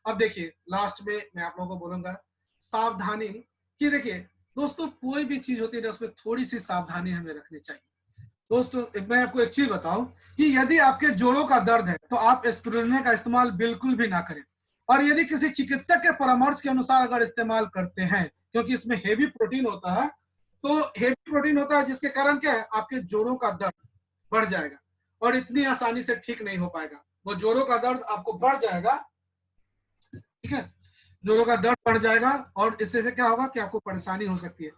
अब देखिए लास्ट में मैं आप लोगों को बोलूंगा सावधानी कि देखिए दोस्तों, कोई भी चीज होती है उसमें थोड़ी सी सावधानी हमें रखनी चाहिए। दोस्तों मैं आपको एक चीज बताऊं कि यदि आपके जोड़ों का दर्द है तो आप स्पिरुलिना का इस्तेमाल बिल्कुल भी ना करें, और यदि किसी चिकित्सक के परामर्श के अनुसार अगर इस्तेमाल करते हैं, क्योंकि इसमें हेवी प्रोटीन होता है, तो हेवी प्रोटीन होता है जिसके कारण क्या है, आपके जोड़ों का दर्द बढ़ जाएगा और इतनी आसानी से ठीक नहीं हो पाएगा। वो जोड़ों का दर्द आपको बढ़ जाएगा, ठीक है, जोड़ों का दर्द बढ़ जाएगा और इससे क्या होगा कि आपको परेशानी हो सकती है।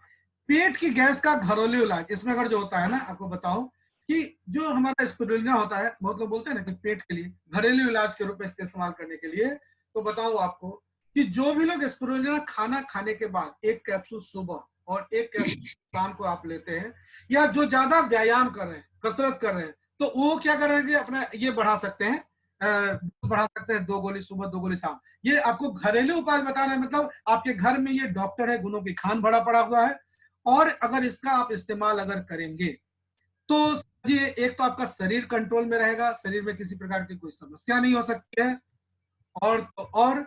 पेट की गैस का घरेलू इलाज इसमें अगर जो होता है ना, आपको बताऊं कि जो हमारा स्पिरुलिना होता है, बहुत लोग बोलते हैं ना कि पेट के लिए घरेलू इलाज के रूप में इसका इस्तेमाल करने के लिए, तो बताऊं आपको कि जो भी लोग स्पिरुलिना खाना खाने के बाद 1 कैप्सूल सुबह और 1 कैप्सूल शाम को आप लेते हैं, या जो ज्यादा व्यायाम कर रहे हैं, कसरत कर रहे हैं, तो वो क्या करेंगे, अपना ये बढ़ा सकते हैं बढ़ा सकते हैं, 2 गोली सुबह 2 गोली शाम। ये आपको घरेलू उपाय बताना है, मतलब आपके घर में ये डॉक्टर है, गुणों की खान भरा पड़ा हुआ है, और अगर इसका आप इस्तेमाल अगर करेंगे तो जी एक तो आपका शरीर कंट्रोल में रहेगा, शरीर में किसी प्रकार की कोई समस्या नहीं हो सकती है। और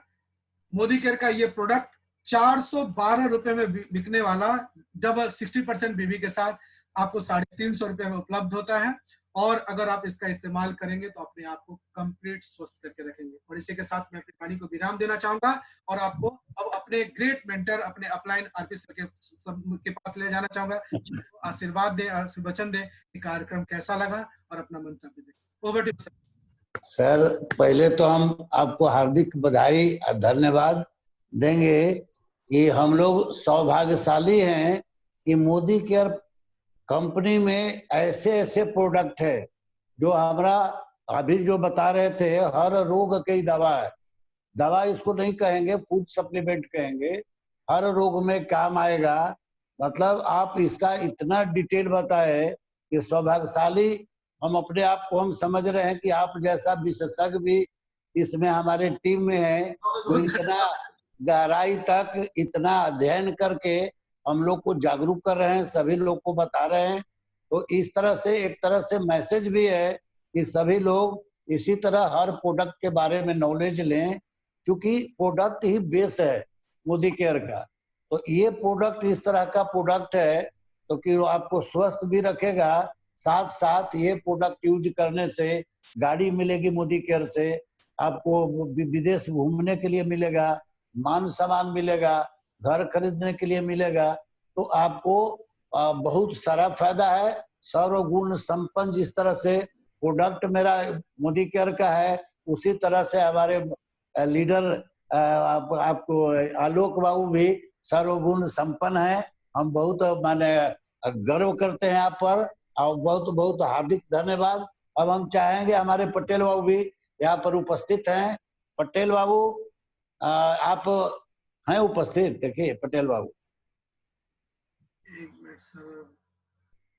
मोदी केयर का ये प्रोडक्ट 412 रुपए में बिकने वाला डबल 60% बीबी के साथ आपको 350 रुपए में उपलब्ध होता है। और अगर आप इसका इस्तेमाल करेंगे तो अपने आप को कंप्लीट स्वस्थ करके रखेंगे। और इसी के साथ मैं अपनी वाणी को विराम देना चाहूंगा और आपको अब अपने ग्रेट मेंटर, अपने अपलाइन आरपी सर के पास ले जाना चाहूंगा। आशीर्वाद दे, आशीर्वचन दे कि कार्यक्रम कैसा लगा और अपना मंतव्य दे। Over to sir. सर, पहले तो हम आपको हार्दिक बधाई और धन्यवाद देंगे कि हम लोग सौभाग्यशाली हैं कि मोदी केयर कंपनी में ऐसे ऐसे प्रोडक्ट है जो हमारा अभी जो बता रहे थे, हर रोग की दवा है। दवा इसको नहीं कहेंगे, फूड सप्लीमेंट कहेंगे, हर रोग में काम आएगा। मतलब आप इसका इतना डिटेल बताए कि सौभाग्यशाली हम अपने आप को हम समझ रहे हैं कि आप जैसा विशेषज्ञ भी इसमें हमारे टीम में है, जो इतना गहराई तक इतना अध्ययन करके हम लोग को जागरूक कर रहे हैं, सभी लोग को बता रहे हैं। तो इस तरह से एक तरह से मैसेज भी है कि सभी लोग इसी तरह हर प्रोडक्ट के बारे में नॉलेज लें, क्योंकि प्रोडक्ट ही बेस है मोदी केयर का। तो ये प्रोडक्ट इस तरह का प्रोडक्ट है तो कि वो आपको स्वस्थ भी रखेगा, साथ साथ ये प्रोडक्ट यूज करने से गाड़ी मिलेगी मोदी केयर से, आपको विदेश घूमने के लिए मिलेगा, मान सम्मान मिलेगा, घर खरीदने के लिए मिलेगा। तो आपको बहुत सारा फायदा है। सर्वगुण संपन्न जिस तरह से प्रोडक्ट मेरा मोदी केयर का है, उसी तरह से हमारे लीडर आपको आलोक बाबू भी सर्वगुण संपन्न है। हम बहुत माने गर्व करते हैं आप पर और बहुत बहुत हार्दिक धन्यवाद। अब हम चाहेंगे हमारे पटेल बाबू भी यहाँ पर उपस्थित हैं। पटेल बाबू आप हैं उपस्थित? देखिए पटेल बाबू, एक मिनट सर,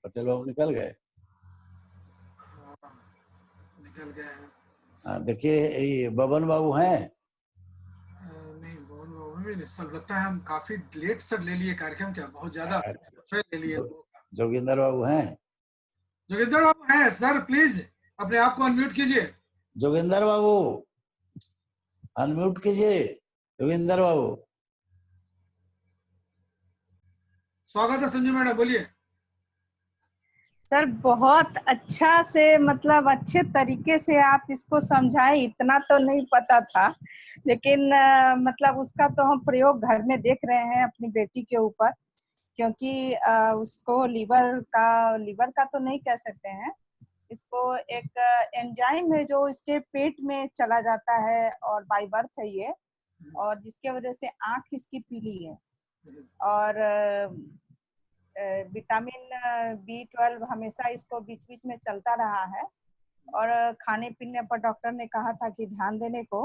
पटेल बाबू निकल गए। निकल गए हैं। हाँ, देखिए ये बबन बाबू हैं। नहीं, बबन बाबू भी नहीं सर, लगता है हम काफी लेट सर ले लिए कार्यक्रम, क्या बहुत ज्यादा ले लिए। जोगिंदर बाबू हैं? जोगिंदर बाबू हैं सर, प्लीज अपने आप को अनम्यूट कीजिए। जोगिंदर बाबू अनम्यूट कीजिए। जोगिंदर बाबू, स्वागत है संजू मैडम, बोलिए। सर बहुत अच्छा से, मतलब अच्छे तरीके से आप इसको समझाए, इतना तो नहीं पता था, लेकिन मतलब उसका तो हम प्रयोग घर में देख रहे हैं अपनी बेटी के ऊपर, क्योंकि उसको लीवर का तो नहीं कह सकते हैं, इसको एक एंजाइम है जो इसके पेट में चला जाता है और बाय बर्थ है ये, और जिसके वजह से आंख इसकी पीली है। और विटामिन B12 हमेशा इसको बीच बीच में चलता रहा है, और खाने पीने पर डॉक्टर ने कहा था कि ध्यान देने को।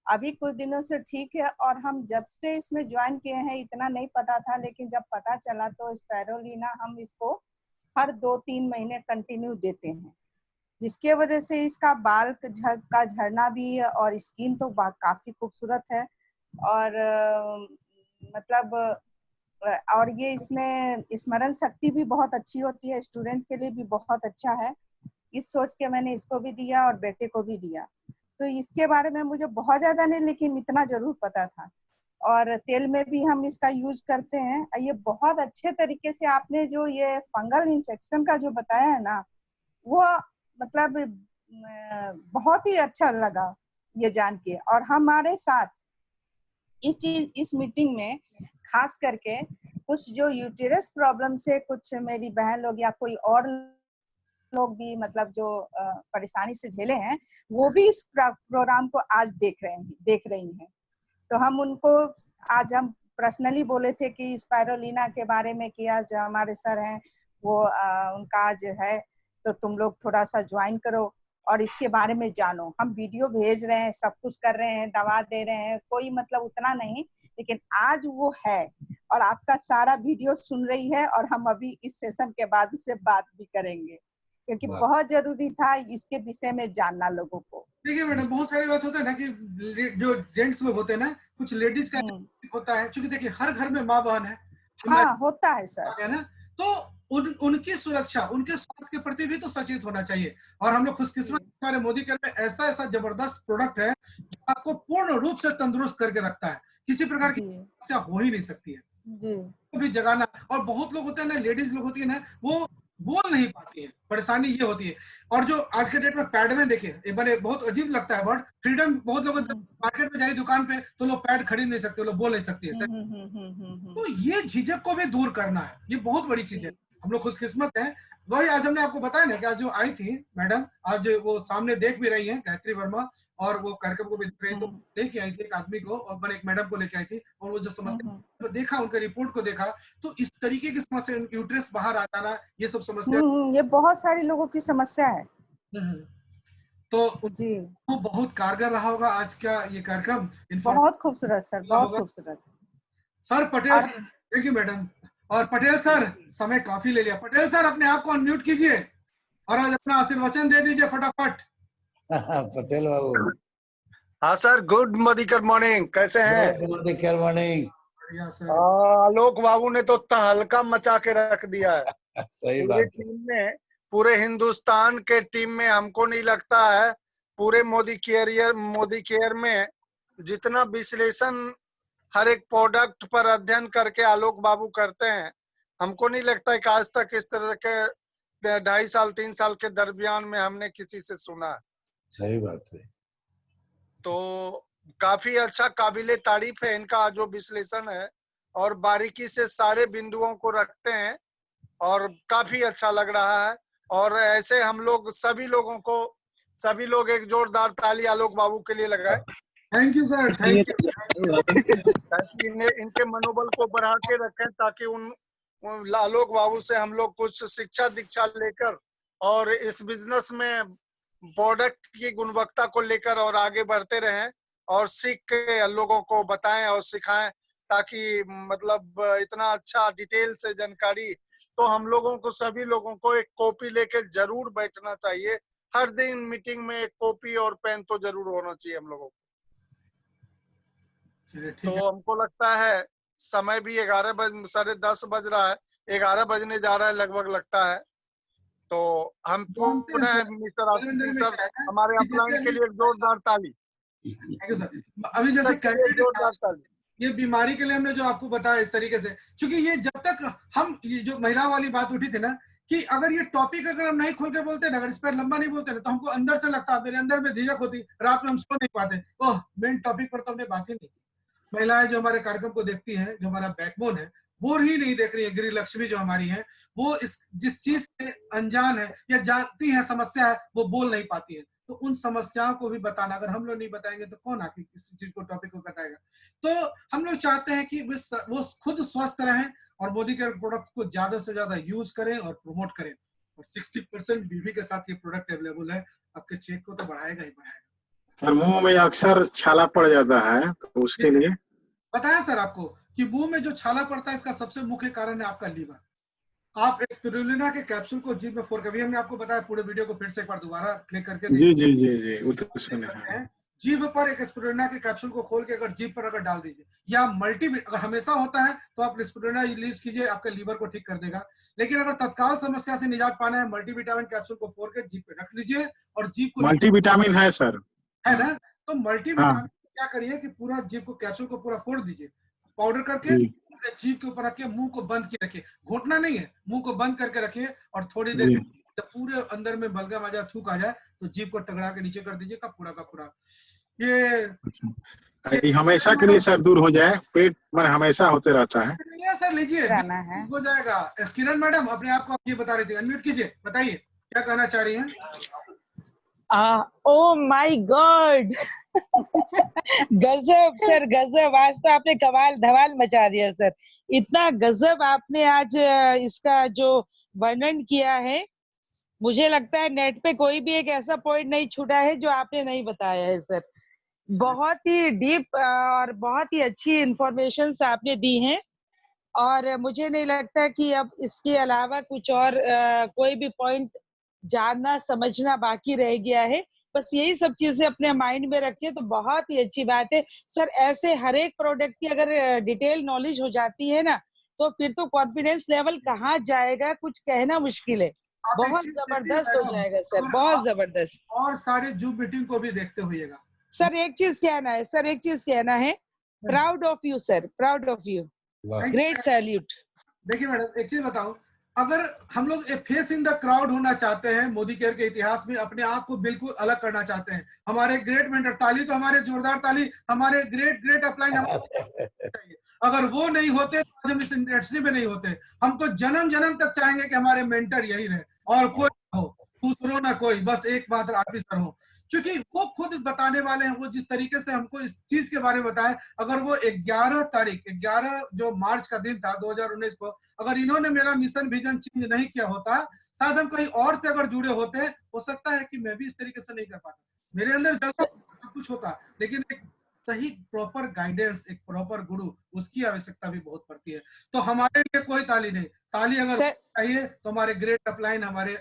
अभी कुछ दिनों से ठीक है, और हम जब से इसमें ज्वाइन किए हैं इतना नहीं पता था, लेकिन जब पता चला तो स्पाइरुलिना हम इसको हर 2-3 महीने कंटिन्यू देते हैं, जिसके वजह से इसका बाल का झड़ना भी है, और स्किन तो काफी खूबसूरत है, और मतलब और ये इसमें स्मरण शक्ति भी बहुत अच्छी होती है, स्टूडेंट के लिए भी बहुत अच्छा है। इस सोच के मैंने इसको भी दिया और बेटे को भी दिया। तो इसके बारे में मुझे बहुत ज्यादा नहीं, लेकिन इतना जरूर पता था। और तेल में भी हम इसका यूज करते हैं। ये बहुत अच्छे तरीके से आपने जो ये फंगल इन्फेक्शन का जो बताया है ना, वो मतलब बहुत ही अच्छा लगा ये जान के। और हमारे साथ इस मीटिंग में खास करके कुछ जो यूटेरस प्रॉब्लम से कुछ मेरी बहन लोग या कोई और लोग भी मतलब जो परेशानी से झेले हैं, वो भी इस प्रोग्राम को आज देख रही हैं। तो हम उनको आज हम पर्सनली बोले थे कि स्पाइरुलिना के बारे में कि आज हमारे सर हैं वो उनका आज है, तो तुम लोग थोड़ा सा ज्वाइन करो और इसके बारे में जानो। हम वीडियो भेज रहे हैं, सब कुछ कर रहे हैं, दवा दे रहे हैं, कोई मतलब उतना नहीं, लेकिन आज वो है और आपका सारा वीडियो सुन रही है, और हम अभी इस सेशन के बाद से बात भी करेंगे, क्योंकि बहुत जरूरी था इसके विषय में जानना लोगों को। देखिए मैडम, बहुत सारी बात होता है ना कि जो जेंट्स में होते हैं ना, कुछ लेडीज का होता है, क्योंकि देखिए हर घर में माँ बहन है, हाँ होता है सर, है ना, तो उनकी सुरक्षा, उनके स्वास्थ्य के प्रति भी तो सचेत होना चाहिए। और हम लोग खुशकिस्मत, हमारे मोदी केयर में ऐसा ऐसा जबरदस्त प्रोडक्ट है जो आपको पूर्ण रूप से तंदुरुस्त करके रखता है, किसी प्रकार की समस्या हो ही नहीं सकती है। जी भी जगाना, और बहुत लोग होते हैं ना, लेडीज लोग होती है ना, वो बोल नहीं पाती है, परेशानी ये होती है। और जो आज के डेट में पैड में देखिए, एक बार बहुत अजीब लगता है वर्ड फ्रीडम, बहुत लोग मार्केट में जाए दुकान पे तो लोग पैड खरीद नहीं सकते, लोग बोल नहीं सकते है। तो ये झिझक को भी दूर करना है, ये बहुत बड़ी चीज है। हम लोग खुशकिस्मत हैं। वही आज हमने आपको बताया ना कि आज जो आई थी मैडम, आज वो सामने देख भी रही हैं, गायत्री वर्मा, और वो कार्यक्रम को भी देख रही, तो लेके आई थी एक आदमी को, और एक मैडम को लेके आई थी, और वो जो समस्या तो देखा, उनके रिपोर्ट को देखा, तो इस तरीके की समस्या, यूट्रस बाहर आ जाना, ये सब समस्या, ये बहुत सारे लोगों की समस्या है। तो जी वो बहुत कारगर रहा होगा आज का ये कार्यक्रम। बहुत खूबसूरत सर, बहुत खूबसूरत sir. Patel, thank you madam. और पटेल सर, समय काफी ले लिया, पटेल सर अपने आप को अनम्यूट कीजिए और आज अपना आशीर्वचन दे दीजिए फटाफट। पटेल बाबू। हाँ सर, गुड मोदीकर मॉर्निंग, कैसे हैं? मोदीकर मॉर्निंग। बढ़िया सर। आलोक बाबू ने तो तहलका मचा के रख दिया है। सही पूरे बात टीम में, पूरे हिंदुस्तान के टीम में हमको नहीं लगता है पूरे मोदी केयर में जितना विश्लेषण हर एक प्रोडक्ट पर अध्ययन करके आलोक बाबू करते हैं, हमको नहीं लगता है कि आज तक इस तरह के 2.5 साल 3 साल के दरमियान में हमने किसी से सुना। सही बात है। तो काफी अच्छा, काबिले तारीफ है इनका जो विश्लेषण है, और बारीकी से सारे बिंदुओं को रखते हैं, और काफी अच्छा लग रहा है। और ऐसे हम लोग सभी लोग एक जोरदार ताली आलोक बाबू के लिए लगाए। Thank you sir, thank you. ताकि इनके मनोबल को बढ़ा के रखें, ताकि उन आलोक बाबू से हम लोग कुछ शिक्षा दीक्षा लेकर और इस बिजनेस में प्रोडक्ट की गुणवत्ता को लेकर और आगे बढ़ते रहें, और सीख के लोगों को बताएं और सिखाएं, ताकि मतलब इतना अच्छा डिटेल से जानकारी, तो हम लोगों को, सभी लोगों को एक कॉपी लेके जरूर बैठना चाहिए। हर दिन मीटिंग में एक कॉपी और पेन तो जरूर होना चाहिए हम लोगों को। तो हमको लगता है समय भी 10:30 बज रहा है, 11 बजने जा रहा है लगभग लगता है। तो हम पुनः मिस्टर आशीष सर, हमारे अपलाइन के लिए जोरदार ताली। Thank you sir. अभी जैसे कैंडिडेट, ये बीमारी के लिए हमने जो आपको बताया इस तरीके से, क्योंकि ये जब तक हम, ये जो महिला वाली बात उठी थी ना, कि अगर ये टॉपिक अगर हम नहीं खोल के बोलते ना, अगर इस पर लंबा नहीं बोलते ना, तो हमको अंदर से लगता, मेरे अंदर में झिझक होती, रात में हम सो नहीं पाते, ओह मेन टॉपिक पर तो हमने बात ही नहीं की। महिलाएं जो हमारे कार्यक्रम को देखती हैं, जो हमारा बैकबोन है, वो ही नहीं देख रही है। गृह लक्ष्मी जो हमारी है, वो जिस चीज से अनजान है या जानती है समस्या है, वो बोल नहीं पाती है। तो उन समस्याओं को भी बताना, अगर हम लोग नहीं बताएंगे तो कौन आके इस चीज को, टॉपिक को बताएगा। तो हम लोग चाहते हैं कि वो खुद स्वस्थ रहें और मोदी के प्रोडक्ट को ज्यादा से ज्यादा यूज करें और प्रमोट करें। और 60% बीवी के साथ ये प्रोडक्ट अवेलेबल है, आपके चेक को तो बढ़ाएगा ही बढ़ाएगा। सर मुंह में अक्सर छाला पड़ जाता है, तो उसके लिए बताया सर आपको कि मुंह में जो छाला पड़ता है, इसका सबसे मुख्य कारण है आपका लीवर। आप स्पिरुलिना के कैप्सूल को जीभ में फोड़, कभी हमने आपको बताया, पूरे वीडियो को फिर से एक बार दोबारा प्ले करके जी जी जी जी वो तो सुने हैं। जीभ पर एक स्पिरुलिना के कैप्सूल को खोल के अगर जीभ पर अगर डाल दीजिए, या अगर हमेशा होता है तो आप स्पिरुलिना यूज कीजिए, आपके लीवर को ठीक कर देगा। लेकिन अगर तत्काल समस्या से निजात पाना है, मल्टीविटामिन कैप्सूल को फोड़ के जीभ पे रख लीजिए, और जीभ को, मल्टीविटामिन है सर, है ना, तो मल्टीविटामिन क्या करिए कि पूरा जीभ को, कैप्सूल को पूरा फोड़ दीजिए, पाउडर करके जीभ के ऊपर रखिए, मुंह को बंद किए रखिए, घोटना नहीं है, मुंह को बंद करके रखिए, और थोड़ी देर जब पूरे अंदर में बलगम आ जाए, थूक आ जाए, तो जीभ को टकरा के नीचे कर दीजिए, का पूरा। ये हमेशा के लिए सर दूर हो जाए, पेट में हमेशा होते रहता है। सर लीजिए, हो जाएगा। किरण मैडम अपने आप को ये बता रही थी, अनम्यूट कीजिए, बताइए क्या कहना चाह रही हैं। ओ माय गॉड गजब सर, गजब, आज तो आपने कमाल धमाल मचा दिया सर। इतना गजब आपने आज इसका जो वर्णन किया है, मुझे लगता है नेट पे कोई भी एक ऐसा पॉइंट नहीं छूटा है जो आपने नहीं बताया है सर। बहुत ही डीप और बहुत ही अच्छी इंफॉर्मेशन आपने दी हैं, और मुझे नहीं लगता कि अब इसके अलावा कुछ और कोई भी पॉइंट जानना समझना बाकी रह गया है। बस यही सब चीजें अपने माइंड में रखें तो बहुत ही अच्छी बात है सर। ऐसे हर एक प्रोडक्ट की अगर डिटेल नॉलेज हो जाती है ना, तो फिर तो कॉन्फिडेंस लेवल कहाँ जाएगा, कुछ कहना मुश्किल है। आप एक बहुत चीज देखिए जबरदस्त हो मैडम, जाएगा सर, अगर बहुत आप जबरदस्त। और सारे जूम मीटिंग को भी देखते होइएगा। सर एक चीज कहना है सर, एक चीज कहना है, proud of you sir, proud of you, great salute. देखिए मैडम, एक चीज बताऊं, अगर हम लोग ए फेस इन द क्राउड होना चाहते हैं, मोदी केयर के इतिहास में अपने आप को बिल्कुल अलग करना चाहते हैं, हमारे ग्रेट मेंटर, ताली तो हमारे जोरदार ताली, हमारे ग्रेट ग्रेट अपलाइन चाहिए। अगर वो नहीं होते तो आज हम इस इंडस्ट्री में नहीं होते। हम तो जन्म जन्म तक चाहेंगे कि हमारे मेंटर यही रहे और कोई ना हो, दूसरों ना कोई, बस एक मात्र आदमी सर हो। क्योंकि वो खुद बताने वाले हैं, वो जिस तरीके से हमको इस चीज के बारे में बताया, अगर वो 11 जो मार्च का दिन था 2019 को, अगर इन्होंने मेरा मिशन विजन चेंज नहीं किया होता, शायद हम कहीं और से अगर जुड़े होते, हो सकता है कि मैं भी इस तरीके से नहीं कर पाता। मेरे अंदर जगह सब कुछ होता, लेकिन एक सही प्रॉपर गाइडेंस, एक प्रॉपर गुरु, उसकी आवश्यकता भी बहुत पड़ती है। तो हमारे लिए कोई ताली नहीं, ताली अगर चाहिए तो हमारे ग्रेट अपलाइन, हमारे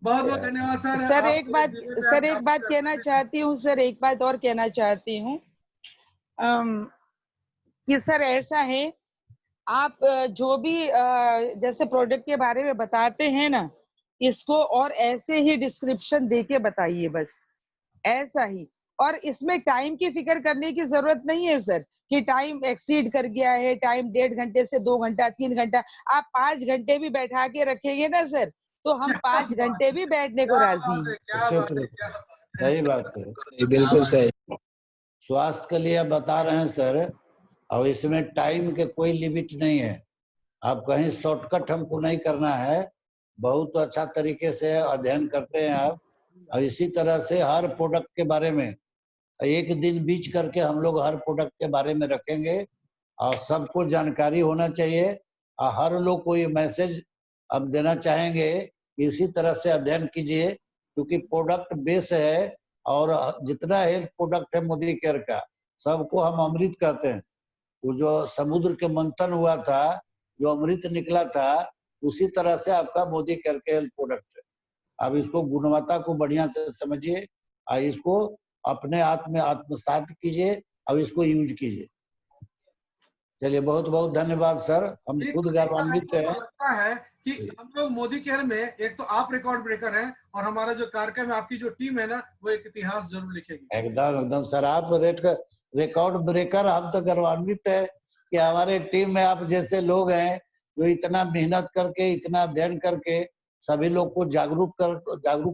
बहुत बहुत धन्यवाद सर। सर एक बात कहना चाहती हूँ सर, एक बात और कहना चाहती हूँ कि सर ऐसा है, आप जो भी जैसे प्रोडक्ट के बारे में बताते हैं ना, इसको और ऐसे ही डिस्क्रिप्शन देके बताइए, बस ऐसा ही। और इसमें टाइम की फिक्र करने की जरूरत नहीं है सर कि टाइम एक्सीड कर गया है, टाइम 1.5 घंटे से 2 घंटा 3 घंटा, आप 5 घंटे भी बैठा के रखेंगे ना सर, तो हम 5 घंटे भी बैठने को राजी हैं। सही बात है, बिल्कुल सही। स्वास्थ्य के लिए आप बता रहे हैं सर, और इसमें टाइम के कोई लिमिट नहीं है। आप कहीं शॉर्टकट हमको नहीं करना है, बहुत अच्छा तरीके से अध्ययन करते हैं आप। और इसी तरह से हर प्रोडक्ट के बारे में एक दिन बीच करके हम लोग हर प्रोडक्ट के बारे में रखेंगे, और सबको जानकारी होना चाहिए। और हर लोग को ये मैसेज अब देना चाहेंगे, इसी तरह से अध्ययन कीजिए, क्योंकि प्रोडक्ट बेस है। और जितना हेल्थ प्रोडक्ट है मोदी केयर का, सबको हम अमृत कहते हैं। वो जो समुद्र के मंथन हुआ था, जो अमृत निकला था, उसी तरह से आपका मोदी केयर के हेल्थ प्रोडक्ट है। अब इसको गुणवत्ता को बढ़िया से समझिए, और इसको अपने आत्मसात कीजिए, और इसको यूज कीजिए। चलिए, बहुत बहुत धन्यवाद सर, हम खुद गौरवान्वित हैं। लगता है कि हम लोग मोदी केयर में, एक तो आप रिकॉर्ड ब्रेकर हैं, और हमारा जो कार्यक्रम है, आपकी जो टीम है ना, वो एक इतिहास जरूर लिखेगी। एकदम एकदम सर, आप रिकॉर्ड ब्रेकर, हम तो गौरवान्वित है कि हमारे टीम में आप जैसे लोग हैं, जो इतना मेहनत करके, इतना अध्ययन करके सभी लोग को जागरूक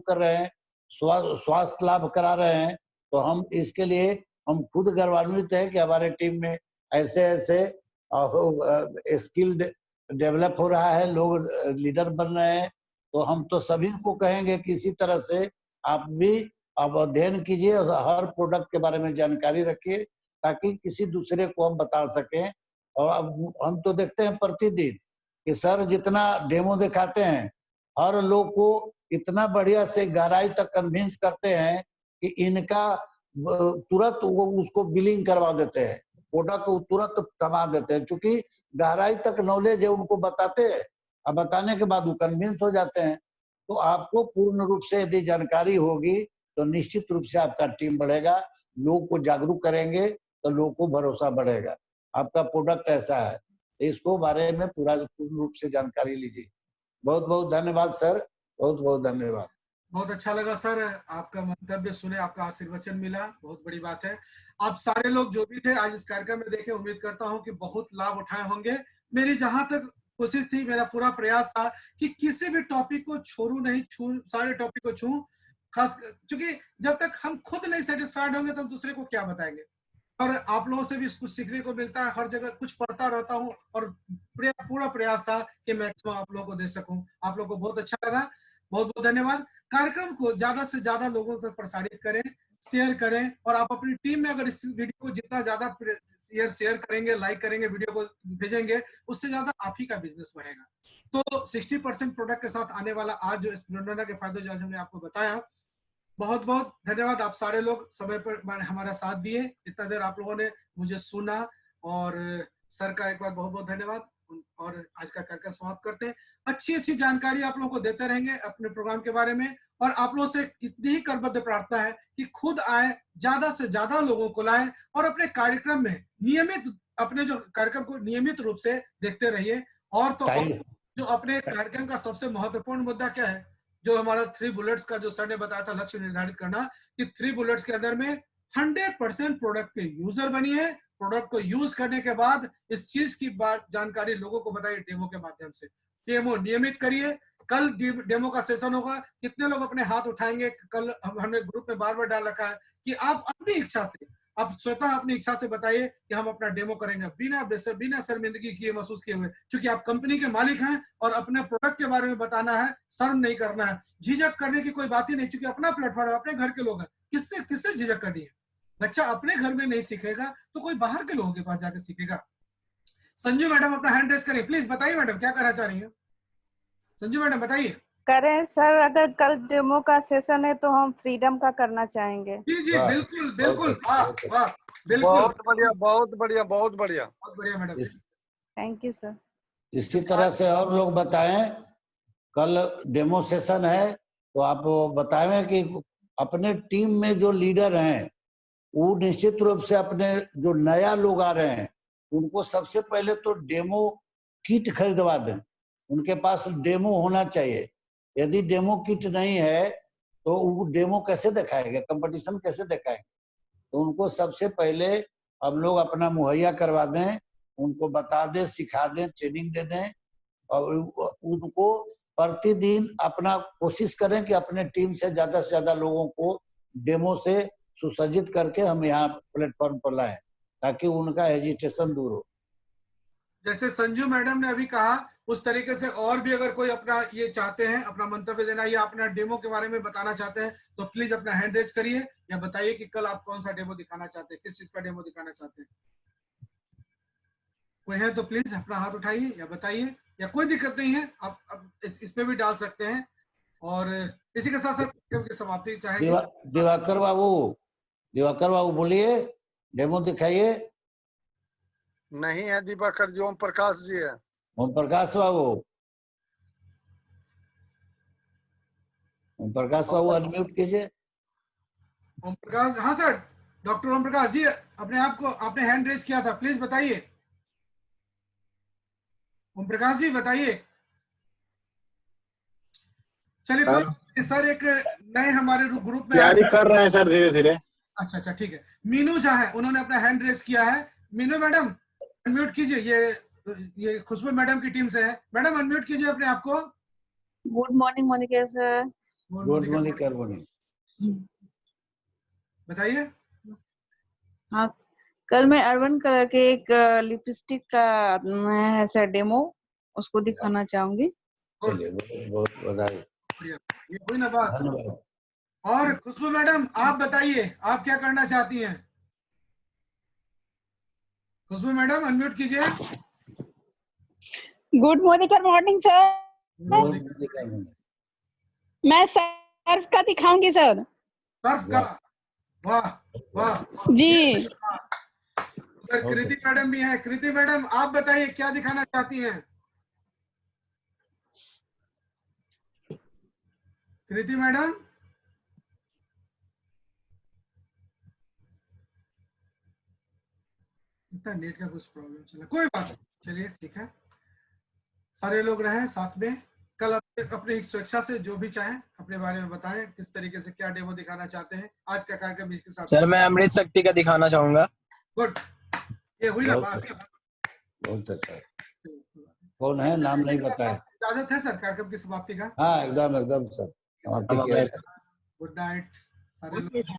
कर रहे हैं, स्वास्थ्य लाभ करा रहे हैं। तो हम इसके लिए हम खुद गौरवान्वित हैं कि हमारे टीम में ऐसे स्किल डेवलप हो रहा है, लोग लीडर बन रहे हैं। तो हम तो सभी को कहेंगे कि इसी तरह से आप भी अब अध्ययन कीजिए और हर प्रोडक्ट के बारे में जानकारी रखिए, ताकि किसी दूसरे को हम बता सकें। और अब हम तो देखते हैं प्रतिदिन कि सर जितना डेमो दिखाते हैं, हर लोग को इतना बढ़िया से गहराई तक कन्विंस करते हैं कि इनका तुरंत वो उसको बिलिंग करवा देते हैं, प्रोडक्ट को तुरंत थमा देते हैं, क्योंकि गहराई तक नॉलेज है, उनको बताते हैं, और बताने के बाद वो कन्विंस हो जाते हैं। तो आपको पूर्ण रूप से यदि जानकारी होगी तो निश्चित रूप से आपका टीम बढ़ेगा, लोग को जागरूक करेंगे तो लोग को भरोसा बढ़ेगा। आपका प्रोडक्ट ऐसा है, इसको बारे में पूर्ण रूप से जानकारी लीजिए। बहुत बहुत धन्यवाद सर, बहुत बहुत धन्यवाद। बहुत अच्छा लगा सर, आपका मंतव्य सुने, आपका आशीर्वचन मिला, बहुत बड़ी बात है। आप सारे लोग जो भी थे आज इस कार्यक्रम में देखे, उम्मीद करता हूं कि बहुत लाभ उठाए होंगे। मेरी जहां तक कोशिश थी, मेरा पूरा प्रयास था कि किसी भी टॉपिक को छोड़ू नहीं, सारे टॉपिक को छूं, खास क्योंकि जब तक हम खुद नहीं सेटिस्फाइड होंगे तो हम दूसरे को क्या बताएंगे। और आप लोगों से भी कुछ सीखने को मिलता है, हर जगह कुछ पढ़ता रहता हूँ, और पूरा प्रयास था कि मैक्सिमम आप लोगों को दे सकूं। आप लोगों को बहुत अच्छा लगा, बहुत बहुत धन्यवाद। कार्यक्रम को ज्यादा से ज्यादा लोगों तक प्रसारित करें, शेयर करें, और आप अपनी टीम में अगर इस वीडियो को जितना ज्यादा शेयर करेंगे, लाइक करेंगे, वीडियो को भेजेंगे, उससे ज्यादा आप ही का बिजनेस बढ़ेगा। तो 60% प्रोडक्ट के साथ आने वाला आज जो स्प्लेंडर के फायदे जो आज हमने आपको बताया, बहुत बहुत धन्यवाद। आप सारे लोग समय पर हमारा साथ दिए, इतना देर आप लोगों ने मुझे सुना, और सर का एक बार बहुत बहुत धन्यवाद। और आज का कार्यक्रम समाप्त करते हैं। अच्छी जानकारी आप लोगों को देते रहेंगे अपने प्रोग्राम के बारे में, और आप लोगों से इतनी ही करबद्ध प्रार्थना है कि खुद आए, ज्यादा से ज्यादा लोगों को लाएं और अपने कार्यक्रम में नियमित, अपने जो कार्यक्रम को नियमित रूप से देखते रहिए। और तो जो अपने कार्यक्रम का सबसे महत्वपूर्ण मुद्दा क्या है, जो हमारा 3 बुलेट्स का जो सर ने बताया था, लक्ष्य निर्धारित करना, कि 3 बुलेट्स के अंदर में 100% प्रोडक्ट के यूजर बनिए। प्रोडक्ट को यूज करने के बाद इस चीज की बात जानकारी लोगों को बताइए डेमो के माध्यम से। डेमो नियमित करिए। कल डेमो का सेशन होगा। कितने लोग अपने हाथ उठाएंगे? कल हमने ग्रुप में बार डाल रखा है कि आप अपनी इच्छा से, आप स्वतः अपनी इच्छा से बताइए कि हम अपना डेमो करेंगे, बिना शर्मिंदगी किए, महसूस किए हुए, क्योंकि आप कंपनी के मालिक हैं और अपने प्रोडक्ट के बारे में बताना है, शर्म नहीं करना है, झिझक करने की कोई बात ही नहीं, क्योंकि अपना प्लेटफॉर्म है, अपने घर के लोग हैं, किससे झिझक करनी है? बच्चा अपने घर में नहीं सीखेगा तो कोई बाहर के लोगों के पास जाकर सीखेगा। संजू मैडम अपना हैंड रेज करें प्लीज, बताइए मैडम क्या करना चाह रही है? संजू मैडम बताइए। करें सर, अगर कल डेमो का सेशन है तो हम फ्रीडम का करना चाहेंगे। जी बिल्कुल बिल्कुल, वाह वाह, बिल्कुल, बहुत बढ़िया बहुत बढ़िया बहुत बढ़िया बहुत बढ़िया मैडम, थैंक यू सर। इसी तरह से और लोग बताएं, कल डेमो सेशन है तो आप बताएं कि अपने टीम में जो लीडर हैं वो निश्चित रूप से अपने जो नया लोग आ रहे हैं उनको सबसे पहले तो डेमो किट खरीदवा दें। उनके पास डेमो होना चाहिए। यदि डेमो किट नहीं है तो वो डेमो कैसे दिखाएंगे, कंपटीशन कैसे दिखाएंगे? तो उनको सबसे पहले हम लोग अपना मुहैया करवा दें, उनको बता दें, सिखा दें, ट्रेनिंग दे दें, और उनको प्रतिदिन अपना कोशिश करें कि अपने टीम से ज्यादा लोगों को डेमो से सुसज्जित करके हम यहाँ प्लेटफॉर्म पर लाएं ताकि उनका हेजिटेशन दूर हो। जैसे संजू मैडम ने अभी कहा उस तरीके से और भी अगर कोई अपना ये चाहते हैं, अपना मंतव्य देना या अपना डेमो के बारे में बताना चाहते हैं तो प्लीज अपना हैंड रेज करिए या बताइए कि कल आप कौन सा डेमो दिखाना चाहते हैं, किस चीज का डेमो दिखाना चाहते हैं। कोई है तो प्लीज अपना हाथ उठाइए या बताइए, या कोई दिक्कत नहीं है, आप इसमें भी डाल सकते हैं। और इसी के साथ साथ समाप्ति चाहेंगे। दिवाकर बाबू बोलिए, डेमो दिखाइए। नहीं है दिवाकर जी, ओम प्रकाश जी है। ओम प्रकाश बाबू, ओम प्रकाश बाबू अनम्यूट कीजिए। ओम प्रकाश, हाँ सर, डॉक्टर ओम प्रकाश जी, अपने आप को, आपने हैंड रेज किया था, प्लीज बताइए। ओम प्रकाश जी बताइए। चलिए कोई सर, एक नए हमारे ग्रुप में तैयारी कर रहे हैं सर धीरे धीरे। अच्छा ठीक है। मीनू झा है, उन्होंने अपना हैंड रेज किया है। मीनू मैडम अनम्यूट कीजिए, ये खुशबू मैडम की टीम से है। मैडम अनम्यूट कीजिए अपने आप को। Good morning Monika sir. Good morning. बताइए। हाँ, कल मैं अर्बन कलर के एक लिपस्टिक का है सर डेमो, उसको दिखाना चाहूंगी। चलिए, बहुत बधाई। ये कोई ना बात। धन्यवाद। और खुशबू मैडम आप बताइए, आप क्या करना चाहती हैं? खुशबू मैडम अनम्यूट कीजिए। Good morning sir. मैं सर्फ का दिखाऊंगी सर। सर्फ का, वाह वाह जी। कृति मैडम भी है। कृति मैडम आप बताइए क्या दिखाना चाहती हैं? कृति मैडम, नेट का कुछ प्रॉब्लम चला, कोई बात नहीं, चलिए ठीक है। सारे लोग रहे साथ में। कल अपनी स्वेच्छा से जो भी चाहे अपने बारे में बताएं, किस तरीके से क्या डेमो दिखाना चाहते हैं। आज का कार्यक्रम इसके साथ। सर मैं अमृत शक्ति का दिखाना चाहूंगा। गुड, ये हुई ना बात। बहुत अच्छा। कौन है, नाम नहीं बताया। इजाजत है सर कार्यक्रम की समाप्ति का? हाँ एकदम सर, समाप्ति किया। गुड नाइट सारे लोग।